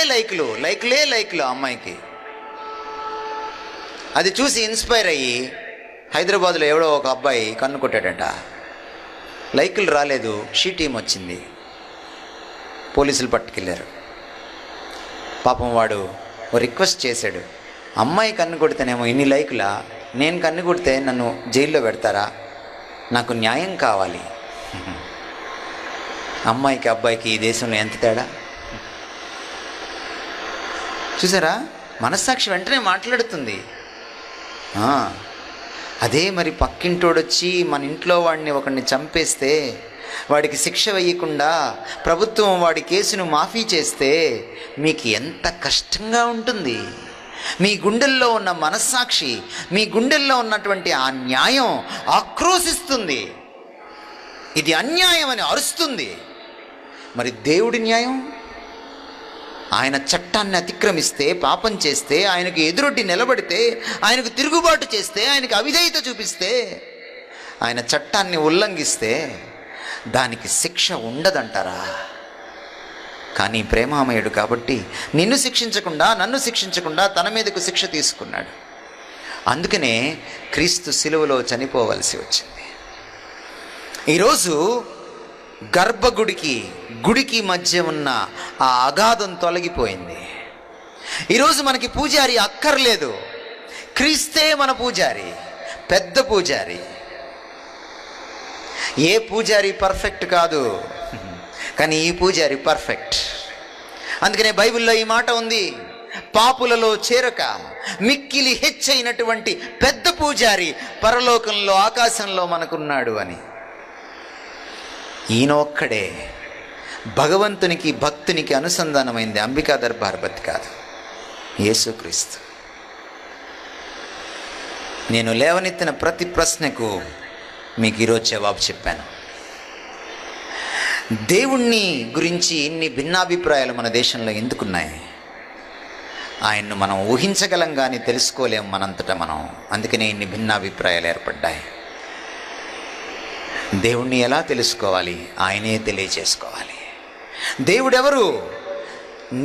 అమ్మాయికి. అది చూసి ఇన్స్పైర్ అయ్యి హైదరాబాద్లో ఎవడో ఒక అబ్బాయి కన్ను కొట్టాడట. లైకులు రాలేదు, షీ టీం వచ్చింది, పోలీసులు పట్టుకెళ్ళారు. పాపం వాడు రిక్వెస్ట్ చేశాడు, అమ్మాయి కన్ను కొడితేనేమో ఇన్ని లైకులా, నేను కన్ను కొడితే నన్ను జైల్లో పెడతారా, నాకు న్యాయం కావాలి. అమ్మాయికి అబ్బాయికి ఈ దేశంలో ఎంత తేడా చూసారా? మనస్సాక్షి వెంటనే మాట్లాడుతుంది. అదే మరి పక్కింటోడొచ్చి మన ఇంట్లో వాడిని ఒకడిని చంపేస్తే వాడికి శిక్ష వేయకుండా ప్రభుత్వం వాడి కేసును మాఫీ చేస్తే మీకు ఎంత కష్టంగా ఉంటుంది. మీ గుండెల్లో ఉన్న మనస్సాక్షి, మీ గుండెల్లో ఉన్నటువంటి ఆ న్యాయం ఆక్రోశిస్తుంది, ఇది అన్యాయం అని అరుస్తుంది. మరి దేవుడి న్యాయం, ఆయన చట్టాన్ని అతిక్రమిస్తే, పాపం చేస్తే, ఆయనకు ఎదురొడ్డి నిలబడితే, ఆయనకు తిరుగుబాటు చేస్తే, ఆయనకు అవిధేయత చూపిస్తే, ఆయన చట్టాన్ని ఉల్లంఘిస్తే దానికి శిక్ష ఉండదంటారా? కానీ ప్రేమామయుడు కాబట్టి నిన్ను శిక్షించకుండా, నన్ను శిక్షించకుండా తన మీదకు శిక్ష తీసుకున్నాడు. అందుకనే క్రీస్తు సిలువలో చనిపోవలసి వచ్చింది. ఈరోజు గుడికి మధ్య ఉన్న ఆ అగాధం తొలగిపోయింది. ఈరోజు మనకి పూజారి అక్కర్లేదు, క్రీస్తే మన పూజారి, పెద్ద పూజారి. ఏ పూజారి పర్ఫెక్ట్ కాదు, కానీ ఈ పూజారి పర్ఫెక్ట్. అందుకనే బైబిల్లో ఈ మాట ఉంది, పాపులలో చేరక మిక్కిలి హెచ్చైనటువంటి పెద్ద పూజారి పరలోకంలో ఆకాశంలో మనకున్నాడు అని. ఈయన ఒక్కడే భగవంతునికి భక్తునికి అనుసంధానమైంది. అంబికా దర్బార్ బతి కాదు, యేసుక్రీస్తు. నేను లేవనెత్తిన ప్రతి ప్రశ్నకు మీకు ఈరోజు జవాబు చెప్పాను. దేవుణ్ణి గురించి ఇన్ని భిన్నాభిప్రాయాలు మన దేశంలో ఎందుకున్నాయి? ఆయన్ను మనం ఊహించగలం కానీ తెలుసుకోలేం మనంతటా మనం. అందుకనే ఇన్ని భిన్నాభిప్రాయాలు ఏర్పడ్డాయి. దేవుణ్ణి ఎలా తెలుసుకోవాలి? ఆయనే తెలియచేసుకోవాలి. దేవుడెవరు?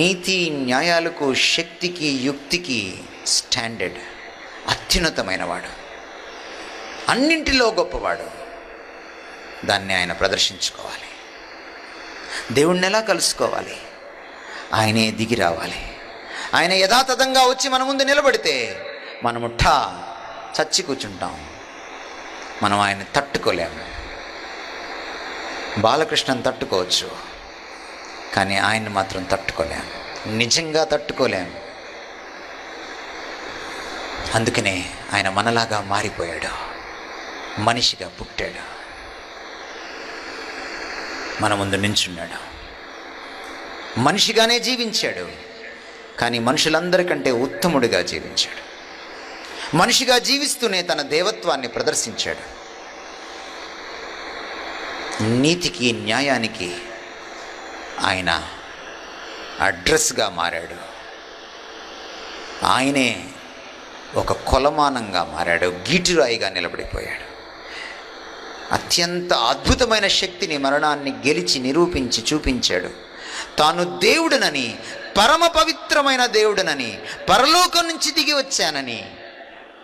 నీతి న్యాయాలకు, శక్తికి, యుక్తికి స్టాండర్డ్, అత్యున్నతమైన వాడు, అన్నింటిలో గొప్పవాడు. దాన్ని ఆయన ప్రదర్శించుకోవాలి. దేవుణ్ణి ఎలా కలుసుకోవాలి? ఆయనే దిగి రావాలి. ఆయన యథాతథంగా వచ్చి మన ముందు నిలబడితే మనము చచ్చి కూర్చుంటాం. మనం ఆయన తట్టుకోలేము. బాలకృష్ణను తట్టుకోవచ్చు, కానీ ఆయన్ని మాత్రం తట్టుకోలేము, నిజంగా తట్టుకోలేము. అందుకనే ఆయన మనలాగా మారిపోయాడు, మనిషిగా పుట్టాడు, మన ముందు నించున్నాడు, మనిషిగానే జీవించాడు, కానీ మనుషులందరికంటే ఉత్తముడిగా జీవించాడు. మనిషిగా జీవిస్తూనే తన దేవత్వాన్ని ప్రదర్శించాడు. నీతికి న్యాయానికి ఆయన అడ్రస్గా మారాడు. ఆయనే ఒక కొలమానంగా మారాడు, గీటురాయిగా నిలబడిపోయాడు. అత్యంత అద్భుతమైన శక్తిని, మరణాన్ని గెలిచి నిరూపించి చూపించాడు. తాను దేవుడనని, పరమ పవిత్రమైన దేవుడనని, పరలోకం నుంచి దిగి వచ్చానని,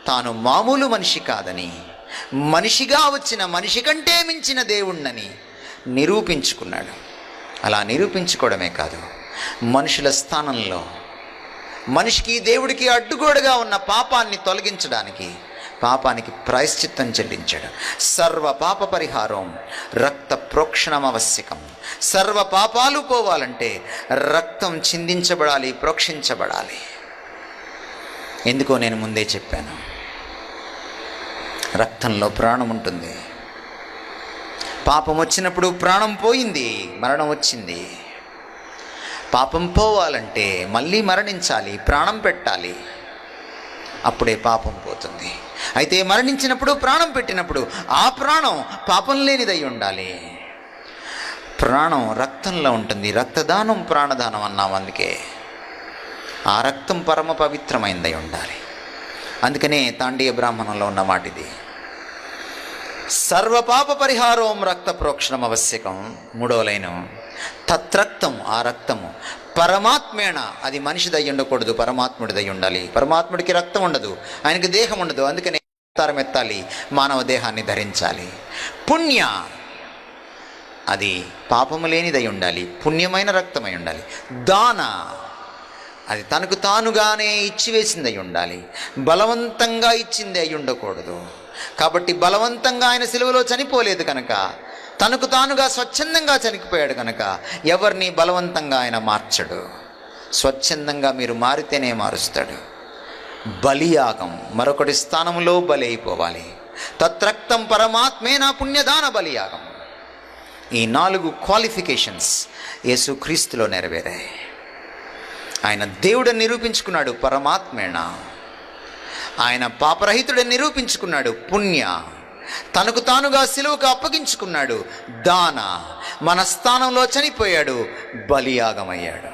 తాను మామూలు మనిషి కాదని, మనిషిగా వచ్చిన మనిషి కంటే మించిన దేవుణ్ణని నిరూపించుకున్నాడు. అలా నిరూపించుకోవడమే కాదు, మనుషుల స్థానంలో మనిషికి దేవుడికి అడ్డుగోడగా ఉన్న పాపాన్ని తొలగించడానికి, పాపానికి ప్రాయశ్చిత్తం చెల్లించాడు. సర్వ పాప పరిహారం రక్త ప్రోక్షణం ఆవశ్యకం. సర్వ పాపాలు పోవాలంటే రక్తం చిందించబడాలి, ప్రోక్షించబడాలి. ఎందుకో నేను ముందే చెప్పాను, రక్తంలో ప్రాణం ఉంటుంది. పాపం వచ్చినప్పుడు ప్రాణం పోయింది, మరణం వచ్చింది. పాపం పోవాలంటే మళ్ళీ మరణించాలి, ప్రాణం పెట్టాలి, అప్పుడే పాపం పోతుంది. అయితే మరణించినప్పుడు, ప్రాణం పెట్టినప్పుడు ఆ ప్రాణం పాపం లేనిదై ఉండాలి. ప్రాణం రక్తంలో ఉంటుంది. రక్తదానం ప్రాణదానం అన్నాం. అందుకే ఆ రక్తం పరమ పవిత్రమైనదై ఉండాలి. అందుకనే తాండీయ బ్రాహ్మణంలో ఉన్న మాట ఇది, సర్వపాప పరిహారం రక్త ప్రోక్షణం ఆవశ్యకం. 3వ లైను, తత్రక్తం, ఆ రక్తము పరమాత్మేణ, అది మనిషిదై ఉండకూడదు, పరమాత్ముడిదై ఉండాలి. పరమాత్ముడికి రక్తం ఉండదు, ఆయనకి దేహం ఉండదు. అందుకనే అవతారం ఎత్తాలి, మానవ దేహాన్ని ధరించాలి. పుణ్య, అది పాపము లేనిదై ఉండాలి, పుణ్యమైన రక్తమై ఉండాలి. దాన, అది తనకు తానుగానే ఇచ్చివేసిందై ఉండాలి, బలవంతంగా ఇచ్చింది అయి ఉండకూడదు. కాబట్టి బలవంతంగా ఆయన సిలువలో చనిపోలేదు కనుక, తనకు తానుగా స్వచ్ఛందంగా చనిపోయాడు కనుక ఎవరిని బలవంతంగా ఆయన మార్చడు. స్వచ్ఛందంగా మీరు మారితేనే మారుస్తాడు. బలియాగం, మరొకటి స్థానంలో బలి అయిపోవాలి. తత్రక్తం పరమాత్మేనా పుణ్యదాన బలియాగం. ఈ 4 క్వాలిఫికేషన్స్ యేసుక్రీస్తులో నెరవేరాయి. ఆయన దేవుడని నిరూపించుకున్నాడు, పరమాత్మేణ. ఆయన పాపరహితుడని నిరూపించుకున్నాడు, పుణ్య. తనకు తానుగా సిలువకు అప్పగించుకున్నాడు, దాన. మన స్థానంలో చనిపోయాడు, బలియాగమయ్యాడు.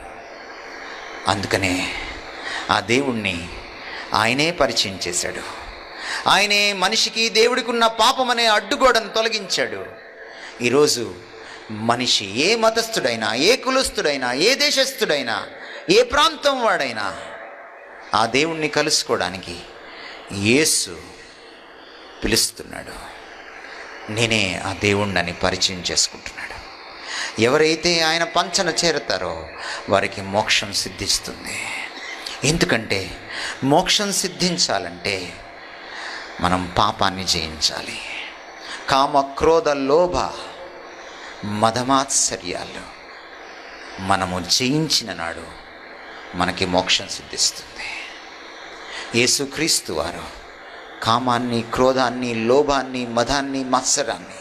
అందుకనే ఆ దేవుణ్ణి ఆయనే పరిచయం చేశాడు. ఆయనే మనిషికి దేవుడికి ఉన్న పాపమనే అడ్డుగోడను తొలగించాడు. ఈరోజు మనిషి, ఏ మతస్థుడైనా, ఏ కులస్థుడైనా, ఏ దేశస్థుడైనా, ఏ ప్రాంతం వాడైనా ఆ దేవుణ్ణి కలుసుకోవడానికి యేసు పిలుస్తున్నాడు. నేనే ఆ దేవుణ్ణని పరిచయం చేసుకుంటున్నాడు. ఎవరైతే ఆయన పంచన చేరతారో వారికి మోక్షం సిద్ధిస్తుంది. ఎందుకంటే మోక్షం సిద్ధించాలంటే మనం పాపాన్ని జయించాలి. కామ క్రోధ లోభ మదమాత్సర్యాలు మనము జయించిన నాడు మనకి మోక్షం సిద్ధిస్తుంది. యేసుక్రీస్తు వారు కామాన్ని, క్రోధాన్ని, లోభాన్ని, మదాన్ని, మత్సరాన్ని,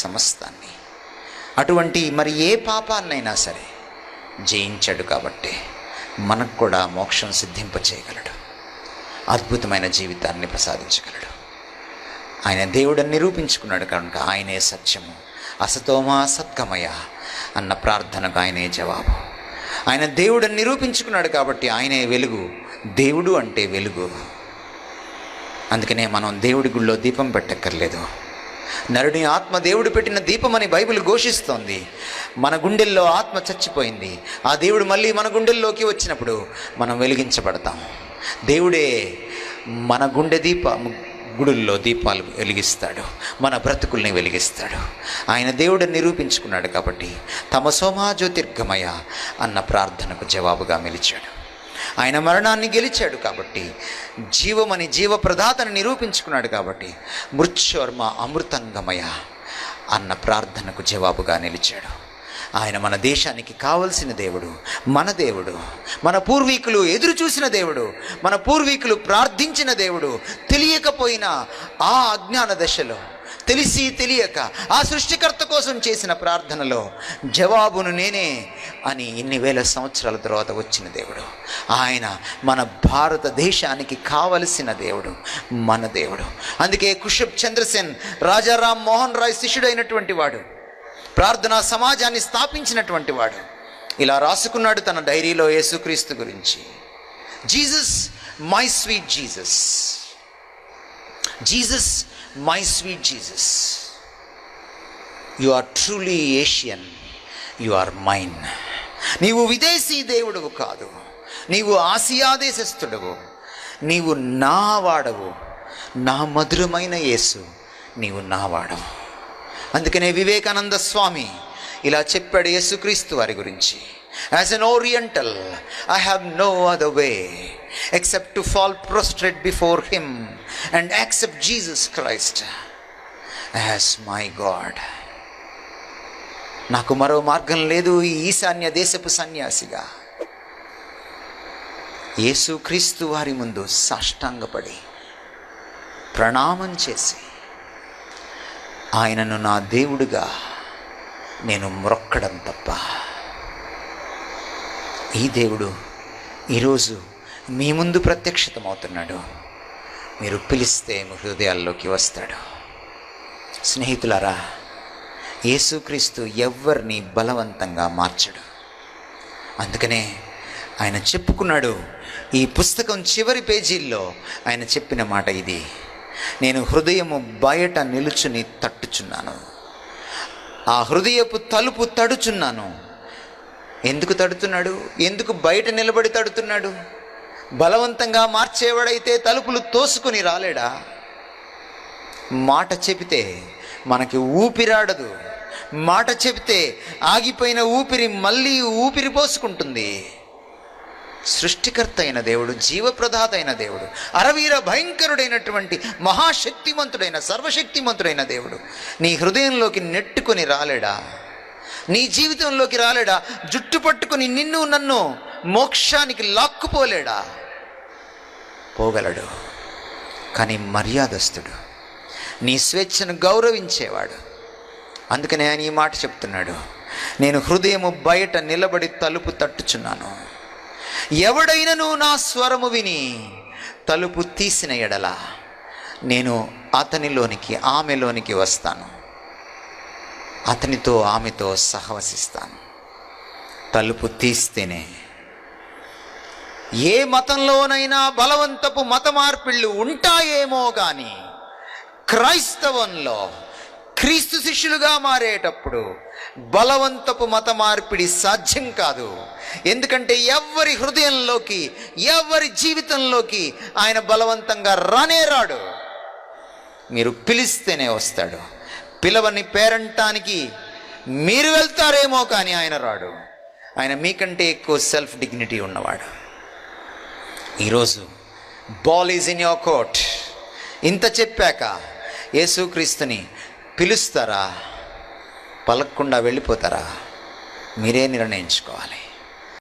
సమస్తాన్ని, అటువంటి మరి ఏ పాపాన్నైనా సరే జయించాడు కాబట్టి మనకు కూడా మోక్షం సిద్ధింపచేయగలడు, అద్భుతమైన జీవితాన్ని ప్రసాదించగలడు. ఆయన దేవుడని నిరూపించుకున్నాడు కనుక ఆయనే సత్యము, అసతోమా సద్గమయ అన్న ప్రార్థనకు ఆయనే జవాబు. ఆయన దేవుడని నిరూపించుకున్నాడు కాబట్టి ఆయనే వెలుగు. దేవుడు అంటే వెలుగు. అందుకనే మనం దేవుడి గుళ్ళో దీపం పెట్టక్కర్లేదు. నరుని ఆత్మ దేవుడు పెట్టిన దీపమని బైబిల్ ఘోషిస్తోంది. మన గుండెల్లో ఆత్మ చచ్చిపోయింది. ఆ దేవుడు మళ్ళీ మన గుండెల్లోకి వచ్చినప్పుడు మనం వెలిగించబడతాం. దేవుడే మన గుడుల్లో దీపాలు వెలిగిస్తాడు, మన బ్రతుకుల్ని వెలిగిస్తాడు. ఆయన దేవుడిని నిరూపించుకున్నాడు కాబట్టి తమసోమా జ్యోతిర్గమయ అన్న ప్రార్థనకు జవాబుగా నిలిచాడు. ఆయన మరణాన్ని గెలిచాడు కాబట్టి జీవమని జీవప్రదాతని నిరూపించుకున్నాడు కాబట్టి మృత్యోర్మ అమృతంగమయ అన్న ప్రార్థనకు జవాబుగా నిలిచాడు. ఆయన మన దేశానికి కావలసిన దేవుడు, మన దేవుడు, మన పూర్వీకులు ఎదురు చూసిన దేవుడు, మన పూర్వీకులు ప్రార్థించిన దేవుడు. తెలియకపోయినా ఆ అజ్ఞాన దశలో, తెలిసి తెలియక ఆ సృష్టికర్త కోసం చేసిన ప్రార్థనలో జవాబును నేనే అని ఇన్ని వేల సంవత్సరాల తర్వాత వచ్చిన దేవుడు. ఆయన మన భారతదేశానికి కావలసిన దేవుడు, మన దేవుడు. అందుకే కుషబ్ చంద్రసేన్ రాజారాం మోహన్ రాయ్ శిష్యుడైనటువంటి వాడు, ప్రార్థనా సమాజాన్ని స్థాపించినటువంటి వాడు ఇలా రాసుకున్నాడు తన డైరీలో యేసుక్రీస్తు గురించి. Jesus my sweet Jesus, Jesus my sweet Jesus, you are truly Asian, you are mine. నీవు విదేశీ దేవుడవు కాదు, నీవు ఆసియా దేశస్థుడవు, నీవు నా వాడవు, నా మధురమైన యేసు, నీవు నా వాడవు. అందుకనే వివేకానంద స్వామి ఇలా చెప్పాడు యేసుక్రీస్తు వారి గురించి. As an oriental I have no other way except to fall prostrate before him and accept Jesus Christ as my God. నాకు మరో మార్గం లేదు ఈ ఈశాన్య దేశపు సన్యాసిగా యేసుక్రీస్తు వారి ముందు సాష్టాంగపడి ప్రణామం చేసి ఆయనను నా దేవుడిగా నేను మ్రొక్కడం తప్ప. ఈ దేవుడు ఈరోజు మీ ముందు ప్రత్యక్షతమవుతున్నాడు. మీరు పిలిస్తే మీ హృదయాల్లోకి వస్తాడు. స్నేహితులారా, యేసుక్రీస్తు ఎవ్వరిని బలవంతంగా మార్చడు. అందుకనే ఆయన చెప్పుకున్నాడు, ఈ పుస్తకం చివరి పేజీల్లో ఆయన చెప్పిన మాట ఇది: నేను హృదయము బయట నిలుచుని తట్టుచున్నాను, ఆ హృదయపు తలుపు తడుచున్నాను. ఎందుకు తడుతున్నాడు? ఎందుకు బయట నిలబడి తడుతున్నాడు? బలవంతంగా మార్చేవాడైతే తలుపులు తోసుకొని రాలేడా? మాట చెబితే మనకి ఊపిరాడదు. మాట చెబితే ఆగిపోయిన ఊపిరి మళ్ళీ ఊపిరి పోసుకుంటుంది. సృష్టికర్త అయిన దేవుడు, జీవప్రదాత అయిన దేవుడు, అరవీర భయంకరుడైనటువంటి మహాశక్తిమంతుడైన సర్వశక్తిమంతుడైన దేవుడు నీ హృదయంలోకి నెట్టుకొని రాలేడా? నీ జీవితంలోకి రాలేడా? జుట్టు పట్టుకుని నిన్ను నన్ను మోక్షానికి లాక్కుపోలేడా? పోగలడు. కానీ మర్యాదస్తుడు, నీ స్వేచ్ఛను గౌరవించేవాడు. అందుకని ఆయన ఈ మాట చెప్తున్నాడు, నేను హృదయము బయట నిలబడి తలుపు తట్టుచున్నాను. ఎవడైనను నా స్వరము విని తలుపు తీసిన ఎడల నేను అతనిలోనికి ఆమెలోనికి వస్తాను, అతనితో ఆమెతో సహవసిస్తాను. తలుపు తీస్తేనే. ఏ మతంలోనైనా బలవంతపు మత మార్పిళ్ళు ఉంటాయేమో కానీ క్రైస్తవంలో క్రీస్తు శిష్యులుగా మారేటప్పుడు బలవంతపు మత మార్పిడి సాధ్యం కాదు. ఎందుకంటే ఎవరి హృదయంలోకి, ఎవరి జీవితంలోకి ఆయన బలవంతంగా రాడు. మీరు పిలిస్తేనే వస్తాడు. పిలవని పేరంటానికి మీరు వెళ్తారేమో కానీ ఆయన రాడు. ఆయన మీకంటే ఎక్కువ సెల్ఫ్ డిగ్నిటీ ఉన్నవాడు. ఈరోజు ball is in your court. ఇంత చెప్పాక యేసుక్రీస్తుని పిలుస్తారా, పలకకుండా వెళ్ళిపోతారా? మీరే నిర్ణయించుకోవాలి.